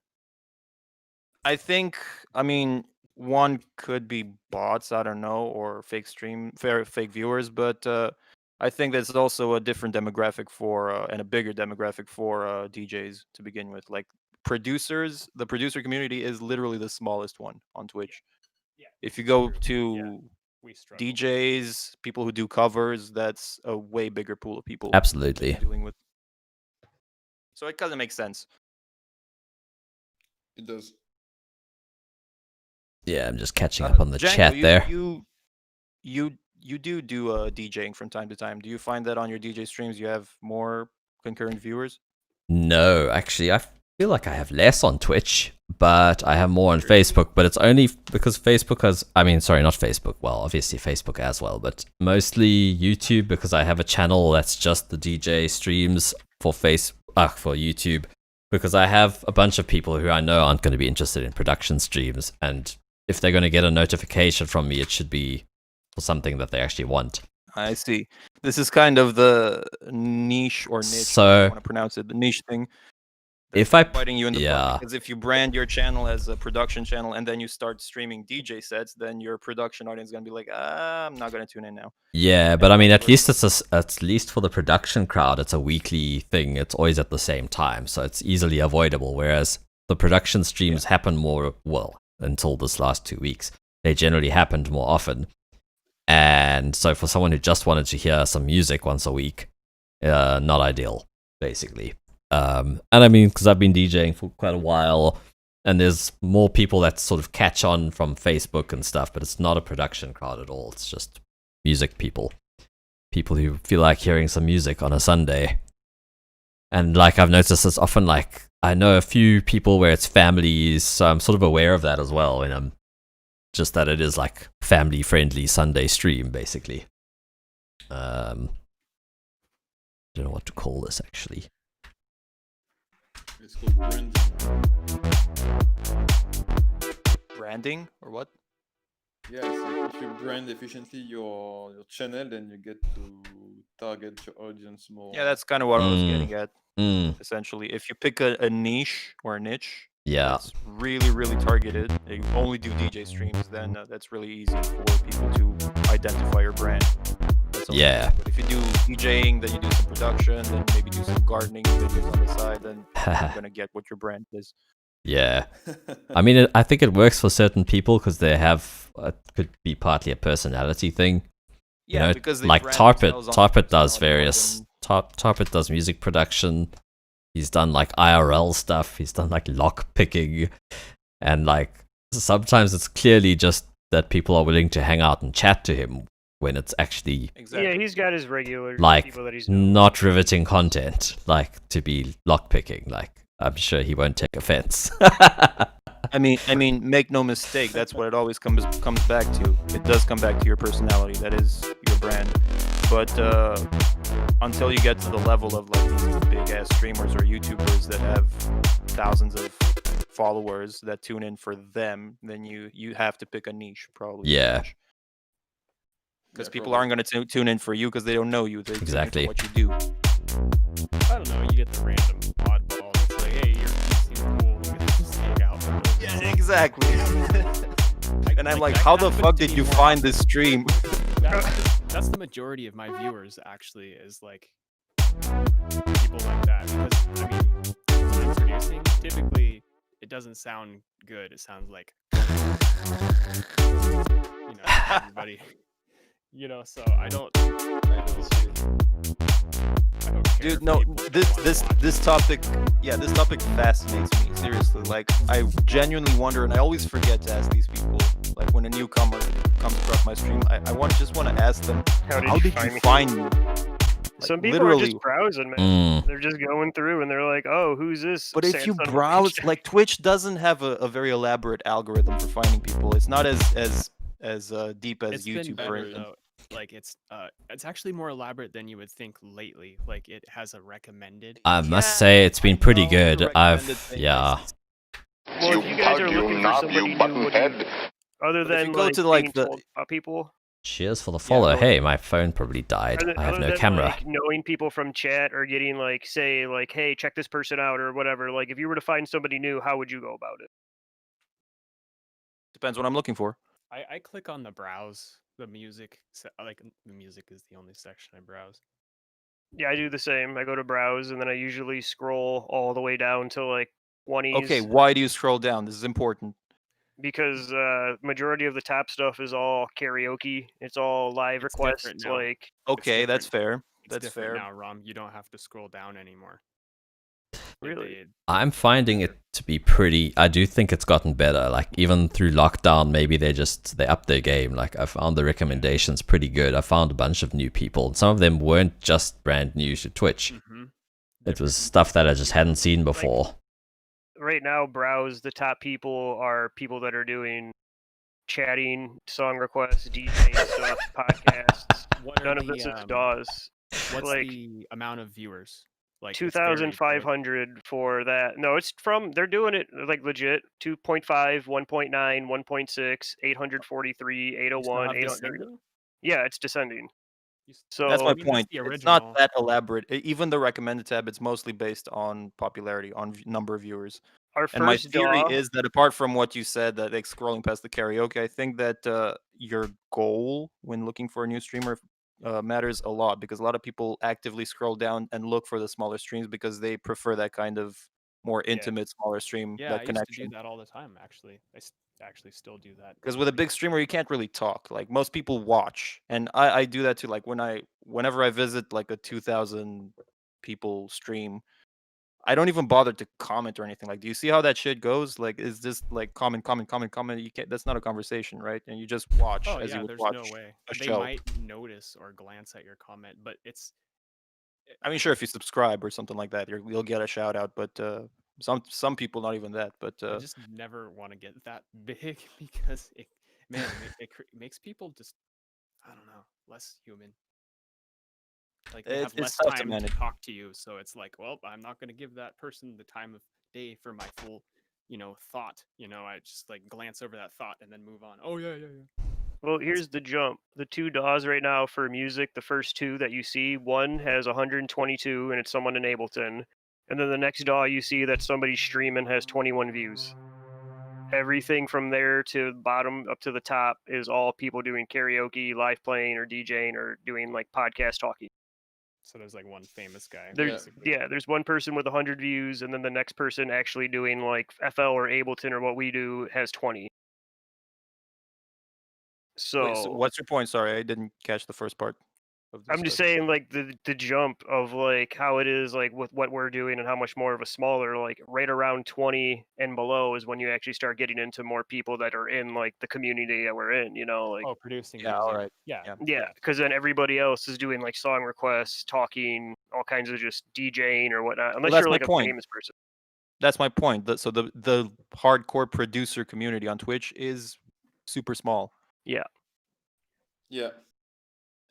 I think, I mean, one could be bots, I don't know, or fake viewers, but I think there's also a different demographic for and a bigger demographic for DJs to begin with. Like producers, the producer community is literally the smallest one on Twitch. Yeah, If you go true. to Yeah. We struggle. DJs, people who do covers, that's a way bigger pool of people Absolutely. dealing with. So it kind of makes sense. It does. Yeah, I'm just catching up on the Django, chat there. You you do DJing from time to time. Do you find that on your DJ streams you have more concurrent viewers? No, actually, I feel like I have less on Twitch, but I have more on Facebook. But it's only because Facebook has, I mean, sorry, not Facebook. Well, obviously Facebook as well, but mostly YouTube because I have a channel that's just the DJ streams for for YouTube. Because I have a bunch of people who I know aren't going to be interested in production streams, and if they're going to get a notification from me, it should be for something that they actually want. I see. This is kind of the niche or niche, So- I want to pronounce it, the niche thing. If I Fighting you in the yeah. butt, because if you brand your channel as a production channel and then you start streaming DJ sets, then your production audience is gonna be like, I'm not gonna tune in now. Yeah, but I mean, at least at least for the production crowd, it's a weekly thing. It's always at the same time, so it's easily avoidable. Whereas the production streams happen more, well, until this last 2 weeks, they generally happened more often. And so for someone who just wanted to hear some music once a week, not ideal, basically. And I mean, because I've been DJing for quite a while, and there's more people that sort of catch on from Facebook and stuff, but it's not a production crowd at all. It's just music people who feel like hearing some music on a Sunday. And like I've noticed, it's often like I know a few people where it's families, so I'm sort of aware of that as well. And I'm just that it is like family friendly Sunday stream, basically. Don't know what to call this actually. It's called branding. Branding or what? Yeah, it's like if you brand efficiently your channel, then you get to target your audience more. Yeah, that's kind of what I was getting at. Essentially, If you pick a niche or a niche, yeah, it's really, really targeted. You only do DJ streams, then that's really easy for people to identify your brand. That's all. Yeah. But if you do DJing, then you do some production, then maybe do some gardening videos on the side, then you're gonna get what your brand is. yeah. I mean, I think it works for certain people because they have could be partly a personality thing. Yeah, you know, because they like brand Tarpit themselves on does personality more various than- Tarpit does music production. He's done like IRL stuff. He's done like lock picking, and like sometimes it's clearly just that people are willing to hang out and chat to him when it's actually Exactly. Yeah, he's got his regular like people that he's known. not riveting content, like to be lock picking. Like I'm sure he won't take offense. I mean, make no mistake. That's what it always comes back to. It does come back to your personality. That is your brand. But until you get to the level of like these big ass streamers or YouTubers that have thousands of followers that tune in for them, then you have to pick a niche, probably. Yeah. Because Yeah, people probably. aren't going to tune in for you because they don't know you. They tune in for Exactly. what you do. I don't know. You get the random oddball that's like, hey, you seem cool. Let's hang out. Yeah, exactly. And I'm like, that how the happens fuck to did me you more find often. this stream? That's the majority of my viewers, actually, is like people like that. Because I mean, when I'm producing, typically it doesn't sound good. It sounds like everybody. So I don't. I don't care Dude, for no, people that this wanna this watch this it. topic, this topic fascinates me seriously. Like, I genuinely wonder, and I always forget to ask these people. Like, when a newcomer comes across my stream, I just want to ask them, How how did you find me? Some Like, people are literally. just browsing, man. Mm, They're just going through and they're like, "Oh, who's this?" But if you Samsung browse, bitch?" like, Twitch doesn't have a very elaborate algorithm for finding people. It's not as deep as It's been YouTube, for better instance. though. Like it's actually more elaborate than you would think lately. Like it has a recommended. I must Yeah, say it's been I pretty know the good. recommended thing Yeah. is- Well, You if you guys are pug, you looking for knob, somebody you new, button what do you- head. other But if you than go like to, like, being the- told about people, Cheers for the follow. no. Hey, my phone probably died. other, I have other no than, camera. like, knowing people from chat or getting like, say, like, "Hey, check this person out" or whatever. Like, if you were to find somebody new, how would you go about it? Depends what I'm looking for. I click on the browse, the music. Like the music is the only section I browse. Yeah, I do the same. I go to browse and then I usually scroll all the way down to like 20s. Okay, why do you scroll down? This is important. Because majority of the top stuff is all karaoke. It's all live It's requests. different now. Okay, that's fair. It's That's different fair. now, Rom. You don't have to scroll down anymore. Really? I'm finding it to be pretty. I do think it's gotten better. Like even through lockdown, maybe they upped their game. Like I found the recommendations pretty good. I found a bunch of new people. Some of them weren't just brand new to Twitch. Mm-hmm. It was stuff that I just hadn't seen before. Right now, browse the top people are people that are doing chatting, song requests, DJ stuff, podcasts. What are None of the, this is DAWs. What's like, the amount of viewers? Like it's very quick. 2,500 for that. No, it's from, they're doing it like legit. 2.5, 1.9, 1.6, 843, You still 801, have 800. descending? Yeah, it's descending. So That's my I mean, that's point. the It's not original. that elaborate. Even the recommended tab, it's mostly based on popularity, on number of viewers. our And my first theory DAW, is that apart from what you said, that like scrolling past the karaoke, I think that your goal when looking for a new streamer matters a lot, because a lot of people actively scroll down and look for the smaller streams because they prefer that kind of more intimate, smaller stream, Yeah, that I used to connection. do that all the time. Actually, actually still do that. Because with a big streamer, you can't really talk. Like most people watch, and I do that too. Like whenever I visit like a 2,000 people stream, I don't even bother to comment or anything. Like, do you see how that shit goes? Like, is this like comment? You can't. That's not a conversation, right? And you just watch Oh as you yeah, would there's watch no way. a They show. might notice or glance at your comment, but it's. I mean, sure, if you subscribe or something like that, you'll get a shout out. But some people not even that. But I just never want to get that big because it makes people just, I don't know, less human. Like they have it's less tough to time to manage. talk to you, so it's like, well, I'm not going to give that person the time of day for my full, thought. I just like glance over that thought and then move on. Oh yeah. well, here's the jump. The two DAWs right now for music, the first two that you see, one has 122 and it's someone in Ableton. And then the next DAW you see that somebody's streaming has 21 views. Everything from there to bottom up to the top is all people doing karaoke, live playing, or DJing, or doing like podcast talking. So there's like one famous guy. There's basically. there's one person with 100 views, and then the next person actually doing like FL or Ableton or what we do has 20. So, Wait, so what's your point? Sorry, I didn't catch the first part. Of this I'm just saying like the jump of like how it is like with what we're doing and how much more of a smaller, like right around 20 and below is when you actually start getting into more people that are in like the community that we're in, like Oh, producing. Yeah, music. all right. Yeah. Yeah. because then everybody else is doing like song requests, talking, all kinds of just DJing or whatnot, unless that's you're my like a point. famous person. That's my point. So the hardcore producer community on Twitch is super small. Yeah. Yeah.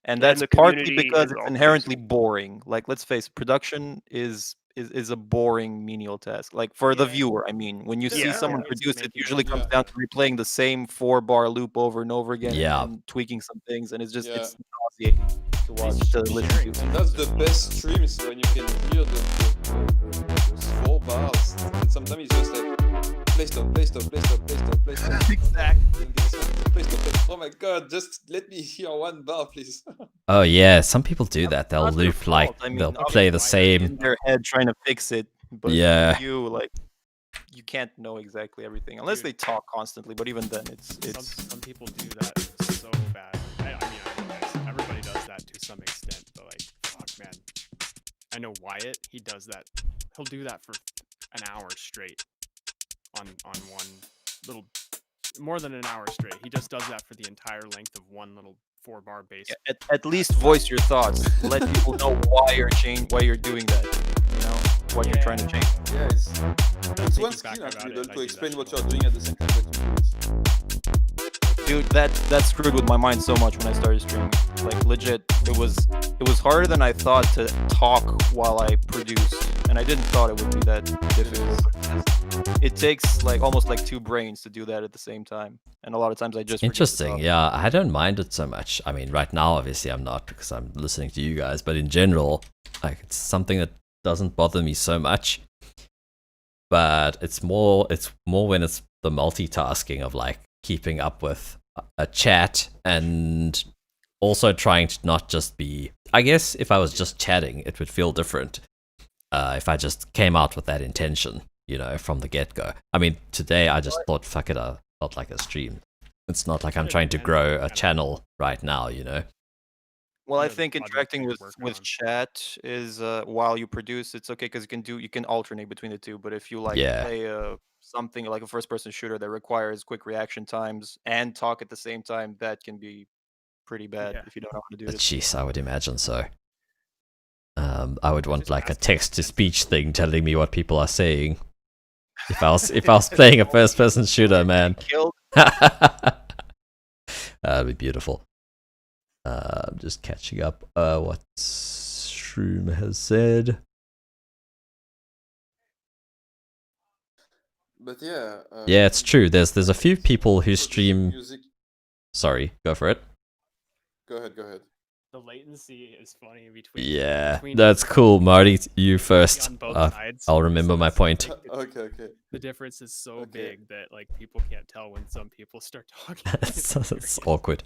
And And that's the partly community because is it's all inherently boring. Like, let's face it, production is a boring menial task. Like for the Yeah. viewer, I mean, when you see Yeah. someone It's produce it, making usually comes Yeah. down to replaying the same 4-bar loop over and over again, Yeah. and tweaking some things, and it's just Yeah. it's nauseating to watch, to listen to. And that's the best streams when you can hear those 4 bars. And sometimes it's just like play stop, play stop, play stop, play stop, play stop. Exactly. And get some- play stop, play stop. Oh my god, just let me hear 1 bar, please. Oh yeah, some people do that. They'll Not their loop like fault. I mean, they'll obviously play the in same. their head trying to fix it, but Yeah. you like you can't know exactly everything unless Dude. they talk constantly. But even then, it's Some people do that so bad. I mean, I realize everybody does that to some extent, but like, fuck, man. I know Wyatt. He does that. He'll do that for an hour straight on one little, more than an hour straight. He just does that for the entire length of one little 4-bar bass. yeah, at least voice your thoughts. Let people know why you're doing that. What you're trying to change. Yeah, it's one Thinking back skill about actually, it, though, I to do explain that what shit you're all doing at the same time that you do it. Dude, that screwed with my mind so much when I started streaming. Like legit, it was harder than I thought to talk while I produced, and I didn't thought it would be that difficult. It takes like almost like 2 brains to do that at the same time, and a lot of times I just forget to Interesting. talk. Yeah, I don't mind it so much. I mean, right now, obviously, I'm not because I'm listening to you guys. But in general, like it's something that doesn't bother me so much. But it's more when it's the multitasking of like keeping up with a chat and also trying to not just be. I guess if I was just chatting, it would feel different. If I just came out with that intention, from the get-go. I mean, today I just thought, fuck it, I felt like a stream. It's not like I'm trying to grow a channel right now, Well, you I know, the think project interacting that you with work on. chat is while you produce, it's okay because you can alternate between the two. But if you like Yeah. play something like a first-person shooter that requires quick reaction times and talk at the same time, that can be pretty bad Yeah. if you don't know how to do it. Jeez, I would imagine so. I would want Just like a ask text-to-speech thing telling me what people are saying. If I was playing a first-person shooter, man, Killed. that'd be beautiful. I'm just catching up. What Shroom has said. But yeah. Yeah, it's true. There's a few people who produce stream. music. Sorry, go for it. Go ahead. The latency is funny between. Yeah, between that's different cool, people, Marty. You first. on both sides. I'll remember So my it's point. like, Okay. the difference is so Okay. big that like people can't tell when some people start talking. It's hilarious. awkward.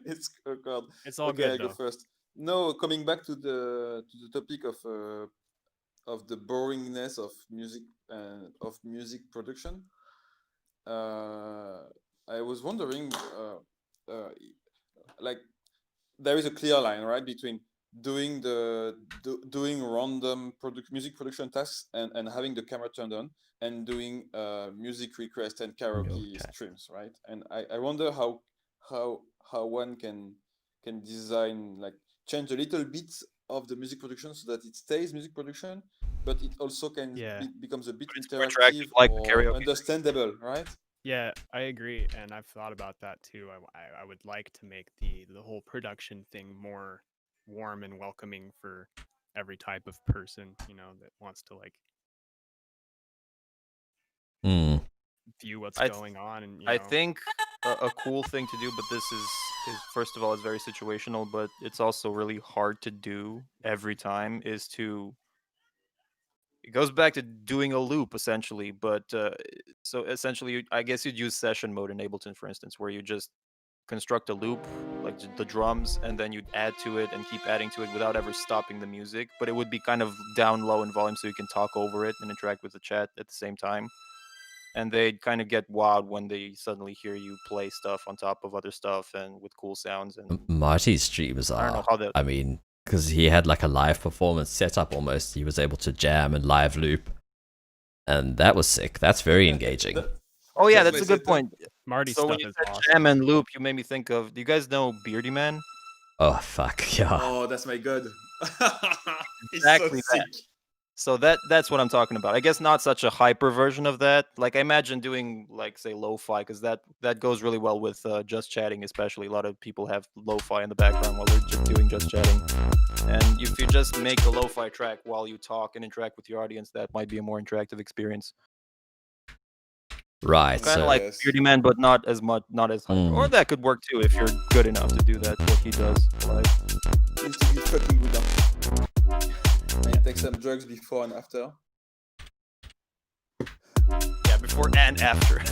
It's God. It's all Okay, I good go though. first. No, coming back to the topic of the boringness of music production. I was wondering, like, there is a clear line, right, between doing doing random music production tasks and having the camera turned on and doing music request and karaoke Okay. streams, right? And I wonder how one can design, like, change a little bit of the music production so that it stays music production, but it also can Yeah. becomes a bit But it's more interactive, interactive like the or karaoke. understandable, right? Yeah, I agree, and I've thought about that too. I would like to make the whole production thing more warm and welcoming for every type of person, you know, that wants to like Hmm. view what's I th- going on. And I think a cool thing to do, but this is first of all, it's very situational, but it's also really hard to do every time. Is to it goes back to doing a loop essentially, but so essentially, I guess you'd use session mode in Ableton, for instance, where you just construct a loop like the drums, and then you'd add to it and keep adding to it without ever stopping the music. But it would be kind of down low in volume, so you can talk over it and interact with the chat at the same time. And they'd kind of get wild when they suddenly hear you play stuff on top of other stuff and with cool sounds. And Marty's streams I don't know are. how that. I mean, because he had like a live performance set up almost. He was able to jam and live loop, and that was sick. That's very engaging. Oh yeah, That's that's a my good point. Marty So when stuff you is said awesome. jam and loop, you made me think of. Do you guys know Beardy Man? Oh fuck yeah! Oh, that's my god. Exactly that. So that's what I'm talking about. I guess not such a hyper version of that. Like I imagine doing like say lo-fi, because that goes really well with just chatting, especially. A lot of people have lo-fi in the background while they're just doing just chatting. And if you just make a lo-fi track while you talk and interact with your audience, that might be a more interactive experience. Right. Kind of So like Yes. Beardy Man, but not as much, not as hyper. Or that could work too if you're good enough to do that. What he does live. Needs to be fucking good, huh? And take some drugs before and after. Yeah, before and after.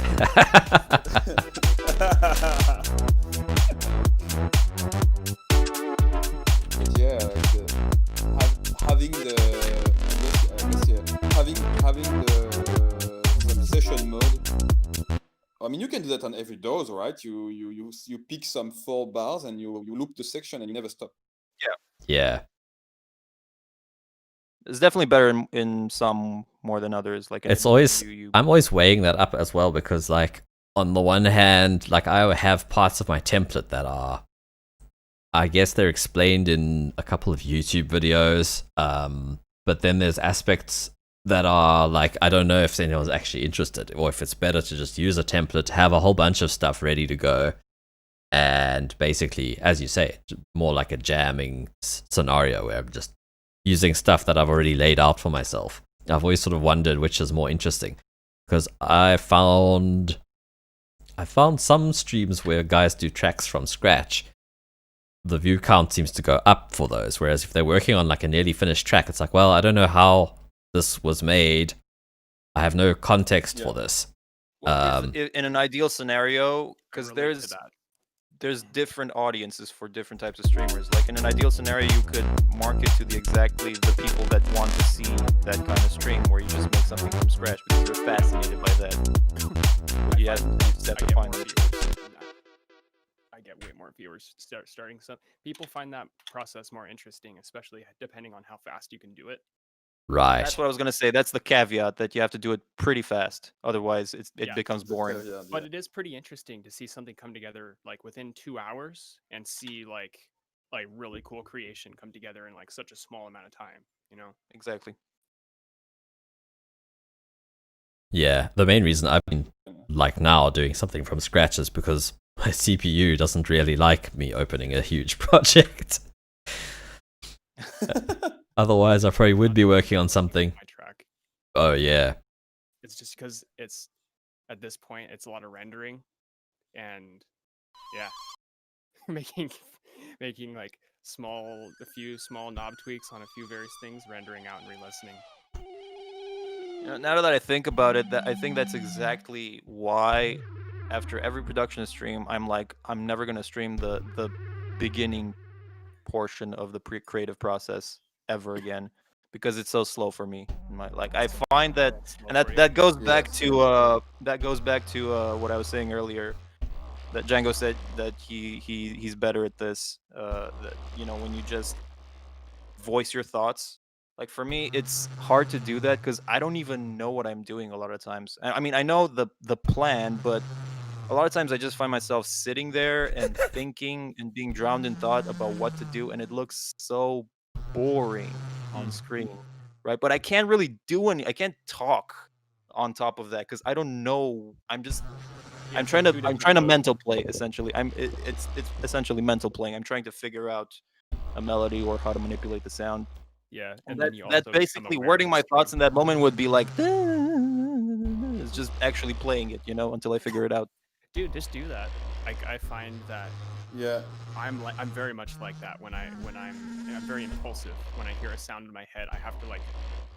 But yeah, like having the some session mode. I mean, you can do that on every dose, right? You pick some 4 bars and you loop the section and you never stop. yeah. It's definitely better in some more than others. Like It's anything, always you I'm always weighing that up as well, because like on the one hand, like I have parts of my template that are, I guess they're explained in a couple of YouTube videos, but then there's aspects that are like, I don't know if anyone's actually interested, or if it's better to just use a template, have a whole bunch of stuff ready to go, and basically, as you say, more like a jamming scenario where I'm just using stuff that I've already laid out for myself. I've always sort of wondered which is more interesting, because I found some streams where guys do tracks from scratch. The view count seems to go up for those, whereas if they're working on like a nearly finished track, it's like, well, I don't know how this was made. I have no context for this. in an ideal scenario, because relate to that. there's different audiences for different types of streamers. Like in an ideal scenario, you could market to exactly the people that want to see that kind of stream, where you just make something from scratch because they're fascinated by that. But you just have to find more it. viewers. I I get way more viewers starting some. People find that process more interesting, especially depending on how fast you can do it. Right. That's what I was gonna say. That's the caveat, that you have to do it pretty fast, otherwise it Yeah. becomes boring. But it is pretty interesting to see something come together like within 2 hours and see like really cool creation come together in like such a small amount of time, you know? Exactly. Yeah, the main reason I've been like now doing something from scratch is because my CPU doesn't really like me opening a huge project. Otherwise, I probably would be working on something. My track. Oh yeah, It's just because it's at this point it's a lot of rendering, and yeah, making like a few small knob tweaks on a few various things, rendering out and re-listening. You know, now that I think about it, I think that's exactly why after every production stream, I'm like, I'm never gonna stream the beginning portion of the creative process ever again, because it's so slow for me. I find that, and that goes back to what I was saying earlier, that Django said that he's better at this. That, you know, when you just voice your thoughts. Like for me, it's hard to do that because I don't even know what I'm doing a lot of times. I mean, I know the plan, but a lot of times I just find myself sitting there and thinking and being drowned in thought about what to do, and it looks so boring on screen, right? But I can't really do I can't talk on top of that because I don't know. I'm trying to mental play essentially. It's essentially mental playing. I'm trying to figure out a melody or how to manipulate the sound. Yeah, And then you that's also basically become aware wording of my the thoughts stream. in that moment would be like, it's just actually playing it, you know, until I figure it out. Dude, just do that. I find that Yeah. I'm very much like that when I'm very impulsive. When I hear a sound in my head, I have to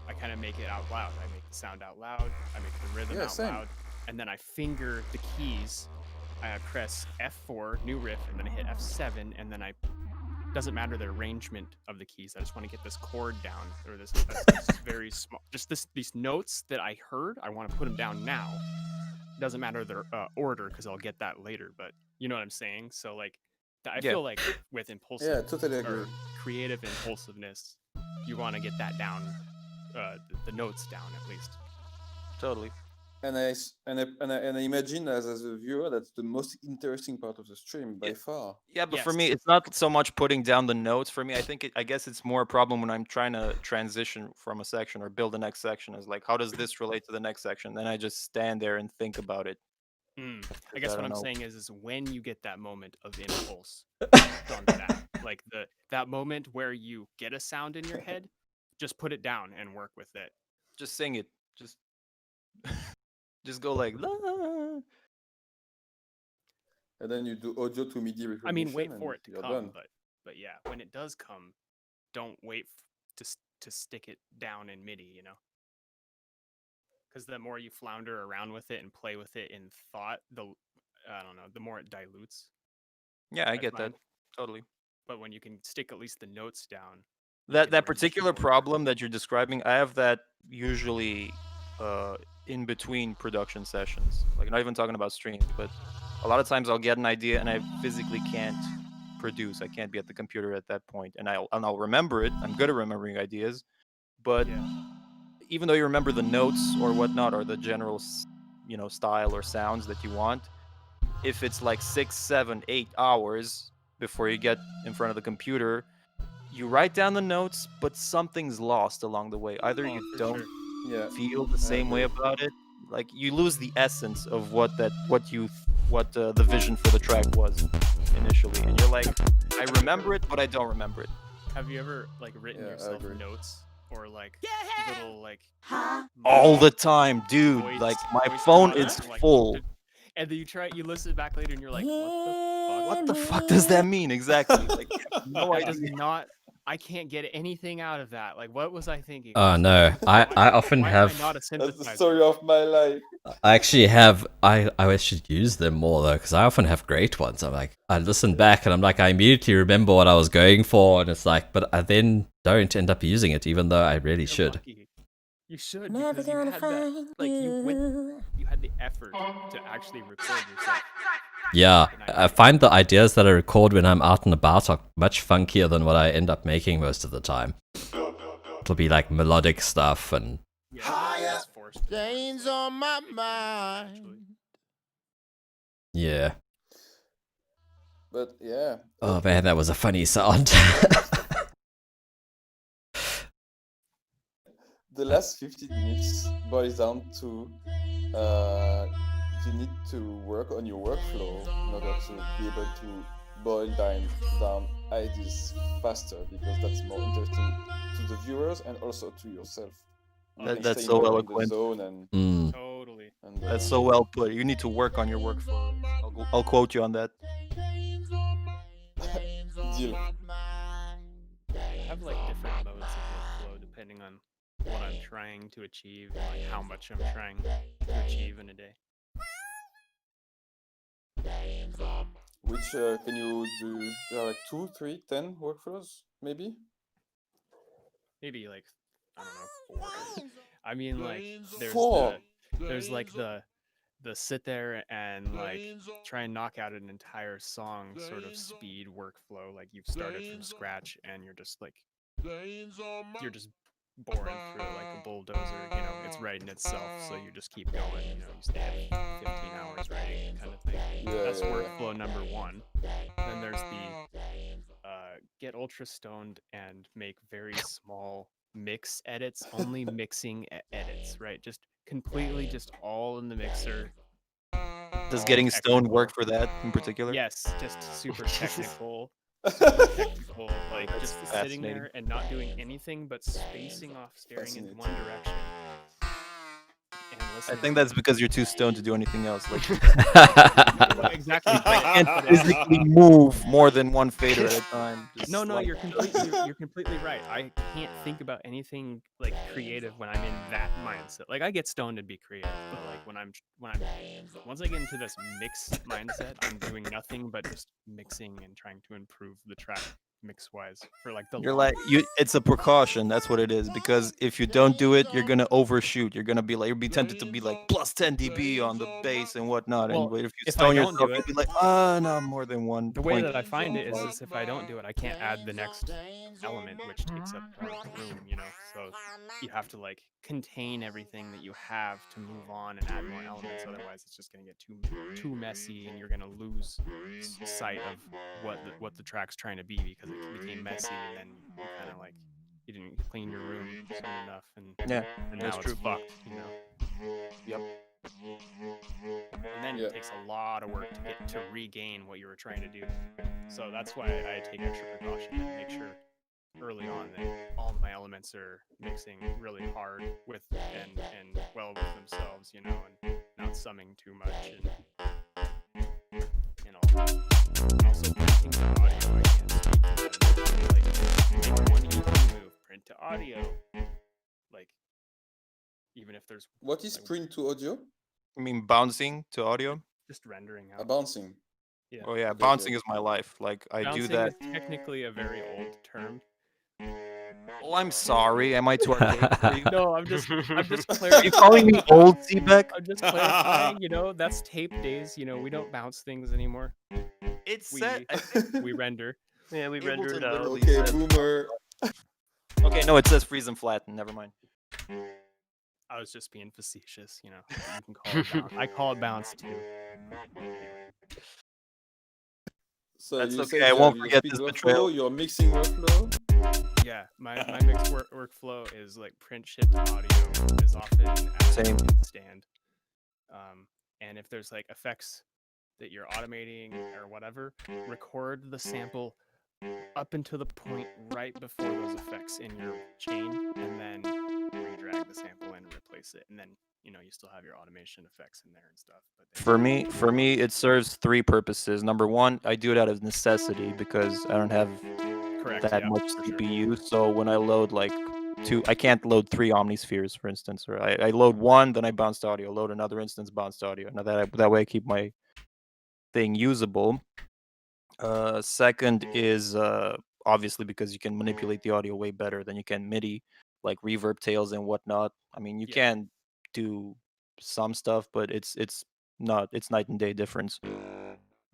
I kind of make it out loud. I make the sound out loud. I make the rhythm out same. loud, and then I finger the keys. I press F4, new riff, and then I hit F7, and then doesn't matter the arrangement of the keys. I just want to get this chord down, or this very small, just these notes that I heard. I want to put them down now. Doesn't matter their order because I'll get that later. But you know what I'm saying. So like, I Yeah. feel like with impulsive Yeah, totally agree. or creative impulsiveness, you want to get that down, the notes down at least. Totally. And I imagine as a viewer, that's the most interesting part of the stream by far. Yeah, but for Yes. me, it's not so much putting down the notes. For me, I guess it's more a problem when I'm trying to transition from a section or build the next section. Is like, how does this relate to the next section? Then I just stand there and think about it. I guess I what don't I'm know. saying is when you get that moment of impulse, on that, like that moment where you get a sound in your head, just put it down and work with it. Just sing it. Just, just go like, la. And then you do audio to MIDI recognition. I mean, wait and for it to you're come, done. but yeah, when it does come, don't wait to stick it down in MIDI, you know. Because the more you flounder around with it and play with it in thought, the more it dilutes. Yeah, I I get that. find. Totally. But when you can stick at least the notes down, That can particular transition. problem that you're describing, I have that usually in between production sessions. Like, not even talking about streams, but a lot of times I'll get an idea and I physically can't produce. I can't be at the computer at that point, and I'll remember it. I'm good at remembering ideas, but yeah, even though you remember the notes or whatnot, or the general, you know, style or sounds that you want, if it's like 6, 7, 8 hours before you get in front of the computer, you write down the notes, but something's lost along the way. Either you for don't sure. Yeah. feel the same way about it, like you lose the essence of what the vision for the track was initially, and you're like, I remember it, but I don't remember it. Have you ever like written Yeah, I yourself agree. notes or like little like All the time, dude. voice- Like my voice phone notes, is like, full. and then you listen back later and you're like, what What the fuck does that mean exactly? Like, no That does idea. not. I can't get anything out of that. Like, what was I thinking? Oh no, I often Why am have. I not a That's the synthesizer? story of my life. I actually have. I should use them more though, because I often have great ones. I'm like, I listen back and I'm like, I immediately remember what I was going for, and it's like, but I then don't end up using it, even though I really You're should. lucky. You should Never because you gonna had find that like you had the effort to actually record yourself. Yeah, Good I idea. find the ideas that I record when I'm out and about are much funkier than what I end up making most of the time. It'll be like melodic stuff and Yeah, that's forced. Chains on my mind. Actually. yeah. But yeah. Oh man, that was a funny sound. The last 15 minutes boils down to you need to work on your workflow in order to be able to boil down ideas faster, because that's more interesting to the viewers and also to yourself. You can That's stay so more in the eloquent. zone and, Mm. Totally. That's so well put. You need to work on your workflow. I'll quote you on that. deal. I have like different modes of workflow depending on what I'm trying to achieve and like how much I'm trying to achieve in a day. Which can you do? There are like 2, 3, 10 workflows, maybe? Maybe like I don't know, 4. I mean like Four. there's like the sit there and like try and knock out an entire song sort of speed workflow. Like you've started from scratch and you're just boring through it like a bulldozer. You know, it's writing itself, so you just keep going. You know, you stay at 15 hours writing kind of thing. Yeah, That's yeah, yeah. workflow number 1. Then there's the get ultra stoned and make very small mix edits, only mixing edits, right? Just completely just all in the mixer. Does all getting stoned technical. work for that in particular? Yes, just super technical. Super technical, like That's just sitting fascinating. there and not doing anything but spacing off, staring in one direction. And I listening. think that's because you're too stoned to do anything else. Like you exactly. can't physically move more than one fader at a time. Just No, like- you're completely right. I can't think about anything like creative when I'm in that mindset. Like I get stoned and be creative, but like when I'm once I get into this mixed mindset, I'm doing nothing but just mixing and trying to improve the track mix wise for like the You're long like run. it's a precaution. That's what it is. Because if you don't do it, you're gonna overshoot. You're gonna be like, you'll be tempted to be like plus 10 dB on the bass and whatnot. Well, And but if you if I stone don't yourself, do you'll it- be like, no, more than one. The way point." that I find it is if I don't do it, I can't add the next element, which takes up more room, you know. So you have to like contain everything that you have to move on and add more elements. Otherwise, it's just gonna get too messy, and you're gonna lose sight of what the track's trying to be because it became messy, and then you kind of like you didn't clean your room soon enough, and Yeah, and that's now true. it's fucked, you know. Yep. And then Yeah. it takes a lot of work to regain what you were trying to do. So that's why I take extra precaution and make sure early on that all my elements are mixing really hard with and well with themselves, you know, and not summing too much and you know. Also printing to audio, I can't speak to that. Like make one easy move, print to audio. Like even if there's What is like, print to audio? I mean, bouncing to audio. just rendering A out. bouncing. Yeah. Oh yeah, Okay, bouncing okay. is my life. Like I do Bouncing that. is technically a very old term. Oh, I'm sorry. Am I too archaic for you? No, I'm just Are clarifying. you calling me old, Seebeck? I'm just clarifying, you know, that's tape days, you know, we don't bounce things anymore. It's We set. I think we render. Yeah, we Ableton render it out. literally Okay, says- boomer. Okay, no, it says freeze and flatten. Never mind. I was just being facetious, you know. You can call it bounce. I call it bounce too. So That's you okay, said I you won't have your forget speed this workflow, betrayal. your mixing workflow. Yeah, my mix workflow is like print shit to audio as often as Same. I can stand. And if there's like effects that you're automating or whatever, record the sample up until the point right before those effects in your chain, and then redrag the sample and replace it, and then you know you still have your automation effects in there and stuff. But then For me, it serves 3 purposes. Number 1, I do it out of necessity because I don't have correct that yeah, much for sure. CPU. So when I load like 2, I can't load 3 Omnispheres, for instance. Or I load 1, then I bounce to audio. Load another instance, bounce to audio. Now that way I keep my thing usable. Second is obviously because you can manipulate the audio way better than you can MIDI. like reverb tails and whatnot. I mean, you Yeah. can do some stuff, but it's night and day difference.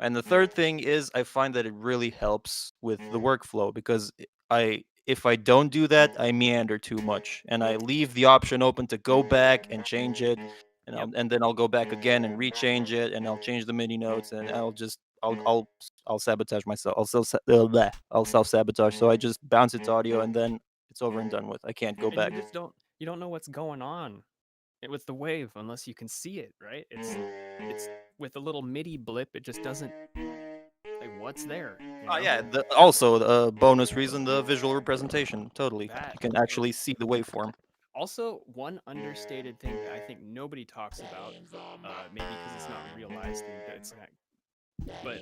And the third thing is I find that it really helps with the workflow because if I don't do that, I meander too much and I leave the option open to go back and change it, and then I'll go back again and rechange it, and I'll change the MIDI notes, and I'll sabotage myself. I'll self-sabotage. So I just bounce it to audio, and then it's over and done with. I can't go And back. you don't know what's going on with the wave unless you can see it, right? It's with a little MIDI blip, it just doesn't like what's there. You know? Yeah. Also, the bonus reason, the visual representation. Totally, That- you can actually see the waveform. Also, one understated thing that I think nobody talks about, maybe because it's not realized and that it's not, but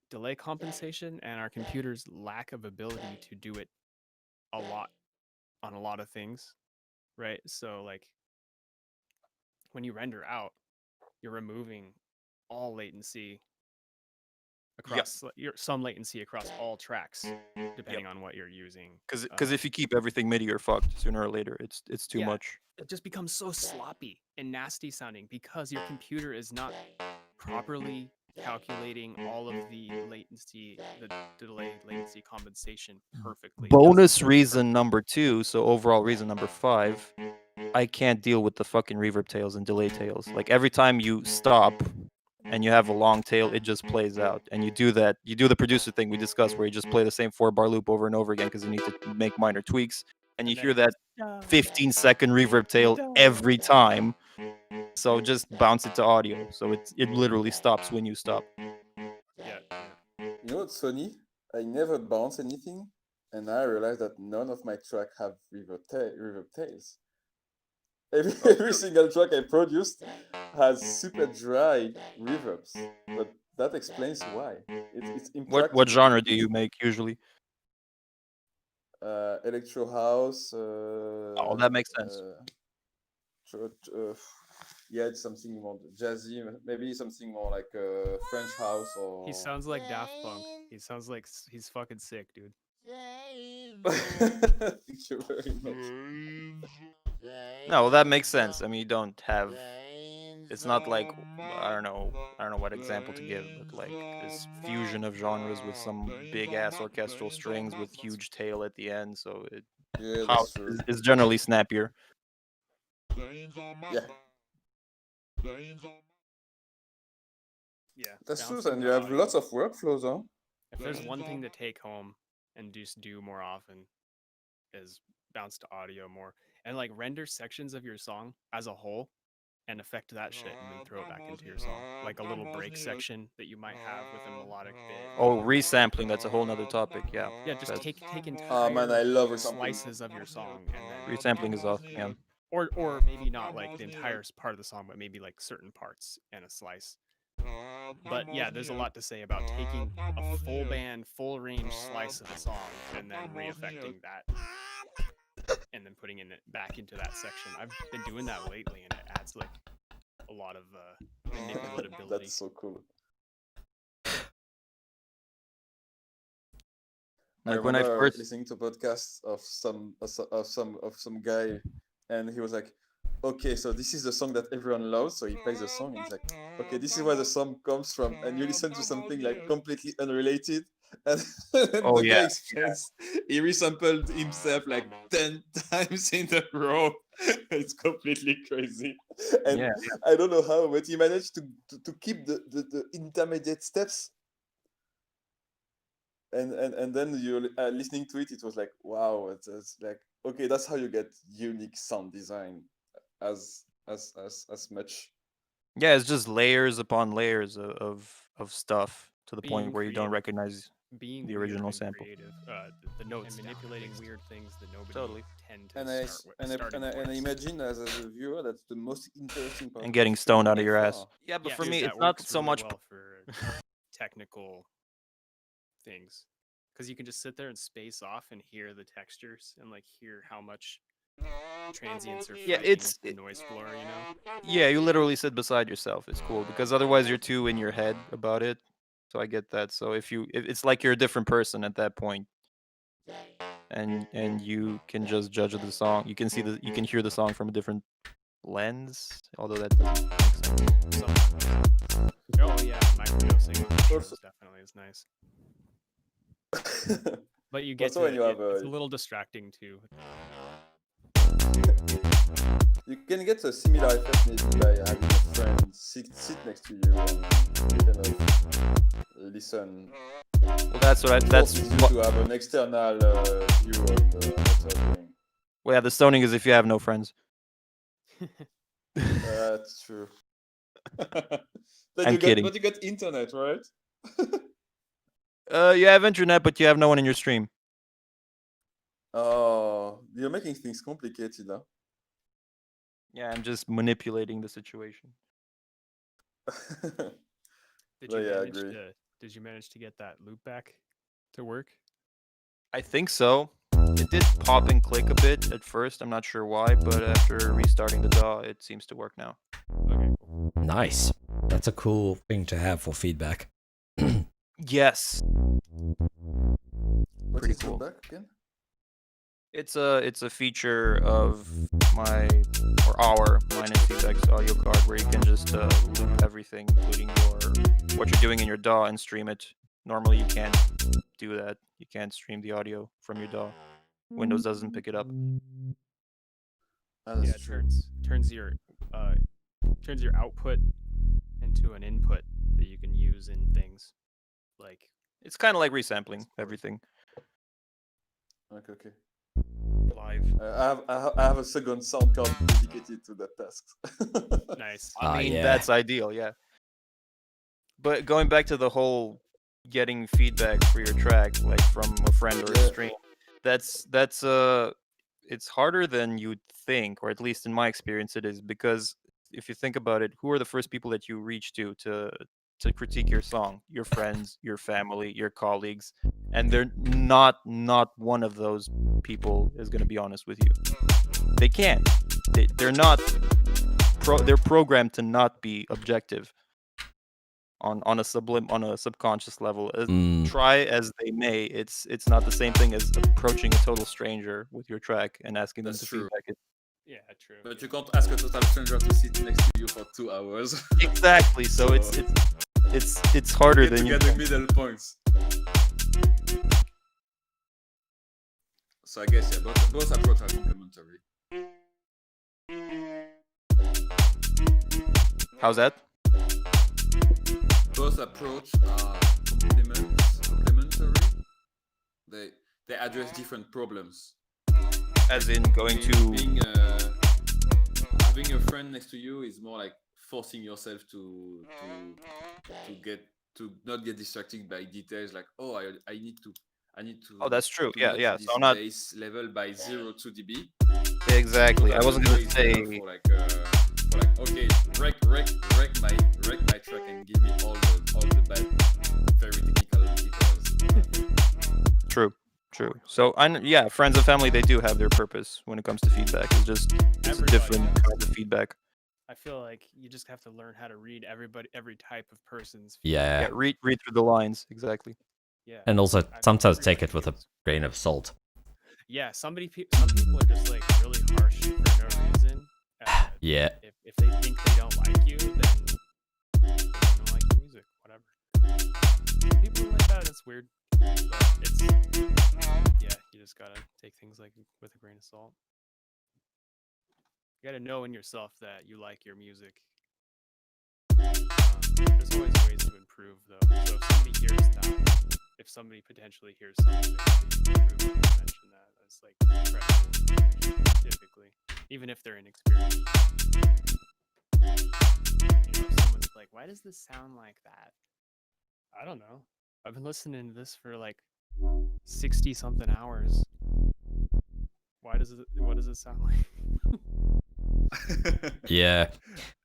delay compensation and our computer's lack of ability to do it a lot on a lot of things, right? So like when you render out, you're removing all latency across some latency across all tracks, depending on what you're using. Because if you keep everything MIDI, you're fucked sooner or later. It's too Yeah. much. It just becomes so sloppy and nasty sounding because your computer is not properly calculating all of the latency, the delay latency compensation perfectly. It doesn't Bonus do it reason number 2, so overall reason number 5, I can't deal with the fucking reverb tails and delay tails. Like every time you stop and you have a long tail, it just plays out. And you do the producer thing we discussed where you just play the same 4-bar loop over and over again because you need to make minor tweaks. And you then hear it that goes, 15-second reverb tail every time. So just bounce it to audio. So it literally stops when you stop. Yeah. You know what's funny? I never bounce anything, and I realized that none of my tracks have reverb tails. Every single track I produced has super dry reverbs, but that explains why. It's What impractical. genre do you make usually? Electro house. Oh, that makes sense. Yeah, it's something more jazzy, maybe something more like French house or. He sounds like Daft Punk. He sounds like he's fucking sick, dude. Thank you very much. No, well, that makes sense. I mean, you don't have. It's not like I don't know what example to give, but like this fusion of genres with some big ass orchestral strings with huge tail at the end. So Yeah, house that's true. is generally snappier. Yeah, Yeah. that's true. bouncing And to you have audio. lots of workflows, huh? If there's one thing to take home and just do more often, is bounce to audio more and like render sections of your song as a whole and affect that shit and then throw it back into your song, like a little break section that you might have with a melodic bit. Oh, resampling, that's a whole nother topic. Yeah. Yeah, just that's- take entire Oh man, I love resampling. slices of your song and then resampling is awesome. Yeah. or maybe not like the entire part of the song, but maybe like certain parts and a slice. But yeah, there's a lot to say about taking a full band, full range slice of a song and then re-affecting that and then putting it back into that section. I've been doing that lately and it adds like a lot of manipulability. That's so cool. Like when I remember first listening to podcasts of some guy, and he was like, "Okay, so this is the song that everyone loves." So he plays the song, and he's like, "Okay, this is where the song comes from," and you listen to something like completely unrelated, and Oh, the guy yeah, explains he resampled himself like 10 times in a row. It's completely crazy, and Yeah, I don't know how, but he managed to keep the intermediate steps. And then you're listening to it, it was like, wow, it's like, okay, that's how you get unique sound design as much. yeah, it's just layers upon layers of stuff to the point Being where you don't creative. recognize Being the weird original and sample. creative, the notes, and manipulating weird things that nobody Totally. tend to And I start with. and I, starting and I, and I points. imagine as a viewer, that's the most interesting part. And of getting the show stoned out by of your ass. far. Yeah, but Yeah, for dude, me, that it's not works so really much. well for technical things because you can just sit there and space off and hear the textures and like hear how much transients are Yeah, fighting it's- the noise floor, you know. Yeah, you literally sit beside yourself. It's cool because otherwise you're too in your head about it. So I get that. So if it's like you're a different person at that point. and you can just judge the song. You can hear the song from a different lens, although that doesn't make sense. Oh yeah, microdosing Also- definitely is nice. But you get Also to when you have it's a- a little distracting too. You can get a similar effect maybe by having a friend sit next to you and you kind of listen. Well, that's what that's Forces you what, to have an external view on what you're doing. well, yeah, the stoning is if you have no friends. That's true. I'm kidding. But you got internet, right? You have internet, but you have no one in your stream. Oh, you're making things complicated, huh? Yeah, I'm just manipulating the situation. Did Well, you yeah, I manage agree. did you manage to get that loop back to work? I think so. It did pop and click a bit at first. I'm not sure why, but after restarting the DAW, it seems to work now. Okay, cool. Nice. That's a cool thing to have for feedback. Yes, What Pretty is cool. back again? it's a feature of mine and Feedback's audio card where you can just loop everything, including what you're doing in your DAW, and stream it. Normally, you can't do that. You can't stream the audio from your DAW. Windows doesn't pick it up. Ah, Yeah, that's it true. turns your output into an input that you can use in things. Like It's kind of like resampling everything Okay. live. I have a second sound card dedicated to that task. nice. I mean, yeah. that's ideal, yeah. But going back to the whole getting feedback for your track, like from a friend or a Yeah. stream, that's it's harder than you'd think, or at least in my experience it is, because if you think about it, who are the first people that you reach to critique your song? Your friends, your family, your colleagues, and they're not one of those people is going to be honest with you. They can't. They're not. They're programmed to not be objective on a subconscious level. Try as they may, it's not the same thing as approaching a total stranger with your track and asking them That's to true. feedback it. Yeah, true. But you can't ask a total stranger to sit next to you for 2 hours. Exactly. So it's harder Get than to you get the think. middle points. So I guess yeah, both approaches are complementary. How's that? Both approaches are complementary. They address different problems. As in going to Having a friend next to you is more like forcing yourself to not get distracted by details like I need to Oh, that's true. to Yeah, get yeah. this So I'm not bass level by 0 to dB. exactly. I Sometimes wasn't the gonna noise say. level for like okay, wreck my track and give me all the bad, very technical details. True. So yeah, friends and family, they do have their purpose when it comes to feedback. It's a Everybody different does. kind of feedback. I feel like you just have to learn how to read every type of person's. Yeah. Yeah, read through the lines exactly. Yeah. And also I mean, sometimes take it everybody with a grain of salt. Yeah, some people are just like really harsh for no reason. Yeah. If they think they don't like you, then they don't like your music. Whatever. People are like that. It's weird. But it's yeah. You just gotta take things like with a grain of salt. You gotta know in yourself that you like your music. There's always ways to improve, though. So if somebody hears that, if somebody potentially hears something that they can improve on, mention that. That's like incredible, typically, even if they're inexperienced. If someone's like, "Why does this sound like that?" I don't know. I've been listening to this for like 60-something hours. What does it sound like? Yeah.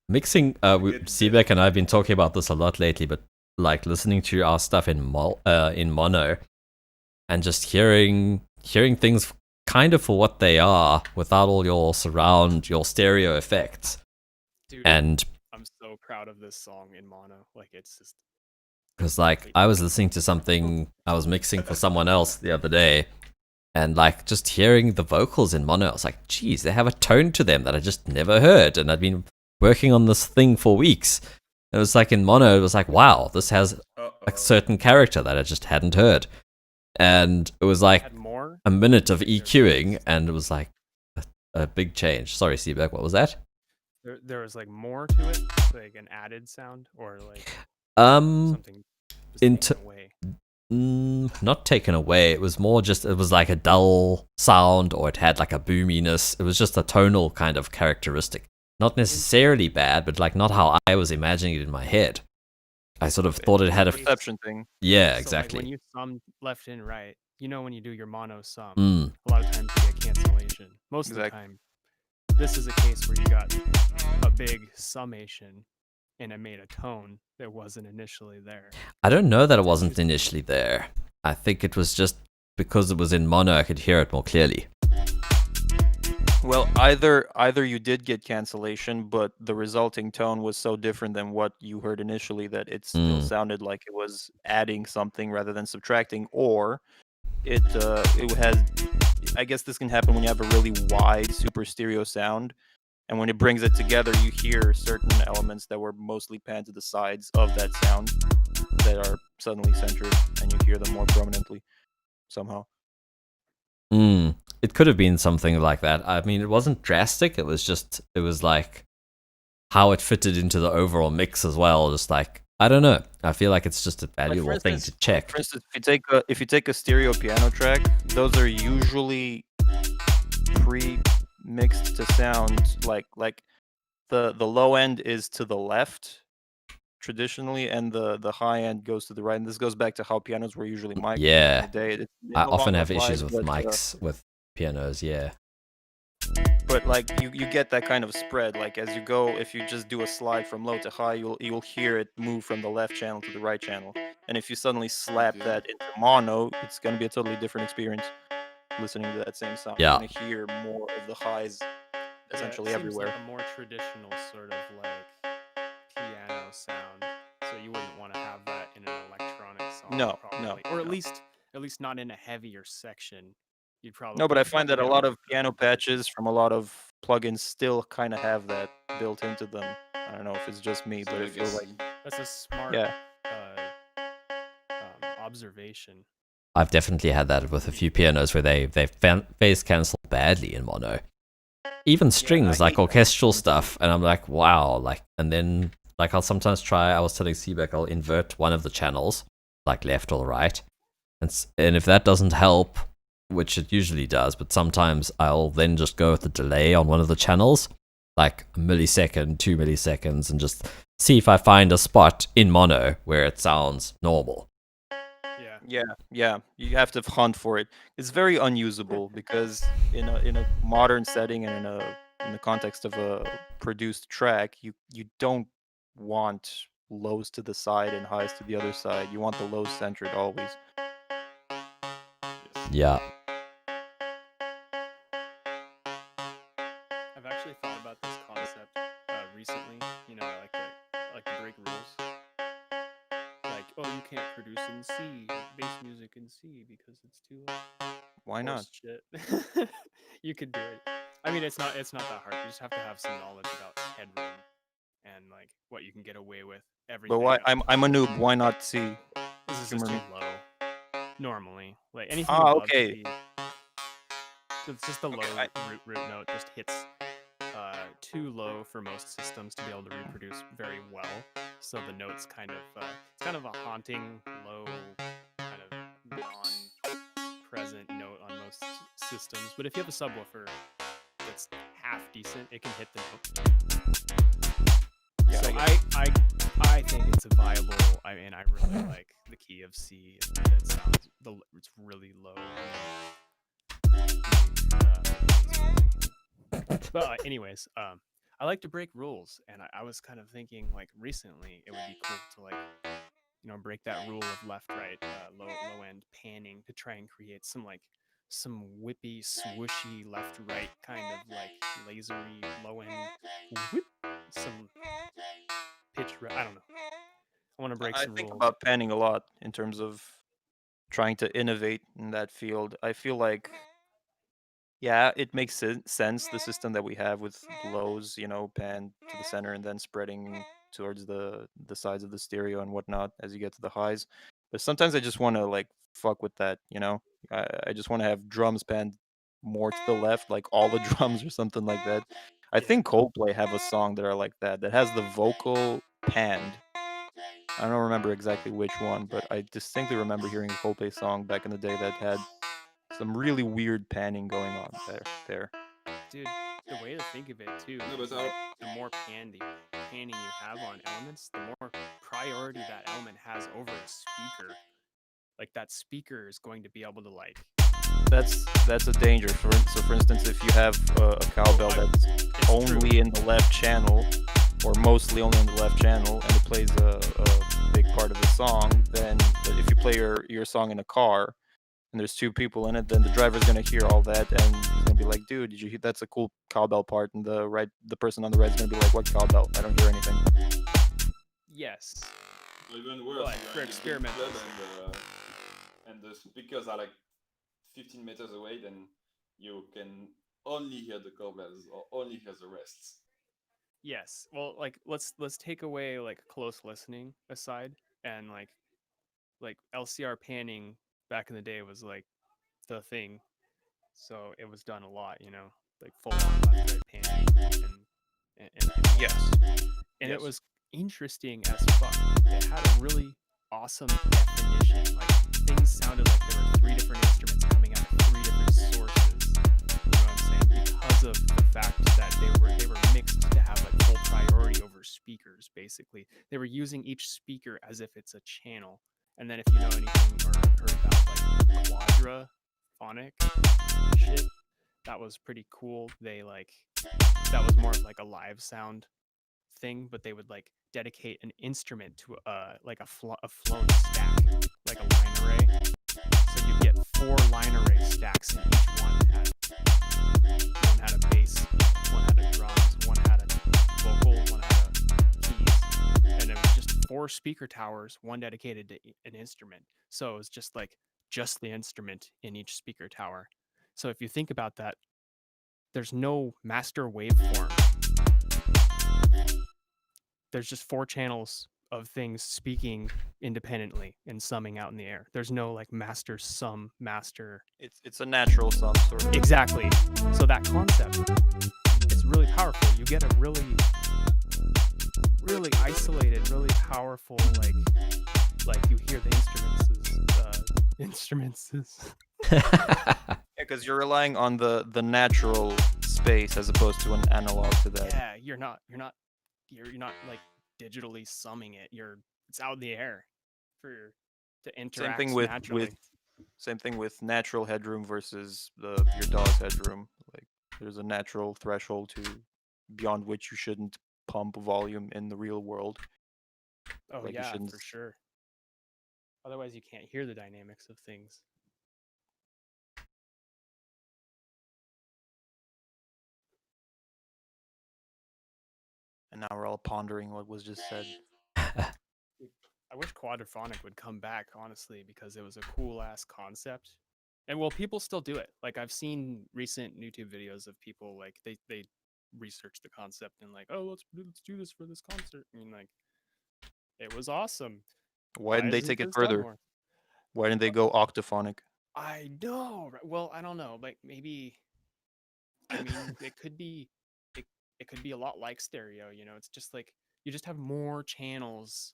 Mixing Seebeck and I have been talking about this a lot lately, but like listening to our stuff in mono and just hearing things kind of for what they are without all your stereo effects. Dude, And I'm so proud of this song in mono. Like it's just because like I was listening to something I was mixing for someone else the other day, And like just hearing the vocals in mono, I was like, geez, they have a tone to them that I just never heard. And I'd been working on this thing for weeks. It was like in mono, it was like, wow, this has a certain character that I just hadn't heard. And it was like Had more. a minute of EQing, and it was like a big change. Sorry, Seaback, what was that? There was like more to it, like an added sound or like something just into- taken away. Not taken away. It was more just, it was like a dull sound, or it had like a boominess. It was just a tonal kind of characteristic. Not necessarily bad, but like not how I was imagining it in my head. I sort of thought it had a... Perception thing. Yeah, So, like, exactly. when you sum left and right, you know when you do your mono sum, Mm. a lot of times you get cancellation. Most of the time, this is a case where you got a big summation and it made a tone that wasn't initially there. I don't know that it wasn't initially there. I think it was just because it was in mono, I could hear it more clearly. Well, either you did get cancellation, but the resulting tone was so different than what you heard initially that it still sounded like it was adding something rather than subtracting, or it has. I guess this can happen when you have a really wide super stereo sound, and when it brings it together, you hear certain elements that were mostly panned to the sides of that sound that are suddenly centered, and you hear them more prominently somehow. It could have been something like that. I mean, it wasn't drastic. It was like how it fitted into the overall mix as well. Just like, I don't know. I feel like it's just a valuable thing to check. For instance, if you take a stereo piano track, those are usually pre-mixed to sound like the low end is to the left traditionally, and the high end goes to the right. And this goes back to how pianos were usually mic'd Yeah. in the day. It I no often longer have issues applies, with but, mics with pianos, yeah. But like you get that kind of spread. Like as you go, if you just do a slide from low to high, you'll hear it move from the left channel to the right channel. And if you suddenly slap that into mono, it's gonna be a totally different experience listening to that same sound. Yeah. You're gonna hear more of the highs essentially it seems everywhere. like a more traditional sort of like piano sound. So you wouldn't want to have that in an electronic song. No, probably. no, Or no. at least not in a heavier section. You'd probably No, but I find that a have lot a of piano patches from a lot of plugins still kind of have that built into them. I don't know if it's just me, but it feels like That's a smart yeah. Observation. I've definitely had that with a few pianos where they phase cancel badly in mono. Even strings, like orchestral stuff, and I'm like, wow, like, and then like I'll sometimes try. I was telling Seaback I'll invert one of the channels, like left or right, and if that doesn't help, which it usually does, but sometimes I'll then just go with the delay on one of the channels, like a millisecond, 2 milliseconds, and just see if I find a spot in mono where it sounds normal. Yeah. You have to hunt for it. It's very unusable because in a modern setting and in the context of a produced track, you don't want lows to the side and highs to the other side. You want the lows centered always. Yeah. I've actually thought about this concept recently. You know, like the break rules. Like, oh, you can't produce in C, bass music in C because it's too. Why not? horse shit. You could do it. I mean, it's not that hard. You just have to have some knowledge about headroom and like what you can get away with. Everything. But why? up I'm a noob. Why not C? This is just humor too me. low. Normally, like anything Ah, above okay. C. So it's just the low root note just hits too low for most systems to be able to reproduce very well. So the note's kind of it's kind of a haunting low, kind of non-present note on most systems. But if you have a subwoofer that's half decent, it can hit the note. Yeah, So I I think it's a viable. I mean, I really like the key of C. It sounds it's really low. But anyways, I like to break rules, and I was kind of thinking like recently it would be cool to like, you know, break that rule of left, right, low end panning to try and create some whippy, swooshy left, right kind of like lasery low end whip, some pitch. I don't know. I want to break I some think rules. about panning a lot in terms of trying to innovate in that field. I feel like, yeah, it makes sense, the system that we have with lows, pan to the center and then spreading towards the sides of the stereo and whatnot as you get to the highs. But sometimes I just want to like fuck with that. I just want to have drums panned more to the left, like all the drums or something like that. I think Coldplay have a song that are like that has the vocal panned. I don't remember exactly which one, but I distinctly remember hearing a Coldplay song back in the day that had some really weird panning going on there. Dude, the way to think of it too No, is but like the more panning you have on elements, the more priority that element has over a speaker. Like that speaker is going to be able to like That's a danger. For instance, if you have a cowbell that's it's only true. in the left channel, or mostly only in the left channel, and it plays a big part of the song, then if you play your song in a car and there's two people in it, then the driver's gonna hear all that and he's gonna be like, "Dude, did you hear? That's a cool cowbell part." And the person on the right is gonna be like, "What cowbell? I don't hear anything." Yes. Or even worse, But you're for in a big experiments. club and the speakers are like 15 meters away, then you can only hear the cowbells or only hear the rests. Yes. Well, like let's take away like close listening aside, and like LCR panning back in the day was like the thing. So it was done a lot, like full on left right panning and Yes. and Yes. it was interesting as fuck. It had a really awesome definition. Like things sounded like there were 3 different instruments coming out of 3 different sources. You know what I'm saying? Because of the fact that they were mixed to have like full priority over speakers. Basically, they were using each speaker as if it's a channel. And then if you know anything or have heard about like quadraphonic shit, that was pretty cool. That was more of like a live sound thing, but they would like dedicate an instrument to a flown stack, like a line array. So you get 4 line array stacks, and each one had a bass, one had a drums, one had a vocal, one had a keys, and it was just 4 speaker towers, one dedicated to an instrument. So it was just the instrument in each speaker tower. So if you think about that, there's no master waveform. There's just 4 channels of things speaking independently and summing out in the air. There's no like master sum, master. It's a natural sum sort of. Exactly. So that concept, it's really powerful. You get a really isolated, really powerful like you hear the instruments. Yeah, because you're relying on the natural space as opposed to an analog to that. Yeah, you're not like digitally summing it. It's out in the air to interact naturally. Same thing with natural headroom versus your DAW's headroom. Like there's a natural threshold beyond which you shouldn't pump volume in the real world. Oh like yeah, for sure. Otherwise you can't hear the dynamics of things. And now we're all pondering what was just said. I wish quadraphonic would come back, honestly, because it was a cool ass concept. And well, people still do it. Like I've seen recent YouTube videos of people like they research the concept and like, oh, let's do this for this concert. I mean, like, it was awesome. Why didn't they isn't take it this done further? more? Why didn't they go octaphonic? I know. Well, I don't know. Like maybe. I mean, it could be. It could be a lot like stereo. It's just like you just have more channels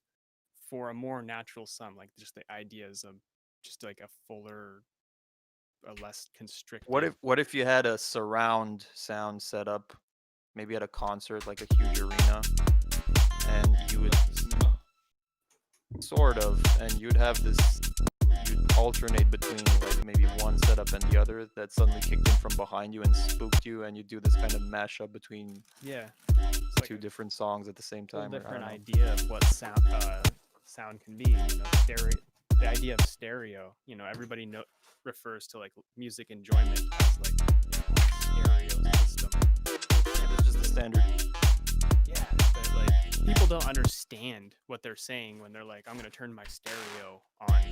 for a more natural sum. Like just the ideas of just like a less constricted. What if you had a surround sound setup, maybe at a concert, like a huge arena, and you would sort of, and you'd have this, you'd alternate between like maybe one setup and the other that suddenly kicked in from behind you and spooked you, and you do this kind of mashup between it's like 2 different songs at the same a whole time. different idea of what sound can be. The idea of stereo. Everybody refers to like music enjoyment as like stereo system. Yeah, that's just the standard. Yeah, but like people don't understand what they're saying when they're like, I'm gonna turn my stereo on.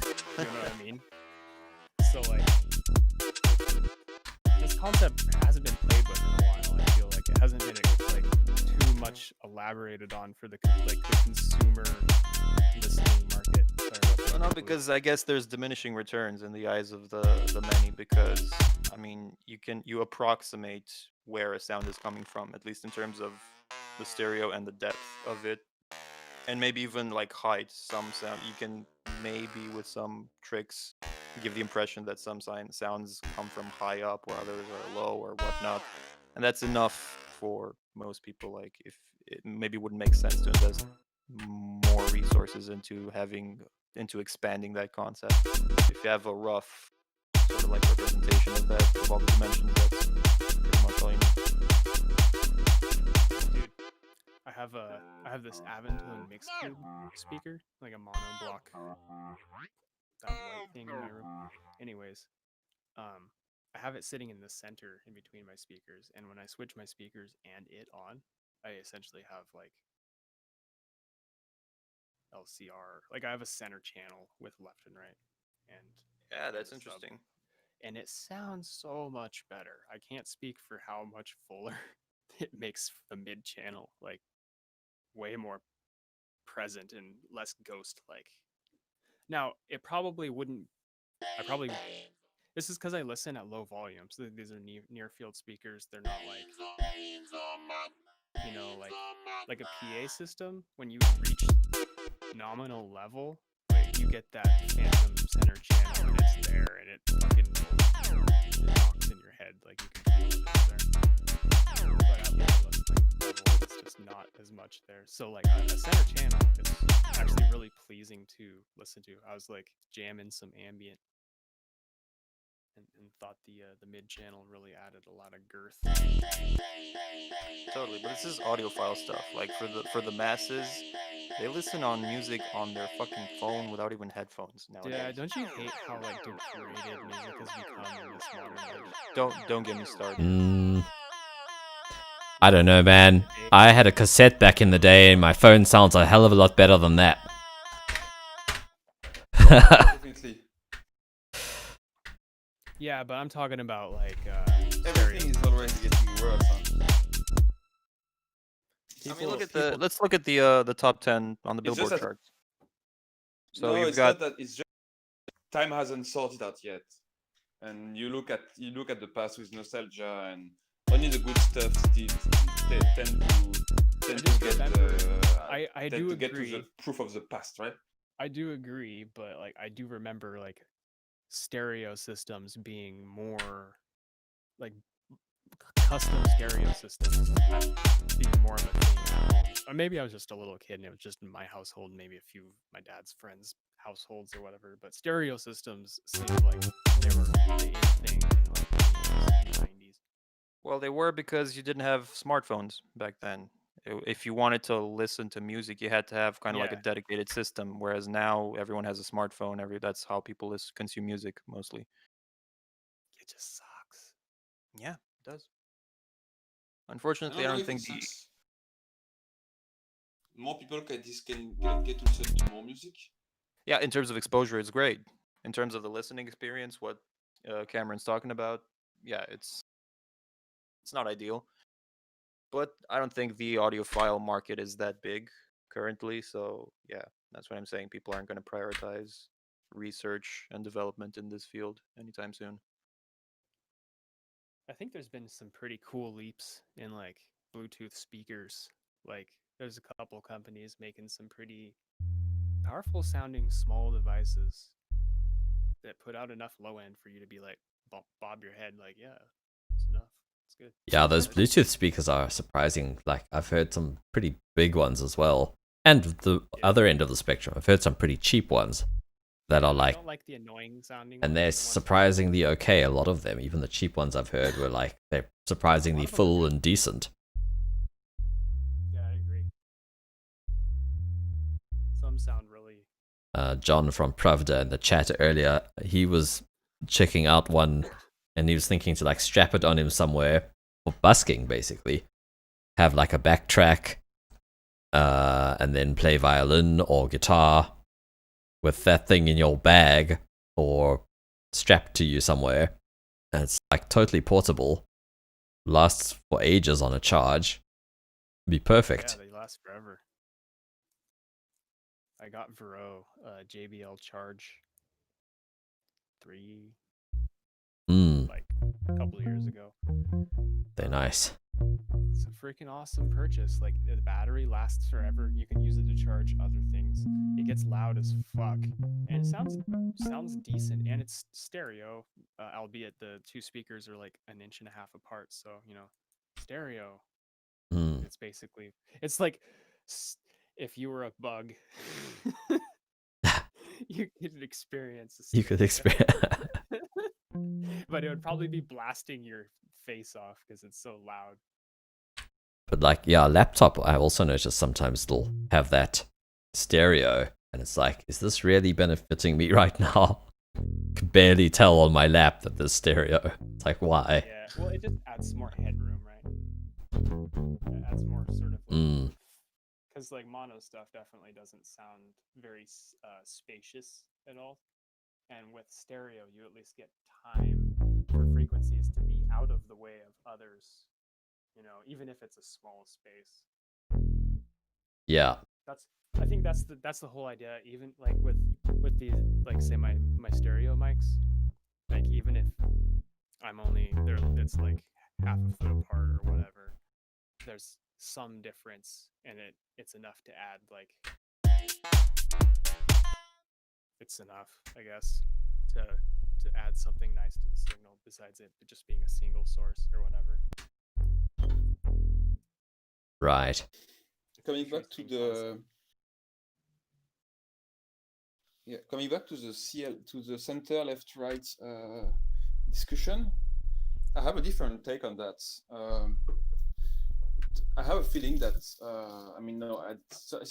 You know what I mean? So like, this concept hasn't been played with in a while. I feel like it hasn't been like too much elaborated on for the the consumer listening market. Sorry about Well, that. no, because I guess there's diminishing returns in the eyes of the many. Because I mean, you approximate where a sound is coming from, at least in terms of the stereo and the depth of it, and maybe even like height. Some sound you can maybe with some tricks give the impression that some sounds come from high up, or others are low, or whatnot, and that's enough for most people. Like, if it maybe wouldn't make sense to invest more resources into expanding that concept. If you have a rough sort of like representation of that, of all the dimensions, that's pretty much all you need. Dude, I have this Aventone Mixcube speaker, like a mono block, that white thing in my room. Anyways, I have it sitting in the center in between my speakers, and when I switch my speakers and it on, I essentially have like LCR. Like I have a center channel with left and right, and Yeah, that's the sub. interesting. And it sounds so much better. I can't speak for how much fuller it makes the mid channel, like way more present and less ghost like. Now, it probably wouldn't. This is because I listen at low volumes. These are near field speakers. They're not like, like a PA system. When you reach nominal level, like, you get that phantom center channel, and it's there, and it fucking knocks in your head. Like, you can feel it there. But at low listening level, it's just not as much there. So like a center channel is actually really pleasing to listen to. I was like jamming some ambient, and thought the mid channel really added a lot of girth. Totally, but this is audiophile stuff. Like for the masses, they listen on music on their fucking phone without even headphones nowadays. Yeah, don't you hate how like degraded music has become in this modern age? Don't get me started. I don't know, man. I had a cassette back in the day, and my phone sounds a hell of a lot better than that. Definitely. Yeah, but I'm talking about like Everything is always getting worse. Huh? I mean, let's look at the top 10 on the It's just Billboard that- charts. So No, you've it's got not that. It's just time hasn't sorted out yet, and you look at the past with nostalgia, and only the good stuff still tend to just get. remember, I tend do to get to agree. the proof of the past, right? I do agree, but like I do remember like stereo systems being more like custom stereo systems being more of a thing at home. Or maybe I was just a little kid and it was just in my household, maybe a few of my dad's friends' households or whatever. But stereo systems seemed like they were the in thing in like the 80s and 90s. well, they were because you didn't have smartphones back then. If you wanted to listen to music, you had to have kind of like a Yeah. dedicated system. Whereas now everyone has a smartphone. That's how people consume music mostly. It just sucks. Yeah, it does. Unfortunately, I don't think more people can get to listen to more music. Yeah, in terms of exposure, it's great. In terms of the listening experience, what Cameron's talking about, yeah, it's not ideal. But I don't think the audiophile market is that big currently. So yeah, that's what I'm saying. People aren't going to prioritize research and development in this field anytime soon. I think there's been some pretty cool leaps in like Bluetooth speakers. Like there's a couple companies making some pretty powerful sounding small devices that put out enough low end for you to be like bob your head like, yeah, it's enough. It's good. Yeah, those Bluetooth speakers are surprising. Like, I've heard some pretty big ones as well. And the other end of the spectrum, I've heard some pretty cheap ones that are I like, don't like the annoying sounding and ones, they're the ones- surprisingly okay, a lot of them. Even the cheap ones I've heard were like, they're surprisingly of them are full and decent. Yeah, I agree. Some sound really John from Pravda in the chat earlier, he was checking out one and he was thinking to like strap it on him somewhere for busking, basically. Have like a backtrack, and then play violin or guitar, with that thing in your bag or strapped to you somewhere. And it's like totally portable. Lasts for ages on a charge. Be perfect. Yeah, they last forever. I got Vero JBL Charge 3 like a couple of years ago. They're nice. It's a freaking awesome purchase. Like the battery lasts forever. You can use it to charge other things. It gets loud as fuck, and it sounds decent. And it's stereo, albeit the two speakers are like 1.5 inches apart. So stereo. Mm. It's like if you were a bug, you could experience. You could experience. But it would probably be blasting your face off because it's so loud. But like, yeah, laptop, I also noticed sometimes they'll have that stereo, and it's like, is this really benefiting me right now? Can barely tell on my lap that there's stereo. It's like, why? Yeah, well, it just adds more headroom, right? It adds more sort of because like mono stuff definitely doesn't sound very spacious at all. And with stereo, you at least get time for frequencies to be out of the way of others, even if it's a small space. Yeah. I think that's the whole idea. Even like with these, like say my stereo mics, like even if I'm only there, it's like half a foot apart or whatever. There's some difference, and it's enough to add like. It's enough, I guess, to add something nice to the signal besides it just being a single source or whatever. Right. Coming back to the CL to the center left right discussion, I have a different take on that. I have a feeling that it's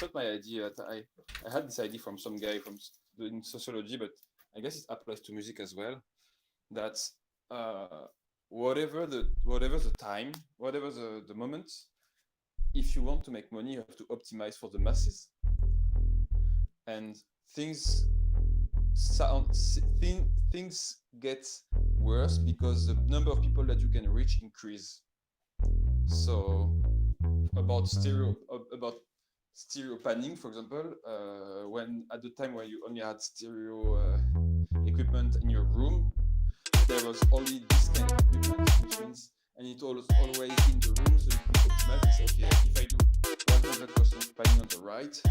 not my idea. I had this idea from some guy from doing sociology, but I guess it applies to music as well. That whatever the time, whatever the moment, if you want to make money, you have to optimize for the masses. And things get worse because the number of people that you can reach increase. So about stereo panning, for example, when at the time when you only had stereo equipment in your room, there was only this kind of equipment, which means, and it was always in the room, so you can optimize and say, okay, if I do 100% panning on the right,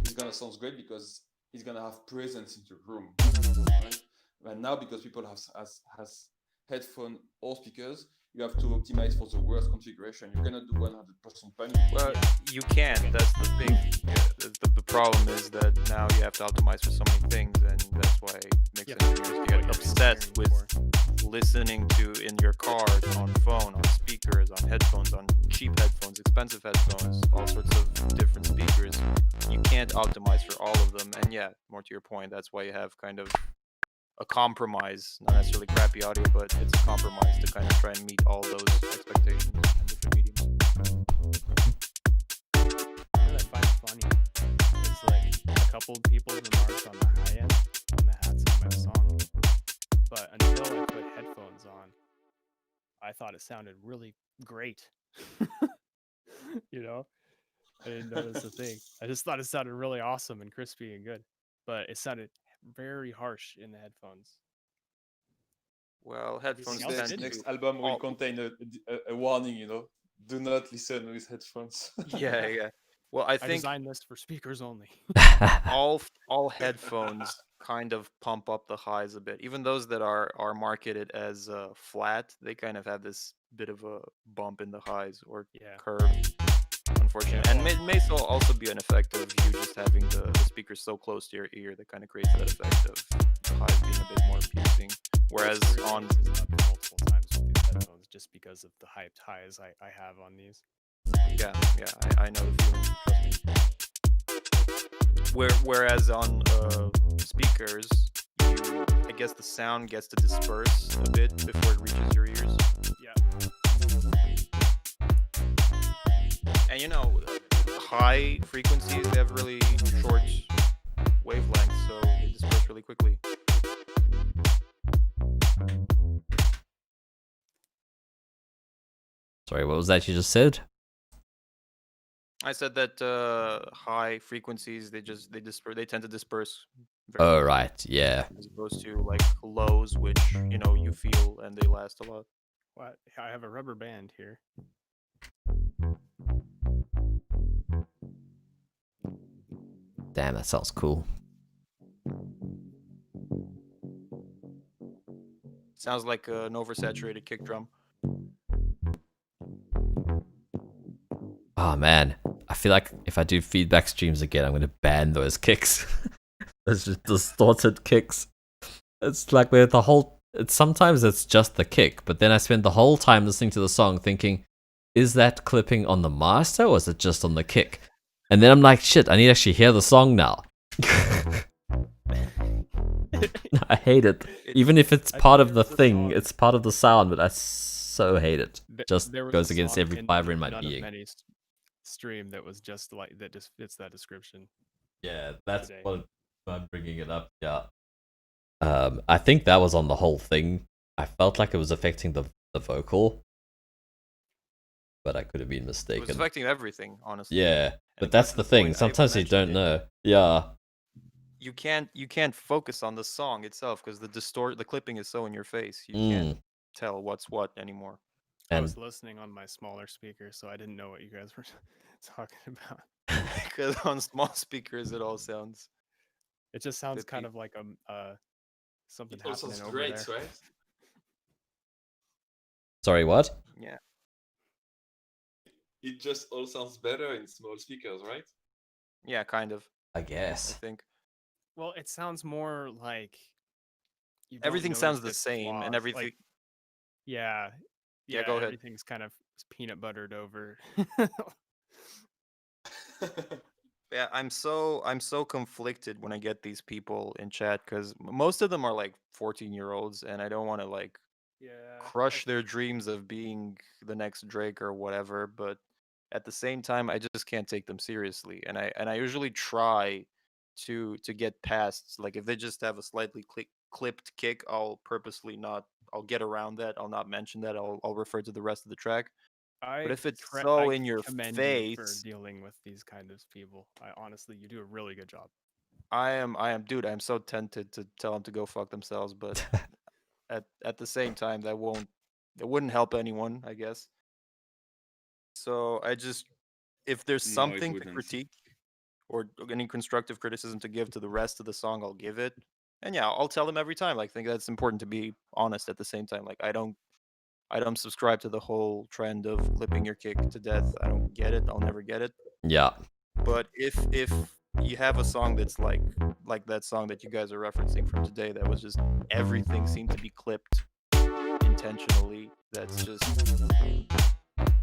it's gonna sound great because it's gonna have presence in the room, right? But now, because people has headphone or speakers, you have to optimize for the worst configuration. You cannot do 100% panning. Well, you can. That's the thing. Yeah, the problem is that now you have to optimize for so many things, and that's why mix engineers get obsessed with listening to in your car, on phone, on speakers, on headphones, on cheap headphones, expensive headphones, all sorts of different speakers. You can't optimize for all of them. And yeah, more to your point, that's why you have kind of a compromise, not necessarily crappy audio, but it's a compromise to kind of try and meet all those expectations in different mediums. What I find funny is like a couple people remarked on the high end on the hats of my song, but until I put headphones on, I thought it sounded really great. I didn't notice a thing. I just thought it sounded really awesome and crispy and good, but it sounded very harsh in the headphones. Well, headphones Everything else tend Next to album will contain a warning, do not listen with headphones. yeah. Well, I I think designed this for speakers only. all headphones kind of pump up the highs a bit. Even those that are marketed as flat, they kind of have this bit of a bump in the highs or curve, unfortunately. And it may also be an effect of you just having the speakers so close to your ear that kind of creates that effect of the highs being a bit more piercing. Whereas on multiple times with these headphones, just because of the hyped highs I have on these. yeah, I know the feeling. Trust me. Whereas on speakers, I guess the sound gets to disperse a bit before it reaches your ears. Yeah. And high frequencies, they have really short wavelengths, so they disperse really quickly. Sorry, what was that you just said? I said that high frequencies they tend to disperse very Oh, quickly, right, yeah. as opposed to like lows, which you feel and they last a lot. What? I have a rubber band here. Damn, that sounds cool. Sounds like an oversaturated kick drum. Oh man, I feel like if I do feedback streams again, I'm gonna ban those kicks. Those just distorted kicks. It's like where the whole. Sometimes it's just the kick, but then I spend the whole time listening to the song thinking, is that clipping on the master or is it just on the kick? And then I'm like, shit, I need to actually hear the song now. I hate it. Even if it's part of the thing, it's part of the sound, but I so hate it. Just There was goes a against song every fiber in my None of being. Many stream that was just like that. Just fits that description. Yeah, that's today. what I'm bringing it up. Yeah. I think that was on the whole thing. I felt like it was affecting the vocal, but I could have been It was mistaken. affecting everything, honestly. Yeah, but And that's at the this thing. point, I Sometimes you don't mentioned it. know. Yeah. You can't focus on the song itself because the clipping is so in your face. You Mm. can't tell what's what anymore. I And was listening on my smaller speaker, so I didn't know what you guys were talking about. Because on small speakers it all sounds. It just sounds kind Clippy. of like something It all happening sounds over great, there. right? sorry, what? Yeah. It just all sounds better in small speakers, right? Yeah, kind of. I I guess. think Well, it sounds more like you don't everything sounds notice the its same, and flaws, everything. like, yeah, Yeah, go ahead. everything's kind of peanut buttered over. Yeah, I'm so conflicted when I get these people in chat because most of them are like 14-year-olds, and I don't want to like Yeah. crush their dreams of being the next Drake or whatever, but at the same time I just can't take them seriously. And I usually try to get past, like if they just have a slightly clipped kick, I'll get around that. I'll not mention that. I'll refer to the rest of the track. But if it's so I in your commend you for face, dealing with these kind of people. I honestly, you do a really good job. I am dude, I'm so tempted to tell them to go fuck themselves, but at the same time that wouldn't help anyone, I guess. So if there's No, it something to wouldn't. critique or any constructive criticism to give to the rest of the song, I'll give it. And yeah, I'll tell them every time. Like, I think that's important to be honest at the same time. Like, I don't subscribe to the whole trend of clipping your kick to death. I don't get it. I'll never get it. Yeah. But if you have a song that's like that song that you guys are referencing from today, that was just everything seemed to be clipped intentionally. That's just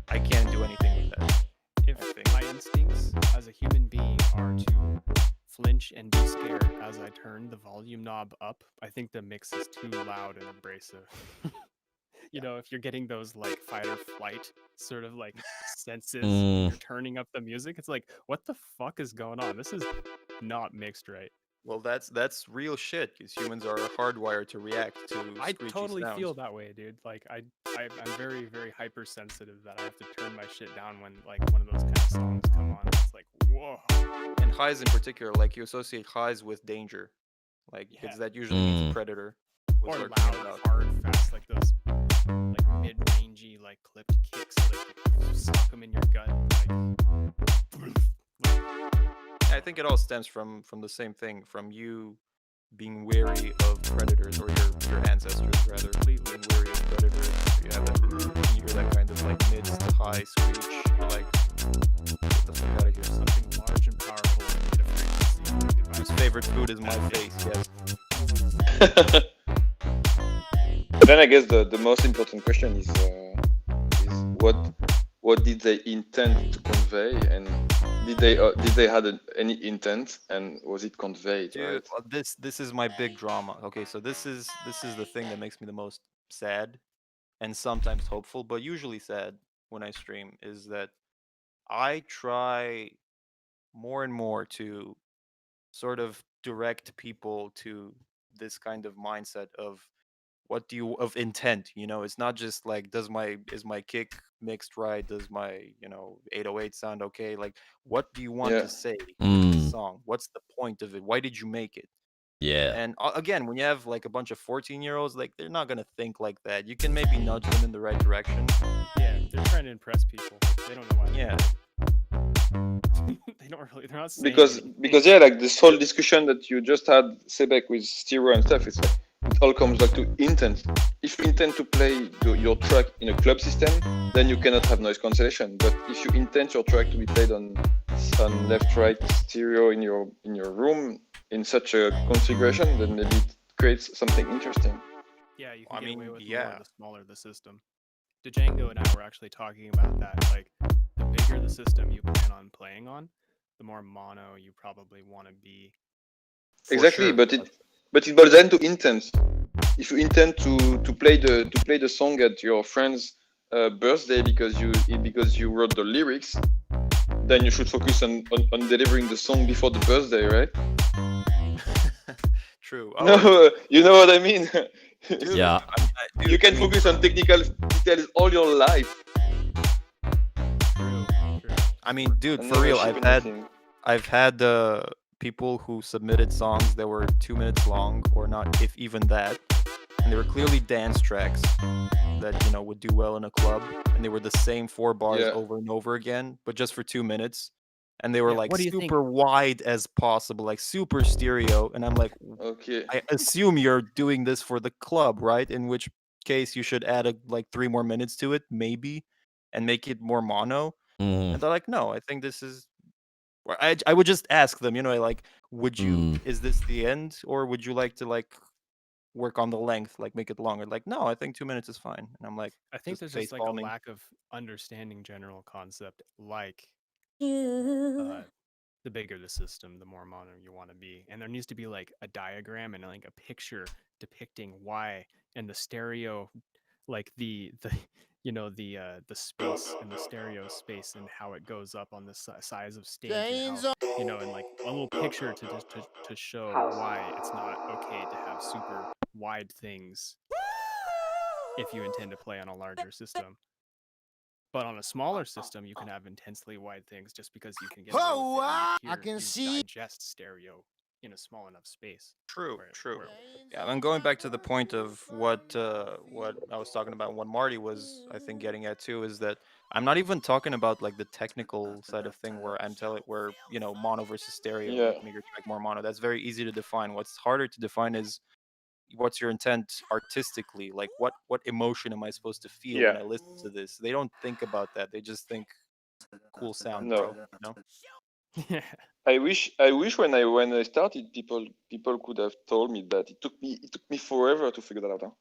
I can't do anything with that. If my instincts as a human being are to flinch and be scared as I turn the volume knob up, I think the mix is too loud and abrasive. You know, if you're getting those like fight or flight sort of like senses, Mm. you're turning up the music, it's like, what the fuck is going on? This is not mixed right. Well, that's real shit because humans are hardwired to react to I screechy totally sounds. feel that way, dude. Like I'm very, very hypersensitive that I have to turn my shit down when like one of those kind of songs come on. It's like, whoa. And highs in particular, like you associate highs with danger, like Yeah. because that usually means Mm. a predator. Or what we're loud, talking about. hard, fast, like those like mid-rangey, like clipped kicks, like sock them in your gut. I think it all stems from the same thing, from you being wary of predators, or your ancestors rather, being wary of predators. You have that, you hear that kind of like mid to high screech. You're like, get the fuck out of here. Something large and powerful and need a frequency. Whose favorite food is my face? Yes. Then I guess the most important question is what did they intend to convey, and did they had any intent, and was it conveyed? Dude, Right? this is my big drama. Okay, so this is the thing that makes me the most sad and sometimes hopeful, but usually sad when I stream, is that I try more and more to sort of direct people to this kind of mindset of of intent. It's not just like is my kick mixed right, does my 808 sound okay, like what do you want Yeah. to say with the Mm, song, what's the point of it, why did you make it? yeah. And again, when you have like a bunch of 14-year-olds, like they're not gonna think like that. You can maybe nudge them in the right direction. Yeah, they're trying to impress people. They don't know why. Yeah. They don't really. They're not saying because anything. yeah, like this whole discussion that you just had, Sebek, with stereo and stuff, it's like it all comes back to intent. If you intend to play your track in a club system, then you cannot have noise cancellation. But if you intend your track to be played on left right stereo in your room in such a configuration, then maybe it creates something interesting. Yeah, you I can get away mean, with more yeah. the smaller the system. Django and I were actually talking about that. Like, the bigger the system you plan on playing on, the more mono you probably want to be. For Exactly, sure. but it boils down to intent. If you intend to play the song at your friend's birthday because you wrote the lyrics, then you should focus on delivering the song before the birthday, right? True. No, you know what I mean. Dude, Yeah. dude, You can I mean, focus on technical details all your life. True. I mean, dude, and for never real, ship I've had people who submitted songs that were 2 minutes long, or not, if even that, and they were clearly dance tracks that would do well in a club, and they were the same 4 bars Yeah. over and over again, but just for 2 minutes, and they were Yeah, like what do you think? super wide as possible, like super stereo, and I'm like, Okay. I assume you're doing this for the club, right? In which case you should add like 3 more minutes to it, maybe, and make it more mono. Mm, And they're like, no, I think this is. I would just ask them, like, would you? Is this the end, or would you like to like work on the length, like make it longer? Like, no, I think 2 minutes is fine. And I'm like, I think there's just like a face-palming. lack of understanding general concept, like the bigger the system, the more mono you want to be, and there needs to be like a diagram and like a picture depicting why, and the stereo, like the the space and the stereo space and how it goes up on the size of stage, and how, and like a little picture to show why it's not okay to have super wide things if you intend to play on a larger system. But on a smaller system, you can have intensely wide things just because you can get away with it. And you digest stereo in a small enough space. True, where- true. where- Yeah, and going back to the point of what I was talking about, what Marty was, I think, getting at too, is that I'm not even talking about like the technical side of thing where mono versus stereo, Yeah. like make your track more mono. That's very easy to define. What's harder to define is what's your intent artistically, like what emotion am I supposed to feel when Yeah. I listen to this? They don't think about that. They just think cool sound, No. bro. Yeah. I wish when I started, people could have told me that. It took me forever to figure that out. Huh?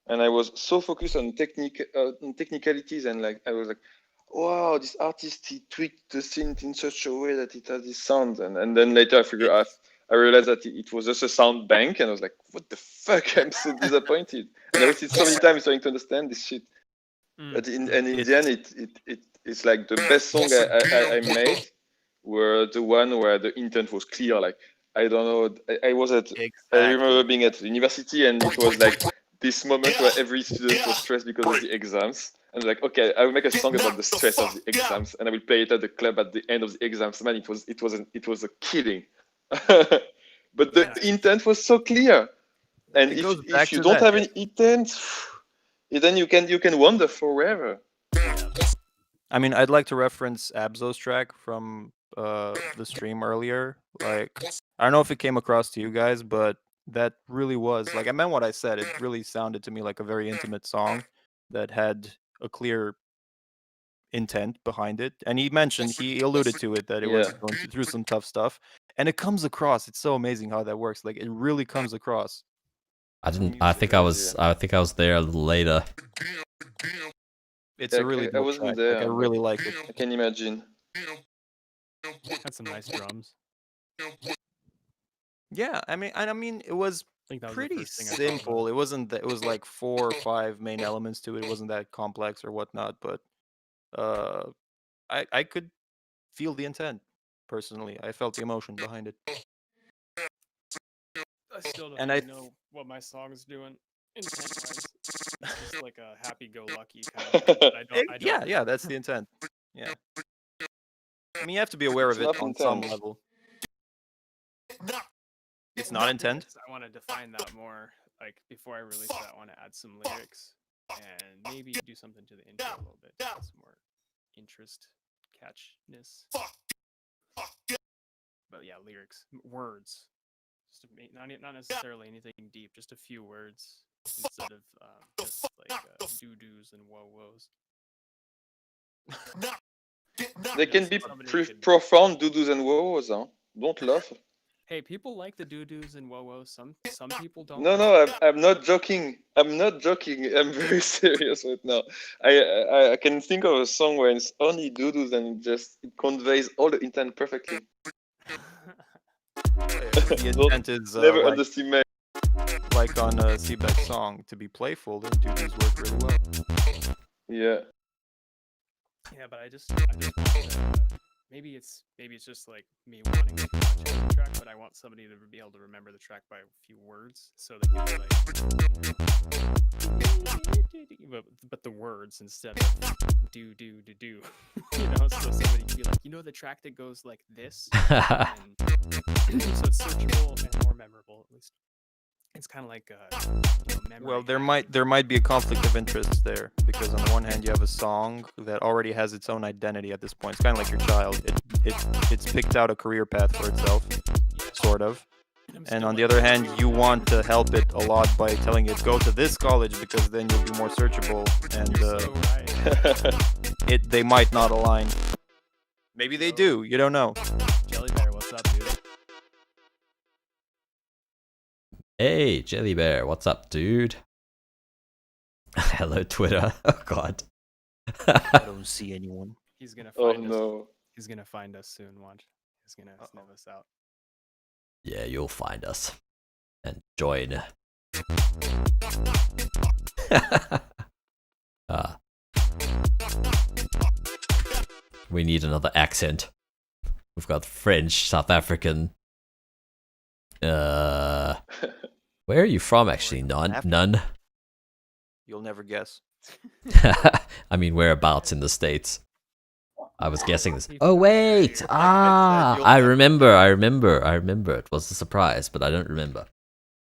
And I was so focused on technicalities, and like I was like, wow, this artist, he tweaked the synth in such a way that it has this sound, and then later I realized that it was just a sound bank, and I was like, what the fuck? I'm so disappointed. And I wasted so many times trying to understand this shit. But in the end, it's like the best song I made were the one where the intent was clear. Like, I don't know, I remember being at university, and it was like this moment where every student was stressed because of the exams. And like, okay, I will make a song about the stress of the exams, and I will play it at the club at the end of the exams. Man, it was a killing. But the intent was so clear. And if you don't have any intent, then you can wander forever. I mean, I'd like to reference Abzo's track from the stream earlier. Like, I don't know if it came across to you guys, but that really was like, I meant what I said. It really sounded to me like a very intimate song that had a clear intent behind it. And he alluded to it, that it was going through some tough stuff, and it comes across. It's so amazing how that works. Like, it really comes across. I think I was there a little later. It's a really I dope wasn't track. there. Like, I really like it. I can imagine. Had some nice drums. Yeah, I mean, it was think that was the pretty first thing I thought about. simple. It wasn't that. It was like 4 or 5 main elements to it. It wasn't that complex or whatnot. But I could feel the intent personally. I felt the emotion behind it. still don't And really know what my song's doing intent-wise. It's just like a happy-go-lucky kind of thing. But I don't. yeah, that's the intent. Yeah. I mean, you have to be aware It's of it not on some intent. level. It's not intent. I want to define that more. Like before I release it, I want to add some lyrics and maybe do something to the intro a little bit. Some more interest, catchiness. But yeah, lyrics, words. Just not necessarily anything deep. Just a few words instead of just like doo-doos and whoa-woes. They can be Somebody could- profound doo-doos and woes, huh? Don't laugh. Hey, people like the doo-doos and whoa-woes. Some people don't. No, like no, I'm not joking. I'm not joking. I'm very serious right now. I can think of a song where it's only doo-doos and it conveys all the intent perfectly. The Don't- intent is Never underestimate. like on a Seaback song to be playful. Then doo-doos work really well. Yeah. Yeah, but I just want maybe it's just like me wanting to watch the track, but I want somebody to be able to remember the track by a few words, so they can be like, but the words instead of do. You know, so somebody can be like, you know, the track that goes like this, and so it's searchable and more memorable at least. It's kind of like memory. Well, there might be a conflict of interest there because on the one hand you have a song that already has its own identity at this point. It's kind of like your child. It's picked out a career path for itself, sort of. And on the other hand, you want to help it a lot by telling it go to this college because then you'll be more searchable, and they might not align. Maybe they do. You don't know. Jelly Bear, what's up, dude? Hey, Jelly Bear, what's up, dude? Hello, Twitter. Oh, God. I don't see anyone. He's gonna Oh find us. no. He's gonna find us soon. Watch. He's gonna sniff us out. Yeah, you'll find us. And join. We need another accent. We've got French, South African. Where are you from, actually? None? You'll never guess. I mean, whereabouts in the States? I was guessing this. Oh, wait! I remember. It was a surprise, but I don't remember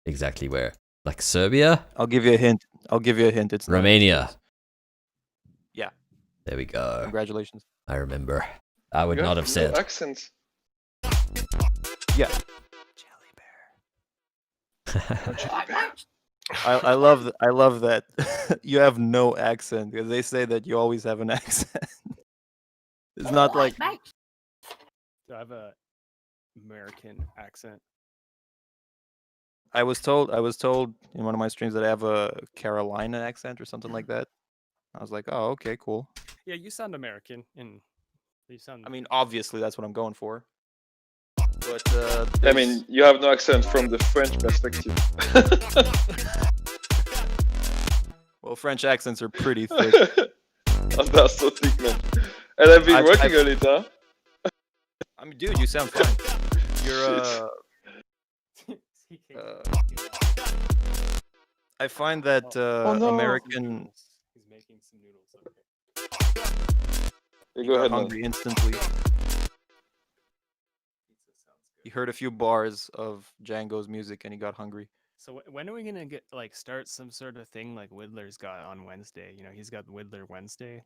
exactly where. Like Serbia? I'll give you a hint. It's not- Romania. Yeah. There we go. Congratulations. I remember. I would You not have said. no accent. Yeah. I love that you have no accent because they say that you always have an accent. It's not like So I have a American accent. I was told in one of my streams that I have a Carolina accent or something like that. I was like, oh, okay, cool. Yeah, you sound American, and you sound. I mean, obviously that's what I'm going for. But I mean, you have no accent from the French perspective. well, French accents are pretty thick. And that's so thick, man. And I've been working on it, huh? I mean, dude, you sound fine. You're I find that no. American. He's making some noodles. Okay. You He go got ahead, man. hungry instantly. He heard a few bars of Django's music and he got hungry. So when are we gonna start some sort of thing like Widler's got on Wednesday? You know, he's got Widler Wednesday,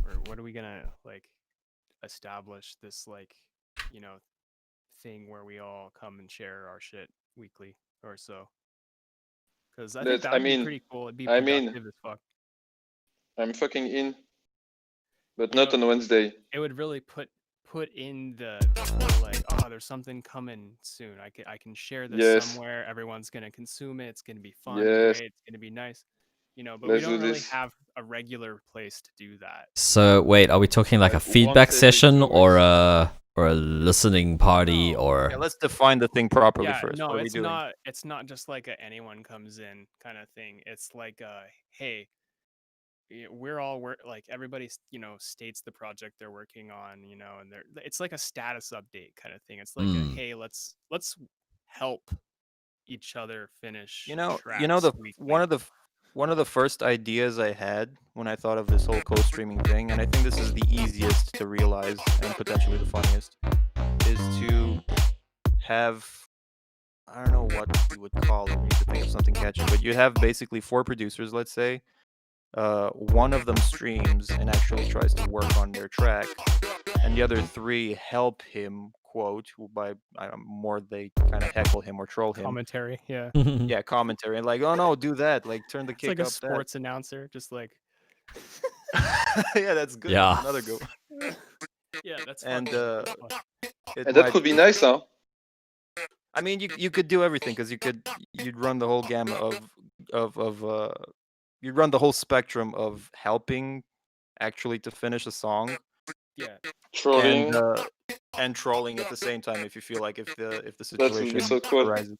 or what are we gonna establish this thing where we all come and share our shit weekly or so? Because I think that would be pretty cool. It'd be productive as fuck. I'm fucking in, but not on Wednesday. It would really put in the whole there's something coming soon. I can share this somewhere. Everyone's gonna consume it. It's gonna be fun. Great. It's gonna be nice. You know, but we don't really have a regular place to do that. So wait, are we talking like a feedback session or a listening party or? Yeah, let's define the thing properly Yeah, first. no, What are we it's doing? not. It's not just like a anyone comes in kind of thing. It's like hey, we're all everybody states the project they're working on, and it's like a status update kind of thing. It's like a, hey, let's help each other finish. You know, tracks the weekly. one of the first ideas I had when I thought of this whole co-streaming thing, and I think this is the easiest to realize and potentially the funniest, is to have, I don't know what you would call it. We need to think of something catchy, but you have basically 4 producers, let's say. One of them streams and actually tries to work on their track, and the other 3 help him, quote, by more they kind of heckle him or troll him. Commentary, yeah. Yeah, commentary, and like, oh no, do that, like turn the It's kick like a up. sports announcer, just like. Yeah, that's good. Yeah. That's another good one. Yeah, that's. And fun. it And that might- could be nice, huh? I mean, you could do everything because you'd run the whole gamut of you'd run the whole spectrum of helping actually to finish a song Yeah. Trolling. and trolling at the same time if you feel like if the That would situation be so cool. arises.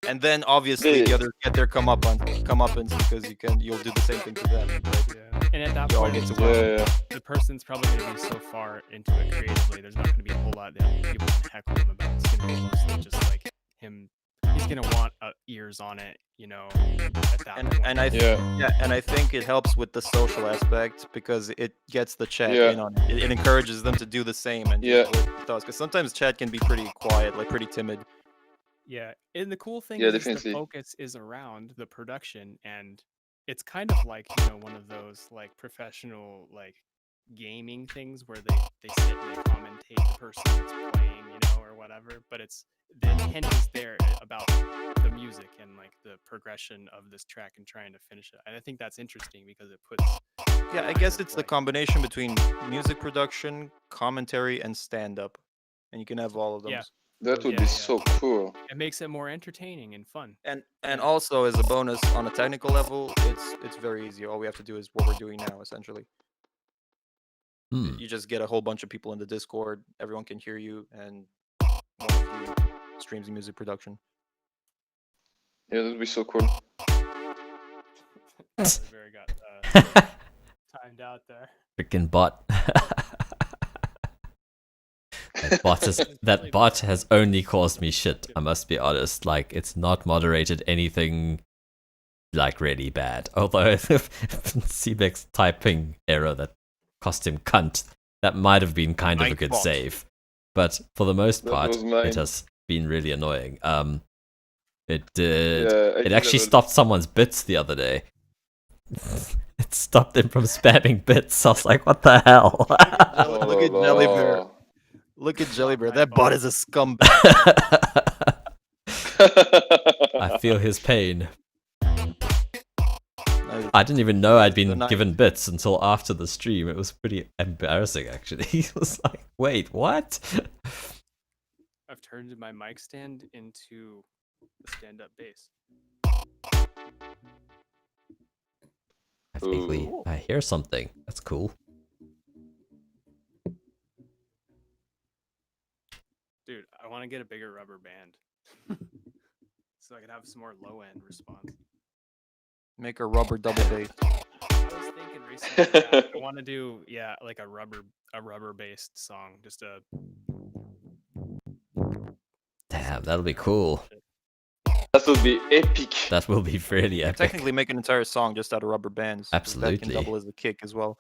And then obviously the Yeah. other get their comeuppance because you'll do the same thing to them. Right? Yeah. And at that You all point, get it's to Yeah, yeah. the person's probably going to be so far into it creatively. There's not going to be a whole lot that people can heckle him about. It's going to be mostly just like him. He's going to want ears on it, you know. At that point. And I Yeah. and I think it helps with the social aspect because it gets the chat Yeah. in on it. It encourages them to do the same and Yeah. because sometimes chat can be pretty quiet, like pretty timid. Yeah, and the cool thing Yeah, is definitely. the focus is around the production, and it's kind of like, you know, one of those like professional like gaming things where they sit and they commentate the person that's playing, you know, or whatever. But it's the intent is there about the music and like the progression of this track and trying to finish it. And I think that's interesting because it puts. Yeah, I kind guess of, it's the like- combination between music production, commentary, and stand up, and you can have all of them. Yeah. That would Yeah, be yeah. so cool. It makes it more entertaining and fun. And also as a bonus on a technical level, it's very easy. All we have to do is what we're doing now, essentially. Hmm. You just get a whole bunch of people in the Discord. Everyone can hear you, and one of you streams music production. Yeah, that would be so cool. Oliver got timed out there. Freaking bot. That bot has only caused me shit, I must be honest. Like, it's not moderated anything like really bad. Although Seebeck's typing error that cost him cunt, that might have been kind of a Mike good bot. save. But for the most That part, was mine. it has been really annoying. It Yeah, I it think actually that stopped someone's bits the other day. It stopped him from spamming bits. I was like, what the hell? would- Look at Oh, Jelly la, Bear. la. Look at Jelly Bear. my That fault. bot is a scumbag. I feel his pain. I didn't even know I'd been night. given bits until after the stream. It was pretty embarrassing, actually. It was like, wait, what? I've turned my mic stand into a stand-up bass. I hear something. That's cool. Dude, I want to get a bigger rubber band so I can have some more low-end response. Make a rubber double bass. I was thinking recently, I want to do like a rubber-based song, just a. Damn, that'll be cool. That would be epic. That will be really You can epic. technically make an entire song just out of rubber bands. 'cause That Absolutely. can double as a kick as well.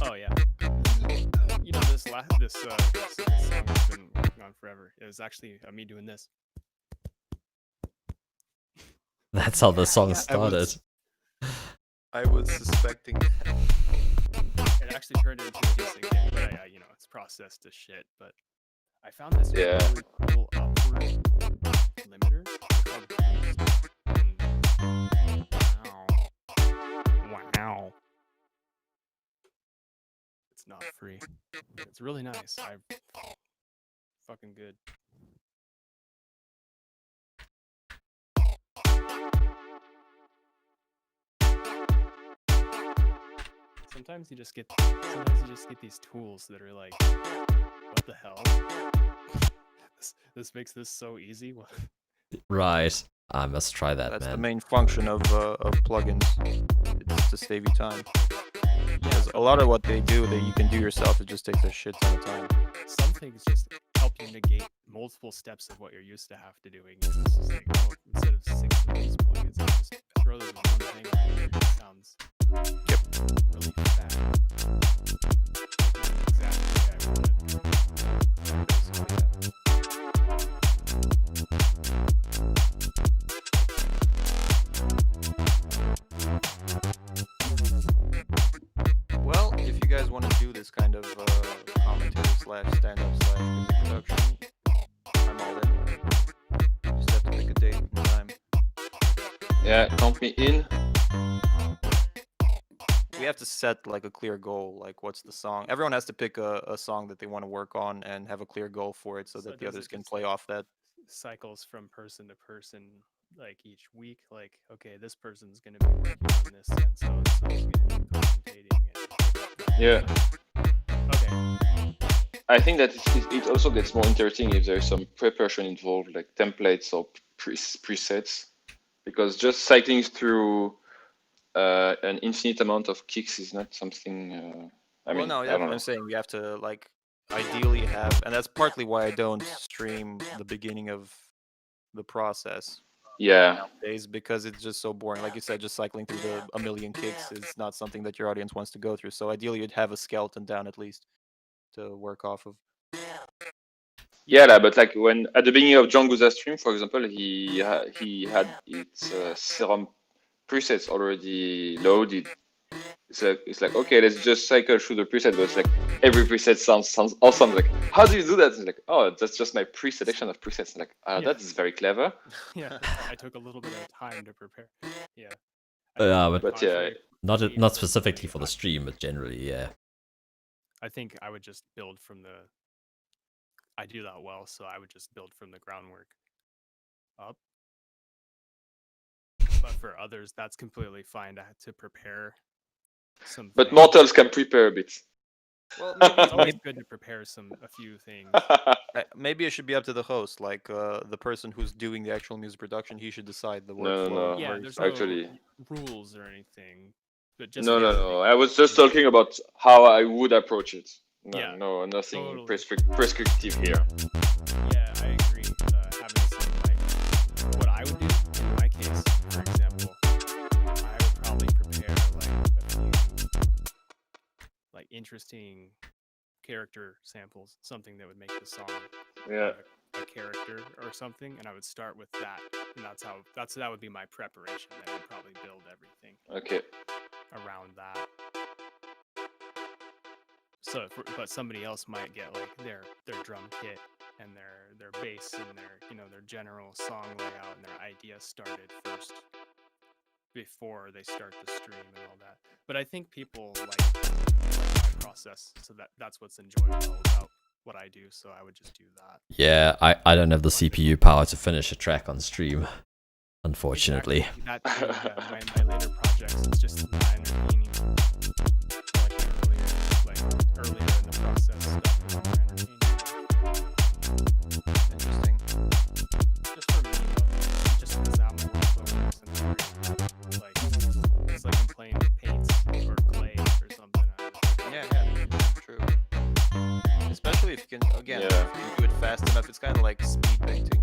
Oh yeah. You know this song has been working on forever. It was actually me doing this. That's how the song I started. I was suspecting. It actually turned into a decent game, but you know, it's processed as shit. But I found this Yeah. really cool upward limiter called Boost. And wow. It's not free. It's really nice. Fucking good. Sometimes you just get these tools that are like, what the hell? This makes this so easy. Right. I must try that, That's man. the main function of plugins. It's to save you time. Because a lot of what they do that you can do yourself, it just takes a shit ton of time. Some things just help you negate multiple steps of what you're used to have to doing. And it's just like, oh, instead of 6 of these plugins, I just throw this one thing on here. It sounds really fat. Exactly what I wanted. Basically, Well, if you guys want to do this kind of commentary / stand-up / music production, I'm all in. Just have to pick a date and time. Yeah, count me in. We have to set like a clear goal. Like, what's the song? Everyone has to pick a song that they want to work on and have a clear goal for it, so So that the does others it can just, play like, off that. cycles from person to person, like each week. Like, okay, this person's gonna be working on this, and so and so's gonna be commentating. Yeah. Okay. I think that it also gets more interesting if there's some preparation involved, like templates or presets, because just cycling through an infinite amount of kicks is not something. I mean, Well, no, I that's don't what know. I'm saying. You have to like ideally have, and that's partly why I don't stream the beginning of the process Yeah, nowadays, because it's just so boring. Like you said, just cycling through a million kicks is not something that your audience wants to go through. So ideally, you'd have a skeleton down at least to work off of. yeah, but like when at the beginning of John Guza's stream, for example, he had its serum presets already loaded. It's like okay, let's just cycle through the preset, but it's like every preset sounds awesome. Like, how do you do that? It's like, oh, that's just my pre-selection of presets. Like, Yeah. that is very clever. Yeah, I took a little bit of time to prepare. Yeah. Yeah, think but yeah, contrary- not specifically for the stream, but generally, yeah. I think I would just build from the. I do that well, so I would just build from the groundwork up. But for others, that's completely fine to prepare some. But things. mortals can prepare a bit. Well, It's always good to prepare a few things. maybe it should be up to the host, like the person who's doing the actual music production. He should decide the No, workflow. no. and Yeah, where you there's start. Actually- no rules or anything. But just No, for no, the no. I was just talking about how I would approach it. No, Yeah, no, nothing totally. prescriptive here. Yeah, I agree. Having some like what I would do in my case, for example, I would probably prepare like a few like interesting character samples, something that would make the song Yeah. have a character or something, and I would start with that, and that would be my preparation. Then I'd probably build everything Okay. around that. So, but somebody else might get like their drum kit and their bass and their general song layout and their idea started first before they start the stream and all that. But I think people like my process, so that's what's enjoyable about what I do. So I would just do that. Yeah, I don't have the CPU power to finish a track on stream, unfortunately. Exactly. That too, yeah, my later projects, it's just not entertaining. Earlier in the process stuff is more entertaining. Interesting. Just for me, though, just because I'm a workflow person, like it's like I'm playing with paints or clay or something. Yeah, true. Especially if you can, again, Yeah. if you can do it fast enough. It's kind of like speed painting,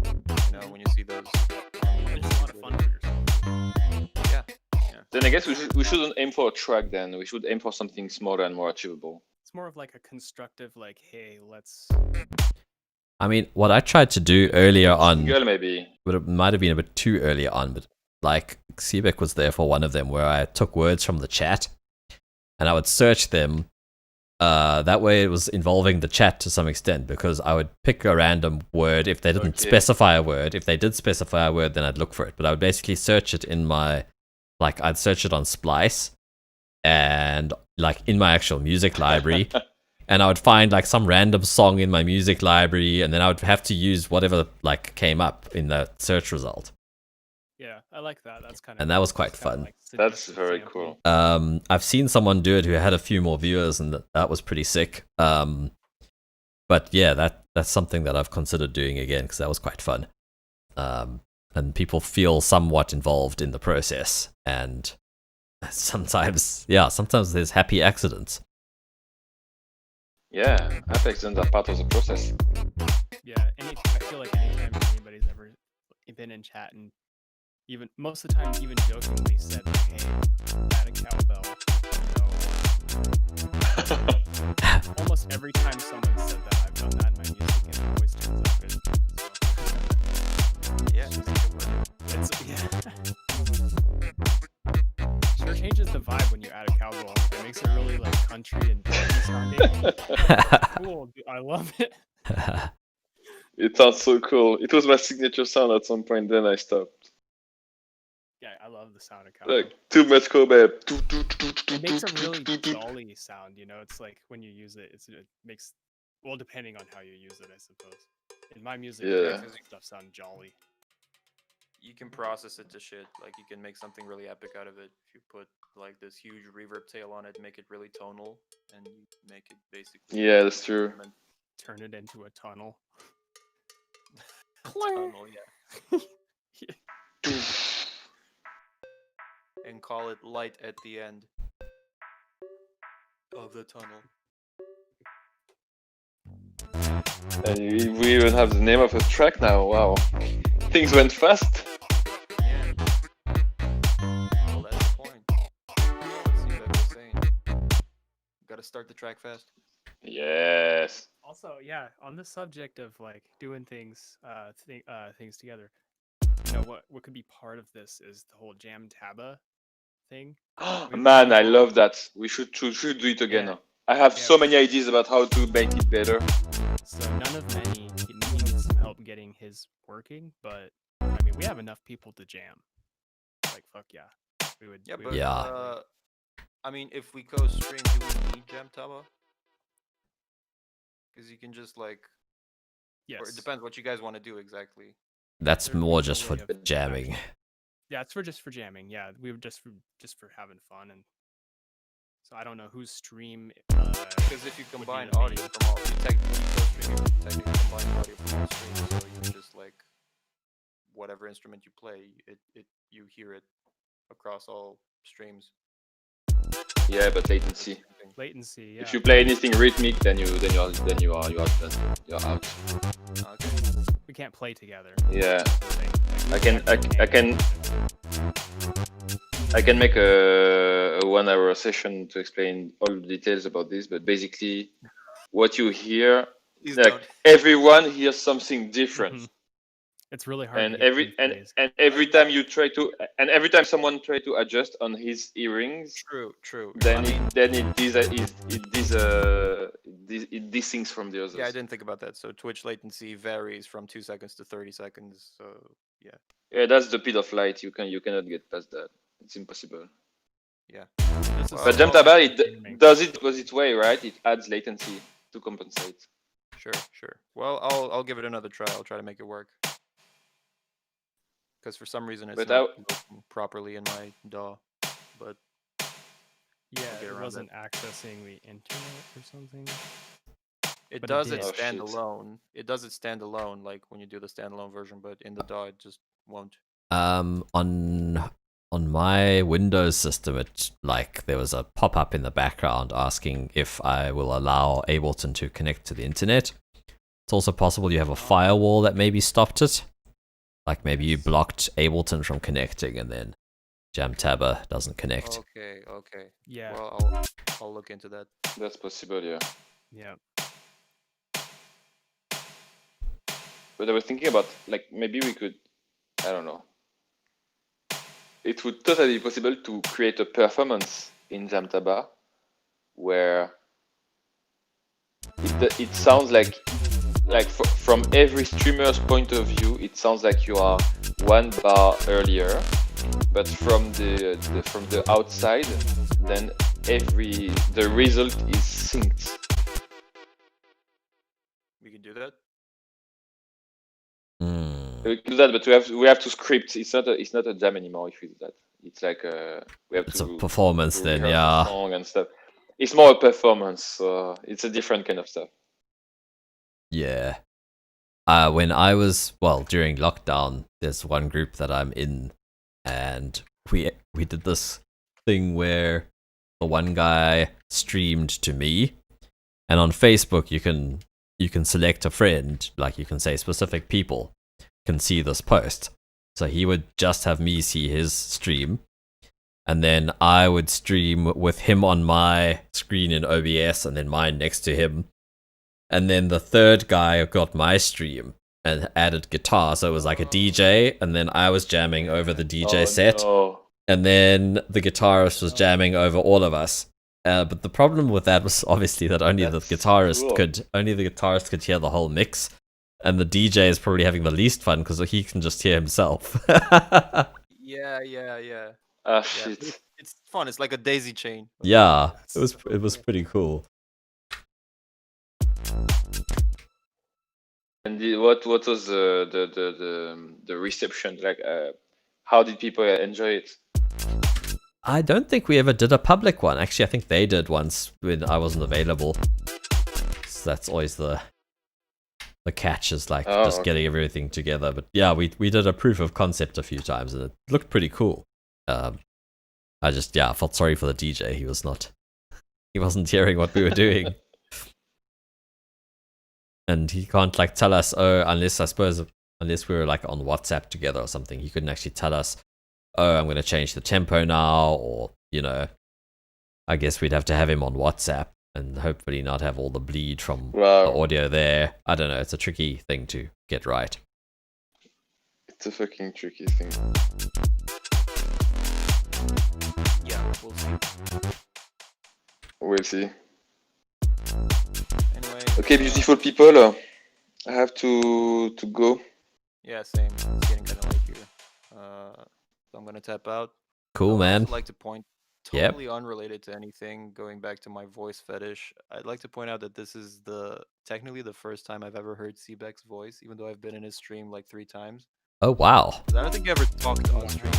when you see those. It's a lot of fun for yourself. Yeah. Then I guess we shouldn't aim for a track. Then we should aim for something smaller and more achievable. It's more of like a constructive, like, hey, let's. I mean, what I tried to do earlier on, Girl, maybe. but it might have been a bit too early on, but like Sebek was there for one of them where I took words from the chat and I would search them. That way it was involving the chat to some extent, because I would pick a random word if they didn't Okay. specify a word. If they did specify a word, then I'd look for it. But I would basically search it in my, like, I'd search it on Splice and like in my actual music library. And I would find like some random song in my music library, and then I would have to use whatever like came up in the search result. Yeah, I like that. That's kind of. And that was quite fun. That's very cool. I've seen someone do it who had a few more viewers, and that was pretty sick. But yeah, that's something that I've considered doing again, because that was quite fun. And people feel somewhat involved in the process, and sometimes there's happy accidents. Yeah, accidents are part of the process. feel like anytime anybody's ever been in chat and even most of the time even jokingly said, like, hey, add a cowbell, almost every time someone said that, I've done that in my music and it always turns out good. So, Yeah, just make it work. sure changes the vibe when you add a cowbell. It makes it really like country and jazzy sounding. Cool, dude, I love it. It sounds so cool. It was my signature sound at some point. Then I stopped. Yeah, I love the sound of cowbell. Like too much cowbell. It makes a really jolly sound, you know. It's like when you use it, it makes, well, depending on how you use it, I suppose. In my music, it Yeah. makes stuff sound jolly. You can process it to shit. Like you can make something really epic out of it if you put like this huge reverb tail on it, make it really tonal, and you make it basically. Yeah, that's true. instrument. Turn it into a tunnel. Tunnel, yeah. And call it light at the end of the tunnel. And we even have the name of a track now. Wow, things went fast. Yeah. Well, that's the point. Let's see what I was saying. Gotta start the track fast. Yes. Also, yeah, on the subject of like doing things, things together, you know what could be part of this is the whole Jam Taba thing. Man, I love that. We should do it again. Yeah. I have Yeah. so many ideas about how to make it better. So none of many, he needs some help getting his working, but I mean, we have enough people to jam. Like, fuck yeah, we would. Yeah, we but would Yeah. definitely- I mean, if we go stream, do we need Jam Taba? Because you can just like, yes. or it depends what you guys want to do exactly. That's There's more no just for way of jamming. Yeah, it's just for jamming. Yeah, we would just for having fun, and so I don't know whose stream. Because if you would be combine the main- audio from all, you technically co-stream, you technically combine audio from all streams, so you can just like, whatever instrument you play, you hear it across all streams. Yeah, but latency. latency. Yeah. If you play anything rhythmic, then you are out. Okay. We can't play together. Yeah. That's the thing. Like, I can make a 1 hour session to explain all the details about this, but basically, what you hear, He's like done. everyone hears something different. Mhm. It's really hard. And to get every both and, ways. and every time you try to every time someone try to adjust on his earrings, True. then I mean, it desyncs from the others. yeah, I didn't think about that. So Twitch latency varies from 2 seconds to 30 seconds. So yeah. Yeah, that's the speed of light. You cannot get past that. It's impossible. This is Well, But well, Jamtaba streaming. it does it opposite way, right? It adds latency to compensate. Sure. Well, I'll give it another try. I'll try to make it work. Because for some reason it's But not working properly in my DAW. But Yeah, get it around wasn't accessing the internet or something. it But it does it did. Oh, shit. standalone. It does it standalone, like when you do the standalone version. But in the DAW, it just won't. On my Windows system, it like there was a pop-up in the background asking if I will allow Ableton to connect to the internet. It's also possible you have a firewall that maybe stopped it. Like maybe you blocked Ableton from connecting and then Jamtaba doesn't connect. Okay. Yeah. Well, I'll look into that. That's possible, yeah. Yeah. But I was thinking about like maybe we could, I don't know. It would totally be possible to create a performance in Jamtaba where it sounds like from every streamer's point of view, it sounds like you are 1 bar earlier, but from the outside, then the result is synced. We can do that. We can do that, but we have to script. It's not a jam anymore if we do that. It's like we have It's to a performance to then, rehearse the yeah. song and stuff. It's more a performance, so it's a different kind of stuff. Yeah. When I was, during lockdown, there's one group that I'm in, and we did this thing where the one guy streamed to me, and on Facebook you can you can select a friend, like you can say specific people can see this post. So he would just have me see his stream, and then I would stream with him on my screen in OBS and then mine next to him. And then the third guy got my stream and added guitar, so it was like a DJ, and then I was jamming over the DJ set, No. and then the guitarist was jamming over all of us. But the problem with that was obviously that only That's the guitarist cool. could hear the whole mix, and the DJ is probably having the least fun because he can just hear himself. Yeah. Ah, Yeah, shit. it's fun. It's like a daisy chain. Yeah, it was pretty cool. And what was the reception like? How did people enjoy it? I don't think we ever did a public one. Actually, I think they did once when I wasn't available. So that's always the catch, is like just getting everything together. But yeah, we did a proof of concept a few times, and it looked pretty cool. I just felt sorry for the DJ. He wasn't hearing what we were doing, and he can't like tell us. Oh, unless we were like on WhatsApp together or something, he couldn't actually tell us, oh, I'm going to change the tempo now, or, I guess we'd have to have him on WhatsApp and hopefully not have all the bleed from the audio there. I don't know, it's a tricky thing to get right. It's a fucking tricky thing. Yeah, we'll see. We'll see. Anyway. Okay, beautiful people. I have to go. Yeah, same. It's getting kind of late here. So I'm gonna tap out. Cool, man. I'd like to point, totally unrelated to anything, going back to my voice fetish. I'd like to point out that this is technically the first time I've ever heard Seebeck's voice, even though I've been in his stream like 3 times. Oh, wow. I don't think he ever talked on stream.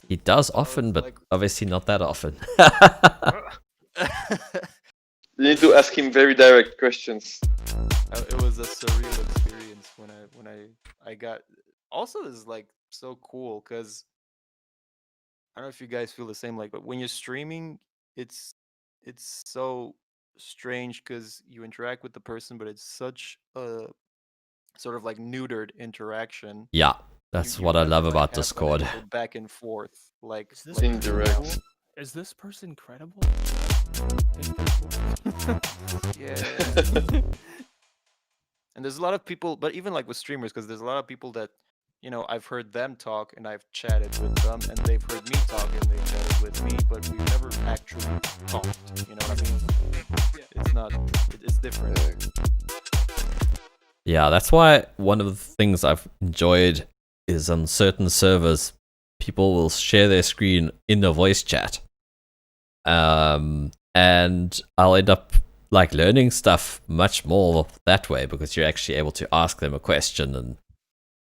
He does often, but obviously not that often. You need to ask him very direct questions. It was a surreal experience when I got. Also, this is like so cool because I don't know if you guys feel the same. Like, but when you're streaming, it's so strange because you interact with the person, but it's such a sort of like neutered interaction. Yeah, that's what I love about Discord. Back and forth, like Is this like indirect. Is this person credible? Yeah. And there's a lot of people, but even like with streamers, because there's a lot of people that, I've heard them talk and I've chatted with them, and they've heard me talk and they've chatted with me, but we've never actually talked. You know what I mean? It's not. It's different. Yeah, that's why one of the things I've enjoyed is on certain servers, people will share their screen in a voice chat. And I'll end up like learning stuff much more that way, because you're actually able to ask them a question and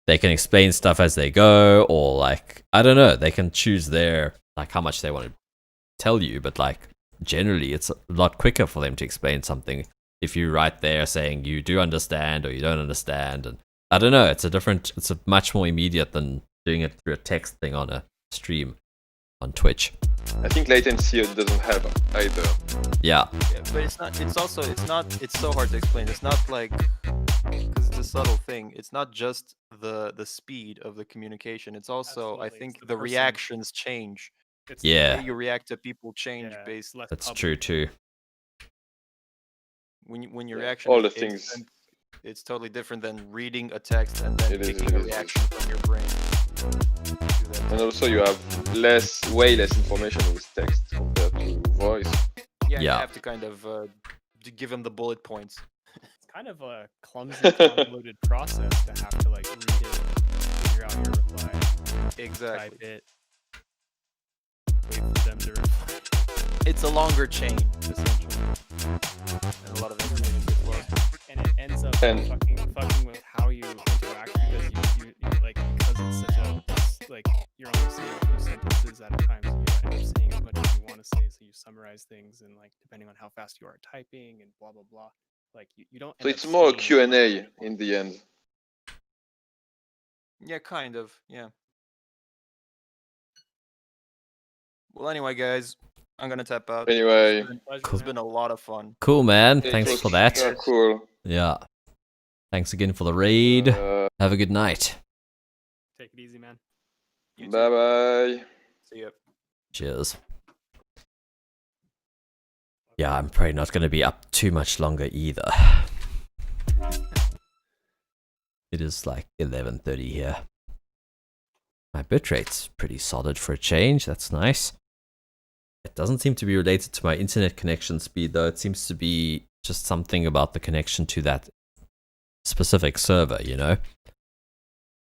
they can explain stuff as they go, or like, I don't know, they can choose their, like, how much they want to tell you, but like generally it's a lot quicker for them to explain something if you write there saying you do understand or you don't understand. And I don't know, it's a much more immediate than doing it through a text thing on a stream on Twitch. I think latency doesn't have either. Yeah, but it's not. It's so hard to explain. It's not like, because it's a subtle thing. It's not just the speed of the communication. It's also, I think, the reactions change. The way you react to people change based. That's true too. When your reaction all the is things. instant, it's totally different than reading a text and then picking a reaction from your brain. And also you have way less information with text compared to voice. Yeah, you have to kind of give them the bullet points. It's kind of a clumsy, convoluted process to have to like read it, figure out your reply, Exactly. type it, wait for them to reply. It's a longer chain, essentially, and a lot of information gets lost. And it ends up fucking with how you interact, because you like, because it's such a, like, you're only saying a few sentences at a time, so you don't end up saying as much as you want to say, so you summarize things, and like depending on how fast you are typing and blah blah blah, like you don't. So it's more a Q&A in the end. Yeah, kind of. Yeah. Well, anyway, guys, I'm gonna tap out. Anyway, Pleasure, It's man. been a lot of fun. Cool, man. it Thanks was for that. yeah, cool. Yeah. Thanks again for the raid. Have a good night. Take it easy, man. You too. Bye bye. See ya. Cheers. Yeah, I'm probably not going to be up too much longer either. It is like 11:30 here. My bitrate's pretty solid for a change. That's nice. It doesn't seem to be related to my internet connection speed, though. It seems to be just something about the connection to that specific server, you know?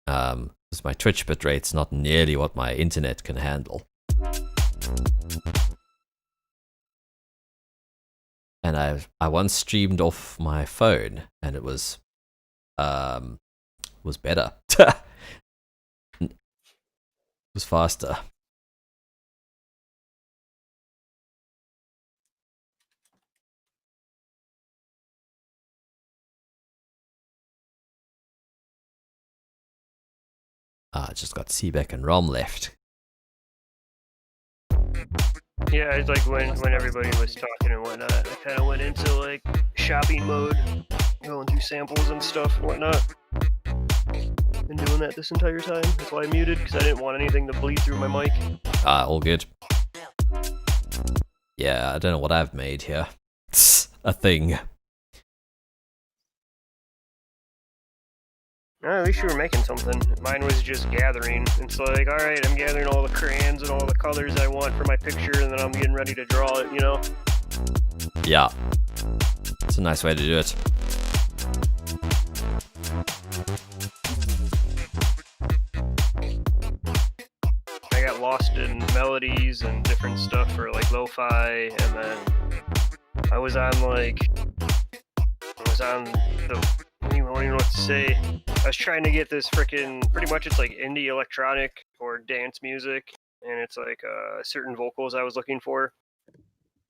Because my Twitch bitrate's not nearly what my internet can handle. And I once streamed off my phone, and it was better. It was faster. I just got Seebeck and Rom left. Yeah, it's like when everybody was talking and whatnot, I kind of went into like shopping mode, going through samples and stuff and whatnot. Been doing that this entire time. That's why I muted, because I didn't want anything to bleed through my mic. All good. Yeah, I don't know what I've made here. It's a thing. At least you were making something. Mine was just gathering. It's like, alright, I'm gathering all the crayons and all the colors I want for my picture, and then I'm getting ready to draw it, you know? Yeah. It's a nice way to do it. I got lost in melodies and different stuff for like lo-fi, and then I was on the, I don't even know what to say. I was trying to get this freaking, pretty much it's like indie electronic or dance music, and it's like certain vocals I was looking for.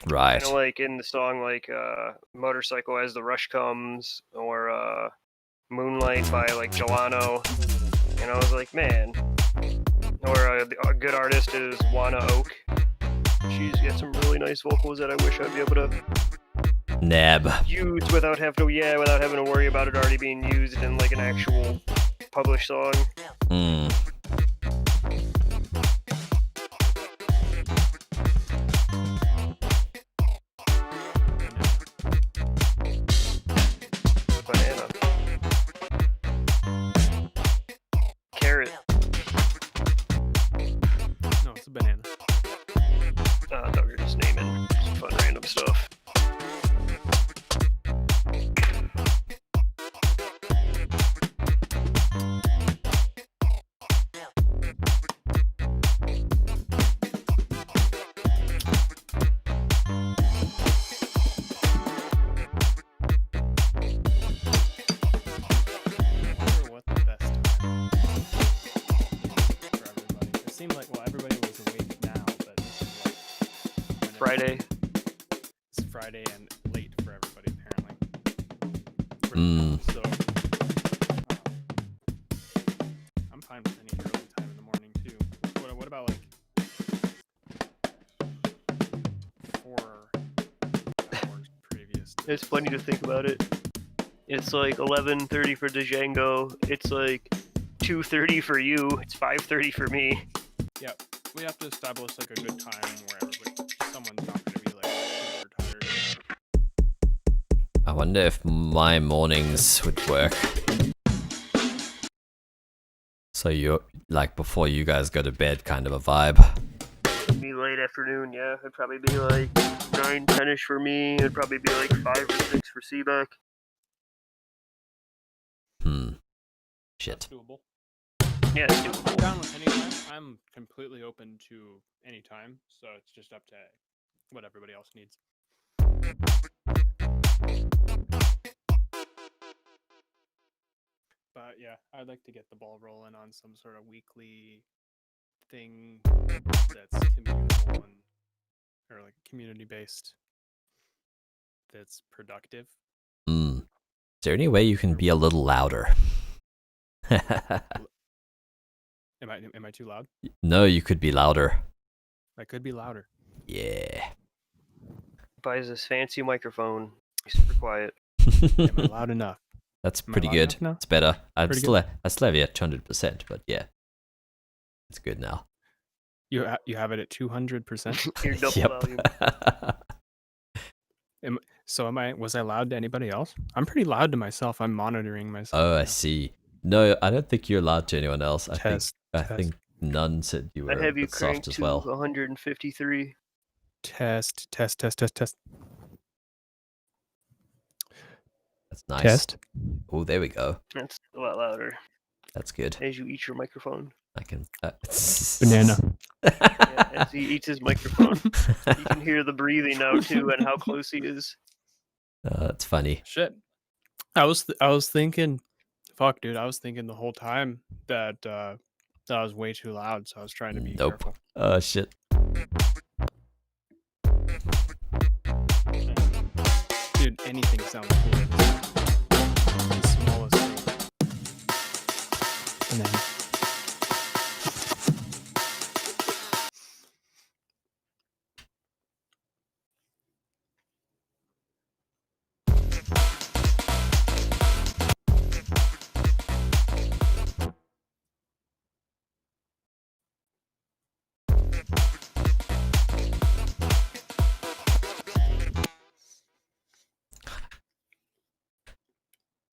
Right. Kind of like in the song like Motorcycle as the Rush Comes, or Moonlight by like Jelano. And I was like, man. Or a good artist is Wana Oak. She's got some really nice vocals that I wish I'd be able to Nab. use without having to worry about it already being used in like an actual published song. Hmm. Banana. Carrot. No, it's a banana. I thought we were just naming some fun random stuff. I wonder what the best time for everybody. It seemed like, well, everybody was awake now, but this is like when Friday. It's Friday and late for everybody apparently. So I'm fine with any early time in the morning too. What about like 4 hours previous? To It's funny to think about it. It's like 11:30 for Django. It's like 2:30 for you. It's 5:30 for me. Yeah, we have to establish like a good time where someone's not going to be like super tired. I wonder if my mornings would work. So you're like before you guys go to bed kind of a vibe. It'd be late afternoon, yeah. It'd probably be like 9, 10ish for me. It'd probably be like 5 or 6 for Seaback. Shit. That's doable. Yeah, it's doable. I'm down with any time. I'm completely open to any time, so it's just up to what everybody else needs. But yeah, I'd like to get the ball rolling on some sort of weekly thing that's communal and or like community based. That's productive. Is there any way you can be a little louder? Am I too loud? No, you could be louder. I could be louder. Yeah. Buys this fancy microphone. Super quiet. Am I loud enough? That's Am I pretty loud good. enough now? It's better. I Pretty still have it at 200%, but yeah, it's good now. You have it at 200%. Your double volume. So was I loud to anybody else? I'm pretty loud to myself. I'm monitoring myself. Oh, I now. see. No, I don't think you're allowed to anyone else. I Test. think none said you I were a have you bit soft cranked as to well. 153. Test. That's nice. Test. Oh, there we go. That's a lot louder. That's good. As you eat your microphone. I can. Banana. Yeah, as he eats his microphone. You can hear the breathing now too and how close he is. That's funny. Shit. I was thinking, fuck, dude. I was thinking the whole time that that I was way too loud, so I was trying to be Nope. careful. Oh shit. Dude, anything sounds cool. The smallest thing. And then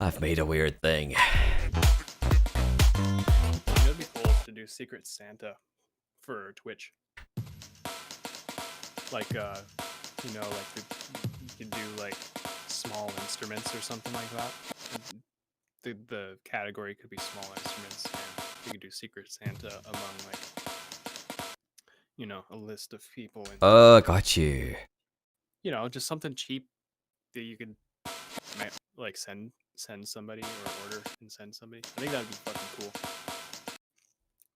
I've made a weird thing. you know, it'd be cool to do Secret Santa for Twitch. Like, you know, like you could do like small instruments or something like that. The category could be small instruments, and you could do Secret Santa among like, you know, a list of people, and Oh, got you. you know, just something cheap that you could like send somebody or order and send somebody. I think that'd be fucking cool.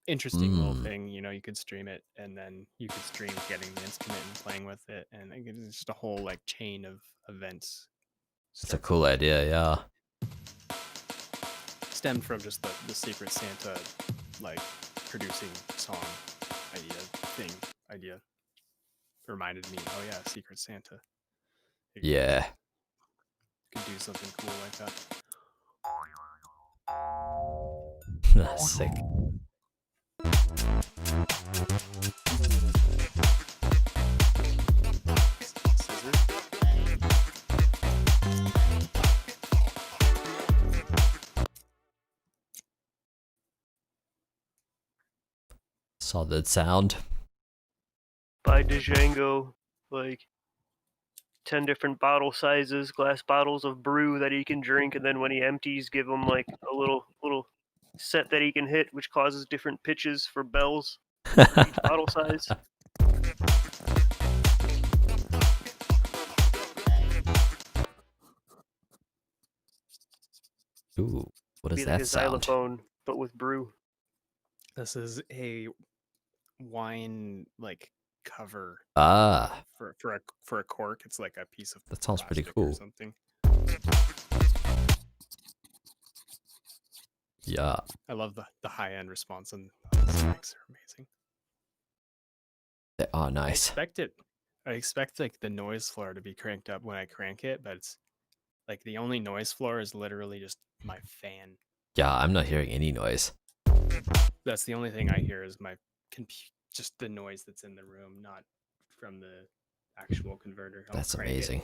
Interesting little thing, you know. You could stream it, and then you could stream getting the instrument and playing with it, and it's just a whole like chain of events. It's a cool idea, yeah. Stemmed from just the Secret Santa like producing song idea. Reminded me, oh yeah, Secret Santa. Yeah. Could do something cool like that. Sick. Scissor. Solid sound. By Django, like 10 different bottle sizes, glass bottles of brew that he can drink, and then when he empties, give him like a little set that he can hit, which causes different pitches for bells for each bottle size. Ooh, what Be is like that a sound? xylophone, but with brew. This is a wine like cover Ah, for a cork. It's like a piece of that sounds pretty plastic or cool. something. Yeah. I love the high end response, and these mics are amazing. They are nice. I expect like the noise floor to be cranked up when I crank it, but it's like the only noise floor is literally just my fan. Yeah, I'm not hearing any noise. That's the only thing I hear is my just the noise that's in the room, not from the actual converter. I'll That's crank it. amazing.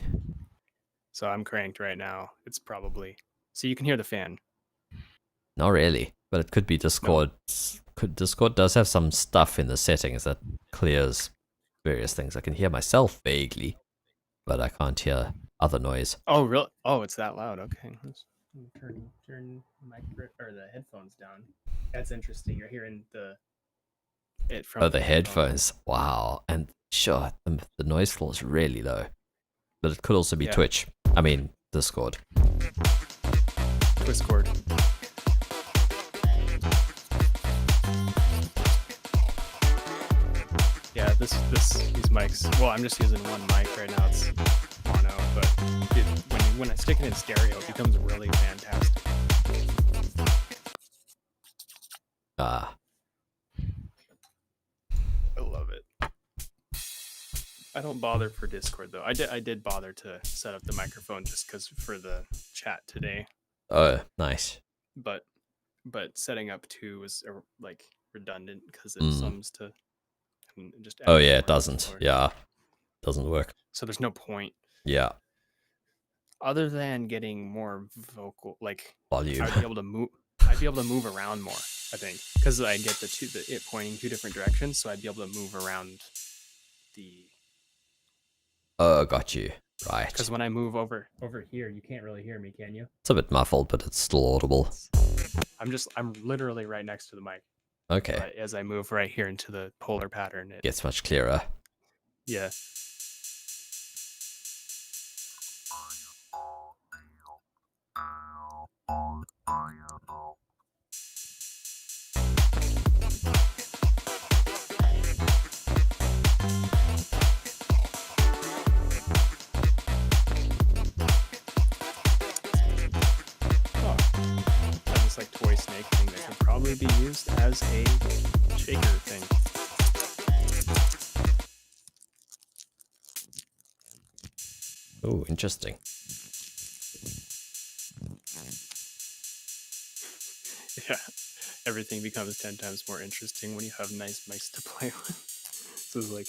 So I'm cranked right now. It's probably so you can hear the fan. Not really, but it could be Discord. Discord does have some stuff in the settings that clears various things. I can hear myself vaguely, but I can't hear other noise. Oh, really? Oh, it's that loud. Okay, let's turn the mic or the headphones down. That's interesting. You're hearing it from. Oh, the headphones. Wow. And sure, the noise floor is really low, but it could also be Yeah. Twitch. I mean, Discord. Discord. Yeah, these mics. Well, I'm just using one mic right now. It's mono, but when I stick it in stereo, it becomes really fantastic. Ah, I love it. I don't bother for Discord though. I did bother to set up the microphone just because for the chat today, Oh, nice. but setting up 2 was like redundant because it Mm. sums to and just. Oh add yeah, more it doesn't. floor. Yeah, doesn't work. So there's no point Yeah, other than getting more vocal. Like volume. I'd be able to move. I'd be able to move around more. I think because I get it pointing 2 different directions, so I'd be able to move around the. Oh, got you. Right. Because when I move over here, you can't really hear me, can you? It's a bit muffled, but it's still audible. I'm literally right next to the mic. Okay, But as I move right here into the polar pattern, it gets much clearer. yeah. Oh, that is like toy snake thing that could probably be used as a shaker thing. Oh, interesting. Yeah, everything becomes 10 times more interesting when you have nice mice to play with. So it's like,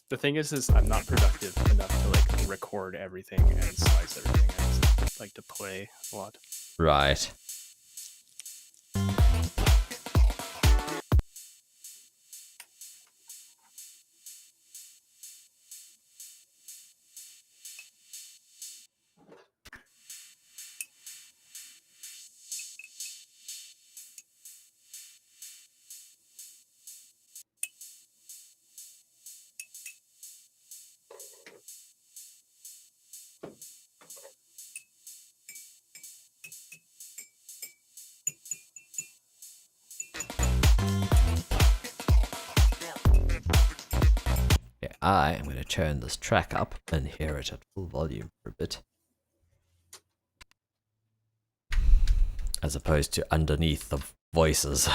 the thing is I'm not productive enough to like record everything and slice everything. I just like to play a lot. Right. Yeah, I am going to turn this track up and hear it at full volume for a bit. As opposed to underneath the voices.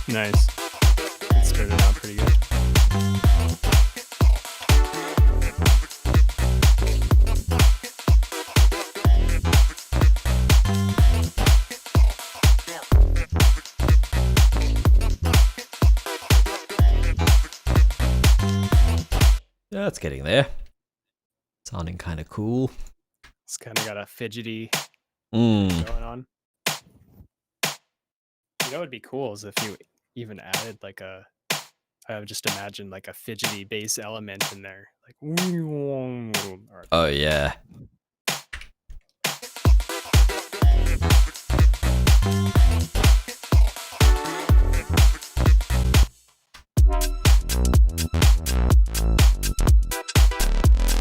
Nice. It started out pretty good. Yeah, it's getting there. Sounding kind of cool. It's kind of got a fidgety Mm. going on. You know what would be cool is if you even added like I would just imagine like a fidgety bass element in there. Like or Oh, yeah.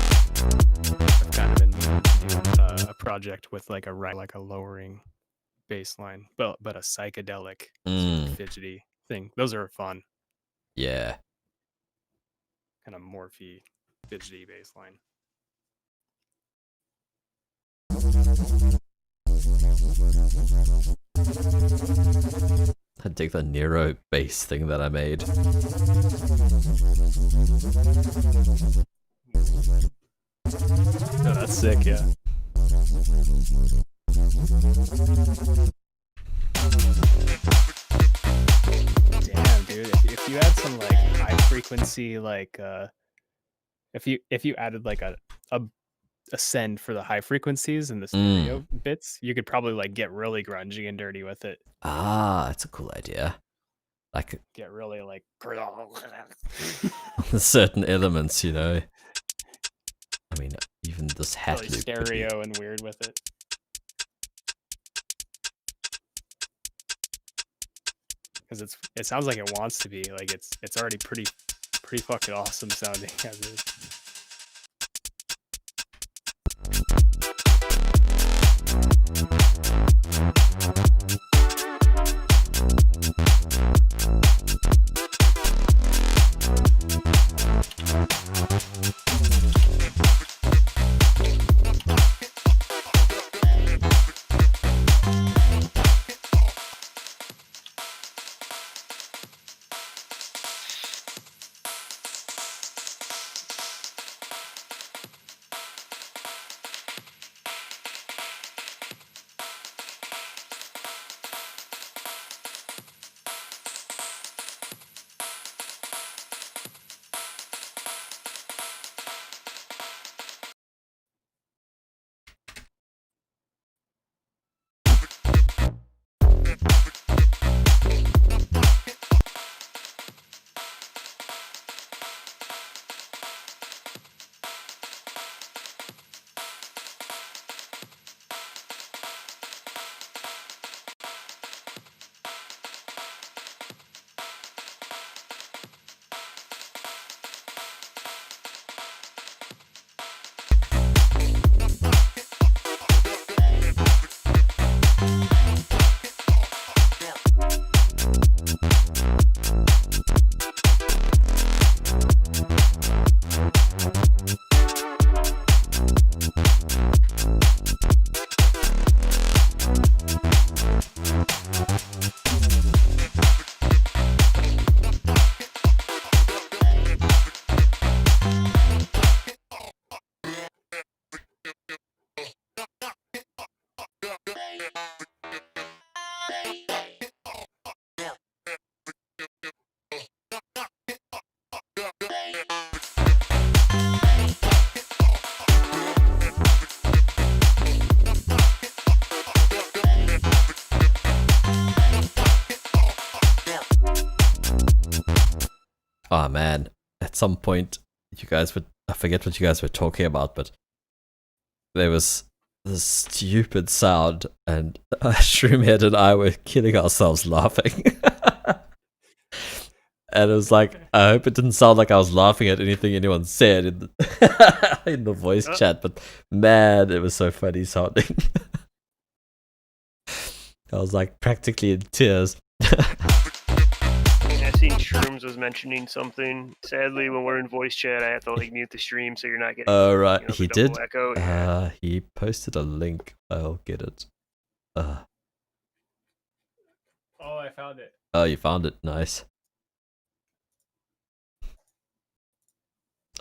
I've kind of been doing a project with like a lowering bass line, but a psychedelic sort Mm. of fidgety thing. Those are fun. Yeah. Kind of morphy fidgety bass line. I dig the Nero bass thing that I made. No, that's sick, yeah. Damn, dude, if you had some like high frequency like if you added like a ascend for the high frequencies and the stereo bits, you could probably like get really grungy and dirty with it. Ah, that's a cool idea. Like Get really like certain elements, you know. I mean, even this hat really loop could be- stereo and weird with it. Because it sounds like it wants to be. Like it's already pretty fucking awesome sounding as is. Oh man, at some point you guys would, I forget what you guys were talking about, but there was this stupid sound and Shroomhead and I were killing ourselves laughing. And it was like, I hope it didn't sound like I was laughing at anything anyone said in the, in the voice chat, but man, it was so funny sounding. I was like practically in tears. I seen Shrooms was mentioning something. Sadly, when we're in voice chat, I have to like mute the stream so you're not getting. Oh right, you know, he the double did. Echo. Yeah. He posted a link. I'll get it. Oh, I found it. Oh, you found it. Nice.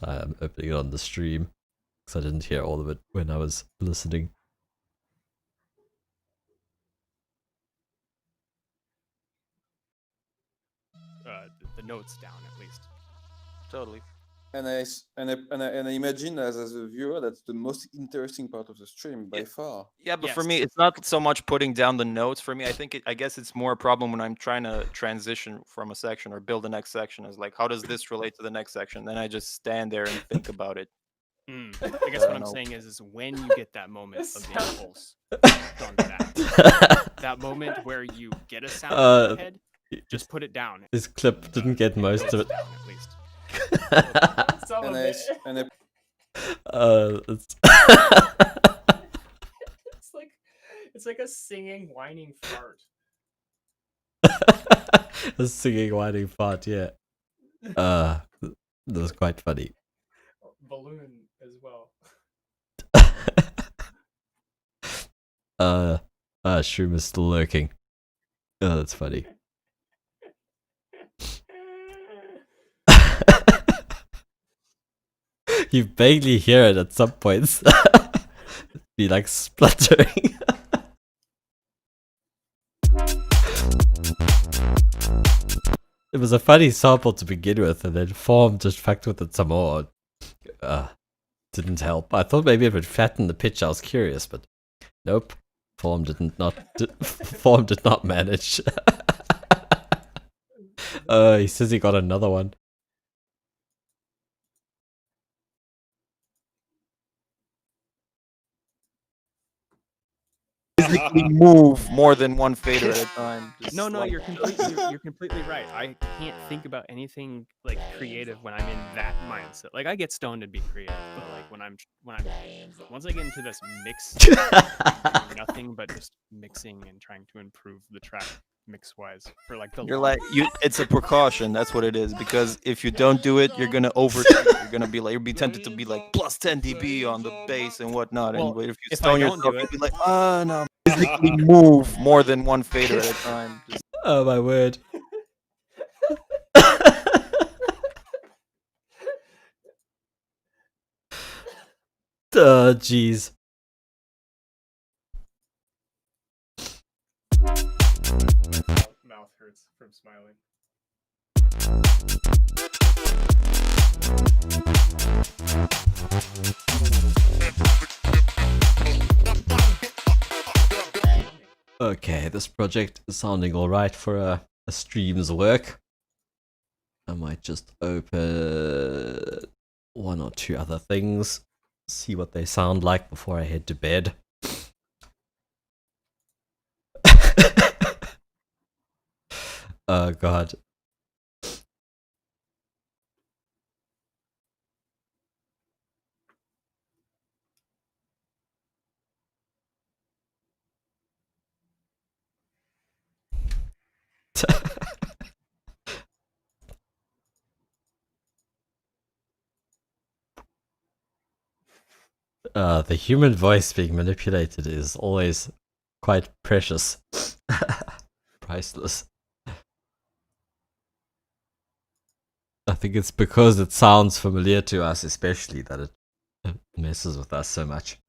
I am opening it on the stream because I didn't hear all of it when I was listening. The notes down at least. Totally. And I imagine as a viewer, that's the most interesting part of the stream by far. Yeah, but for Yes. me, it's not so much putting down the notes. For me, I think I guess it's more a problem when I'm trying to transition from a section or build the next section. Is like, how does this relate to the next section? Then I just stand there and think about it. I guess what I'm No. saying is when you get that moment of the impulse, done that. That moment where you get a sound in your head, just put it down. This clip didn't get most of it. Down, at least. It's It's like a singing, whining fart. a singing, whining fart. Yeah. That was quite funny. Balloon as well. Shroom is still lurking. Oh, that's funny. You vaguely hear it at some points. Be like spluttering. It was a funny sample to begin with, and then Form just fucked with it some more. didn't help. I thought maybe it would fatten the pitch. I was curious, but nope. Form did not manage. He says he got another one. Physically move more than one fader at a time. Just No, like- you're completely right. I can't think about anything like creative when I'm in that mindset. Like I get stoned and be creative, but like when I'm once I get into this mix, doing nothing but just mixing and trying to improve the track mix wise for like the. You're long- like it's a precaution. That's what it is. Because if you don't do it, you're gonna overshoot. You're gonna be like you'll be tempted to be like plus 10 dB on the bass and whatnot. Well, And if you if I stone don't yourself, do you'll it- be like, no. Physically move more than one fader at a time. Just Oh my word. Oh jeez. Mouth hurts from smiling. Okay, this project is sounding alright for a stream's work. I might just open one or two other things, see what they sound like before I head to bed. Oh god. The human voice being manipulated is always quite precious. Priceless. I think it's because it sounds familiar to us, especially, that it messes with us so much.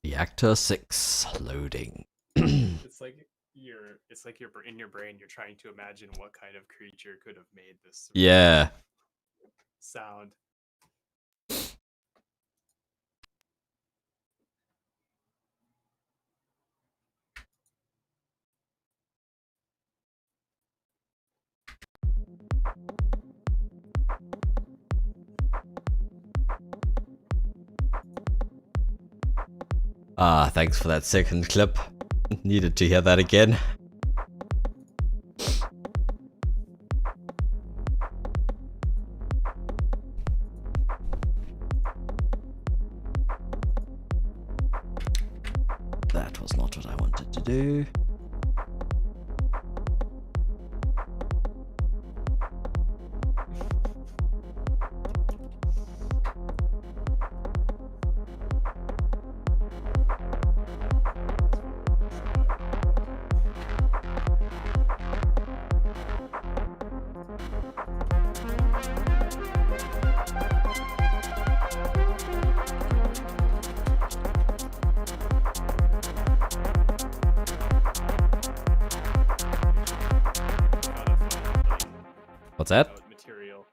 Reactor 6 loading. It's like you're in your brain. You're trying to imagine what kind of creature could have made this Yeah. sound. Thanks for that second clip. Needed to hear that again. That was not what I wanted to do. What's that? Emote material.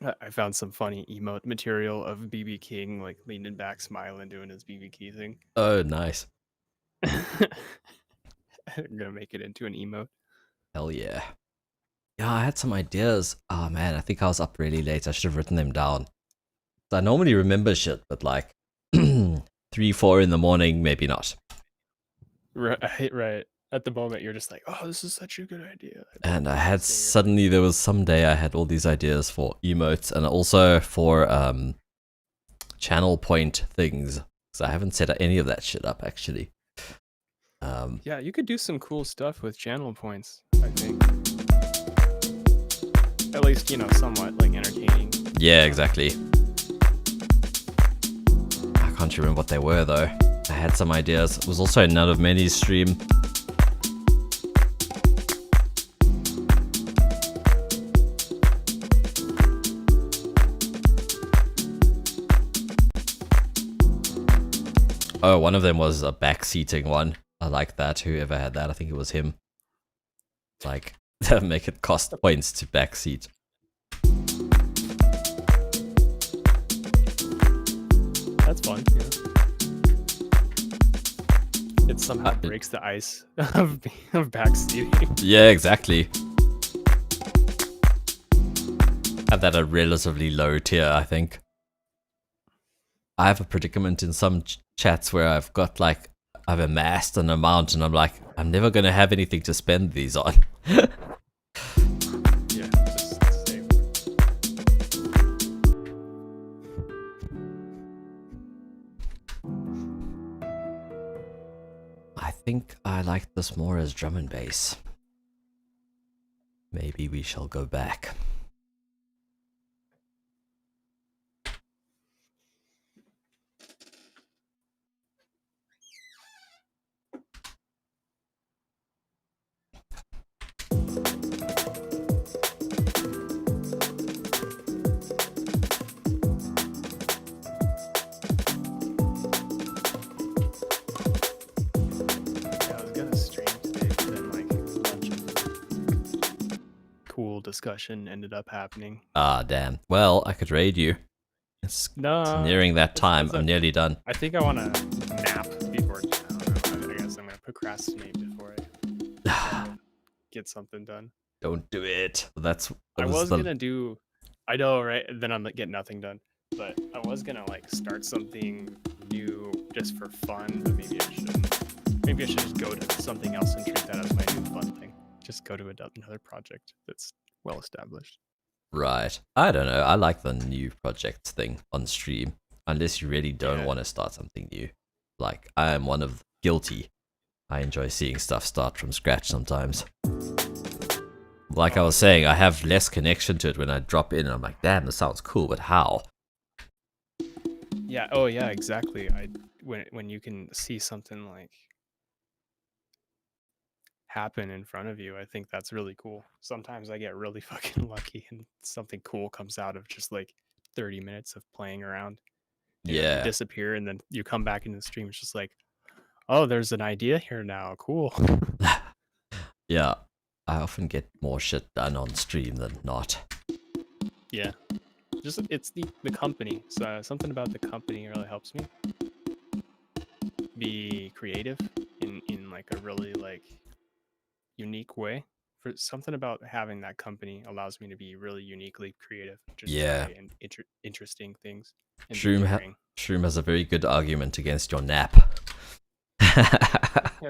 I found some funny emote material of BB King like leaning back, smiling, doing his BB Key thing. Oh, nice. I'm gonna make it into an emote. Hell yeah. Yeah, I had some ideas. Oh man, I think I was up really late. I should have written them down. So I normally remember shit, but like 3, 4 in the morning, maybe not. Right. At the moment, you're just like, "Oh, this is such a good idea." And I had suddenly, there was some day I had all these ideas for emotes and also for channel point things. So I haven't set any of that shit up actually. Yeah, you could do some cool stuff with channel points, I think. At least, somewhat like entertaining. Yeah, exactly. I can't remember what they were though. I had some ideas. It was also none of many's stream. Oh, one of them was a backseating one. I like that. Whoever had that, I think it was him. Like make it cost points to backseat. That's fun. Yeah. It somehow breaks the ice of backseating. Yeah, exactly. Have that at a relatively low tier, I think. I have a predicament in some chats where I've amassed an amount and I'm like, I'm never gonna have anything to spend these on. Yeah, just save. I think I like this more as drum and bass. Maybe we shall go back. Discussion ended up happening. Ah, damn. Well, I could raid you. It's nearing that time. I'm nearly done. I think I want to nap before. I don't know. I guess I'm gonna procrastinate before I get something done. Don't do it. I was gonna do. I know, right? Then I'm get nothing done. But I was gonna start something new just for fun. But maybe I shouldn't. Maybe I should just go to something else and treat that as my new fun thing. Just go to another project that's well established. Right. I don't know. I like the new projects thing on stream. Unless you really don't want to start something new. Like, I am one of guilty. I enjoy seeing stuff start from scratch sometimes. Like I was saying, I have less connection to it when I drop in and I'm like, damn, this sounds cool, but how? Yeah, oh yeah, exactly. When you can see something happen in front of you, I think that's really cool. Sometimes I get really fucking lucky and something cool comes out of just 30 minutes of playing around. You disappear and then you come back into the stream. It's just oh, there's an idea here now. Cool. Yeah, I often get more shit done on stream than not. Yeah, just it's the company. So something about the company really helps me be creative in a really unique way. For something about having that company allows me to be really uniquely creative, just and interesting things. Shroom has a very good argument against your nap. He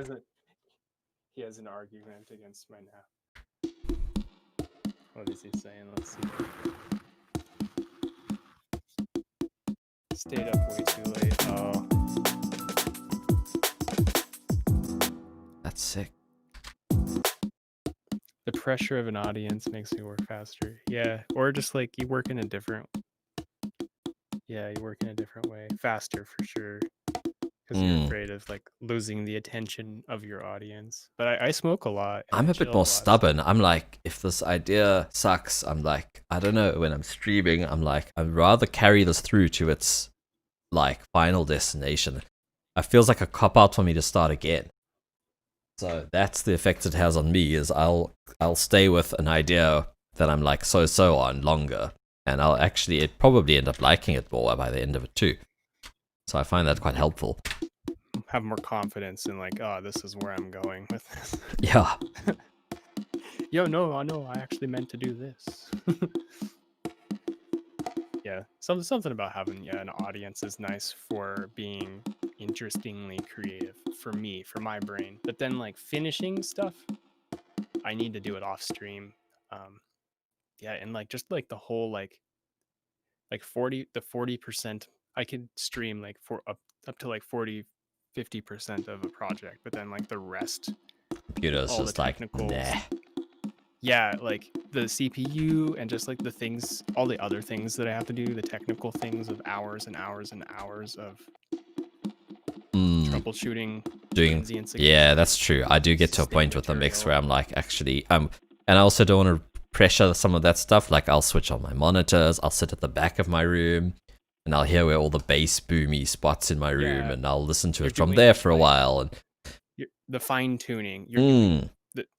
has an argument against my nap. What is he saying? Let's see. Stayed up way too late. Oh. That's sick. The pressure of an audience makes me work faster. Yeah, or just you work in a different. Yeah, you work in a different way, faster for sure. Because you're afraid of losing the attention of your audience. But I smoke a lot. I'm a bit more stubborn. I'm like, if this idea sucks, I'm like, I don't know. When I'm streaming, I'm like, I'd rather carry this through to its final destination. It feels like a cop out for me to start again. So that's the effect it has on me. Is I'll stay with an idea that I'm so on longer, and it probably end up liking it more by the end of it too. So I find that quite helpful. Have more confidence in oh, this is where I'm going with this. Yeah. Yo, no, I actually meant to do this. Yeah, something about having an audience is nice for being interestingly creative for me, for my brain. But then finishing stuff, I need to do it off stream. And just the whole 40% I could stream for up to 40-50% of a project, but then the rest, computer's just nah. Yeah, the CPU and just the things, all the other things that I have to do, the technical things of hours and hours and hours of troubleshooting. Yeah, that's true. I do get to a point with the mix where I'm actually, and I also don't want to pressure some of that stuff. I'll switch on my monitors, I'll sit at the back of my room, and I'll hear where all the bass boomy spots in my room, and I'll listen to it from there for a while. And the fine tuning, you're doing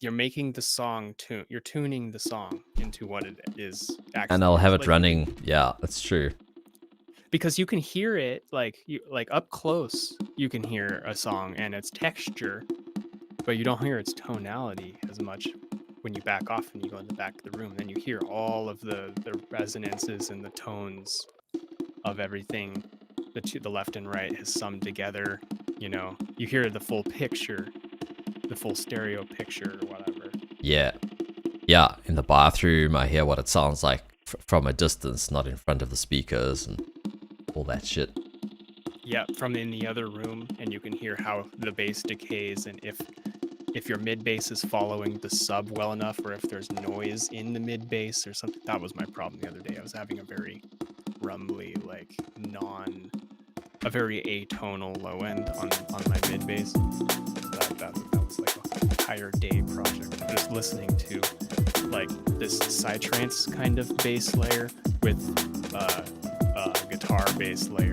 you're making the song tune. You're tuning the song into what it is actually. And I'll have it like, running. Yeah, that's true. because you can hear it like up close. You can hear a song and its texture, but you don't hear its tonality as much when you back off and you go in the back of the room. Then you hear all of the resonances and the tones of everything. The left and right has summed together. You know, you hear the full picture, the full stereo picture or whatever. Yeah. Yeah, in the bathroom, I hear what it sounds like from a distance, not in front of the speakers and all that shit. Yeah, from in the other room, and you can hear how the bass decays, and if your mid bass is following the sub well enough, or if there's noise in the mid bass or something. That was my problem the other day. I was having a very rumbly, like a very atonal low end on my mid bass. That was like a entire day project. Just listening to like this psytrance kind of bass layer with a guitar bass layer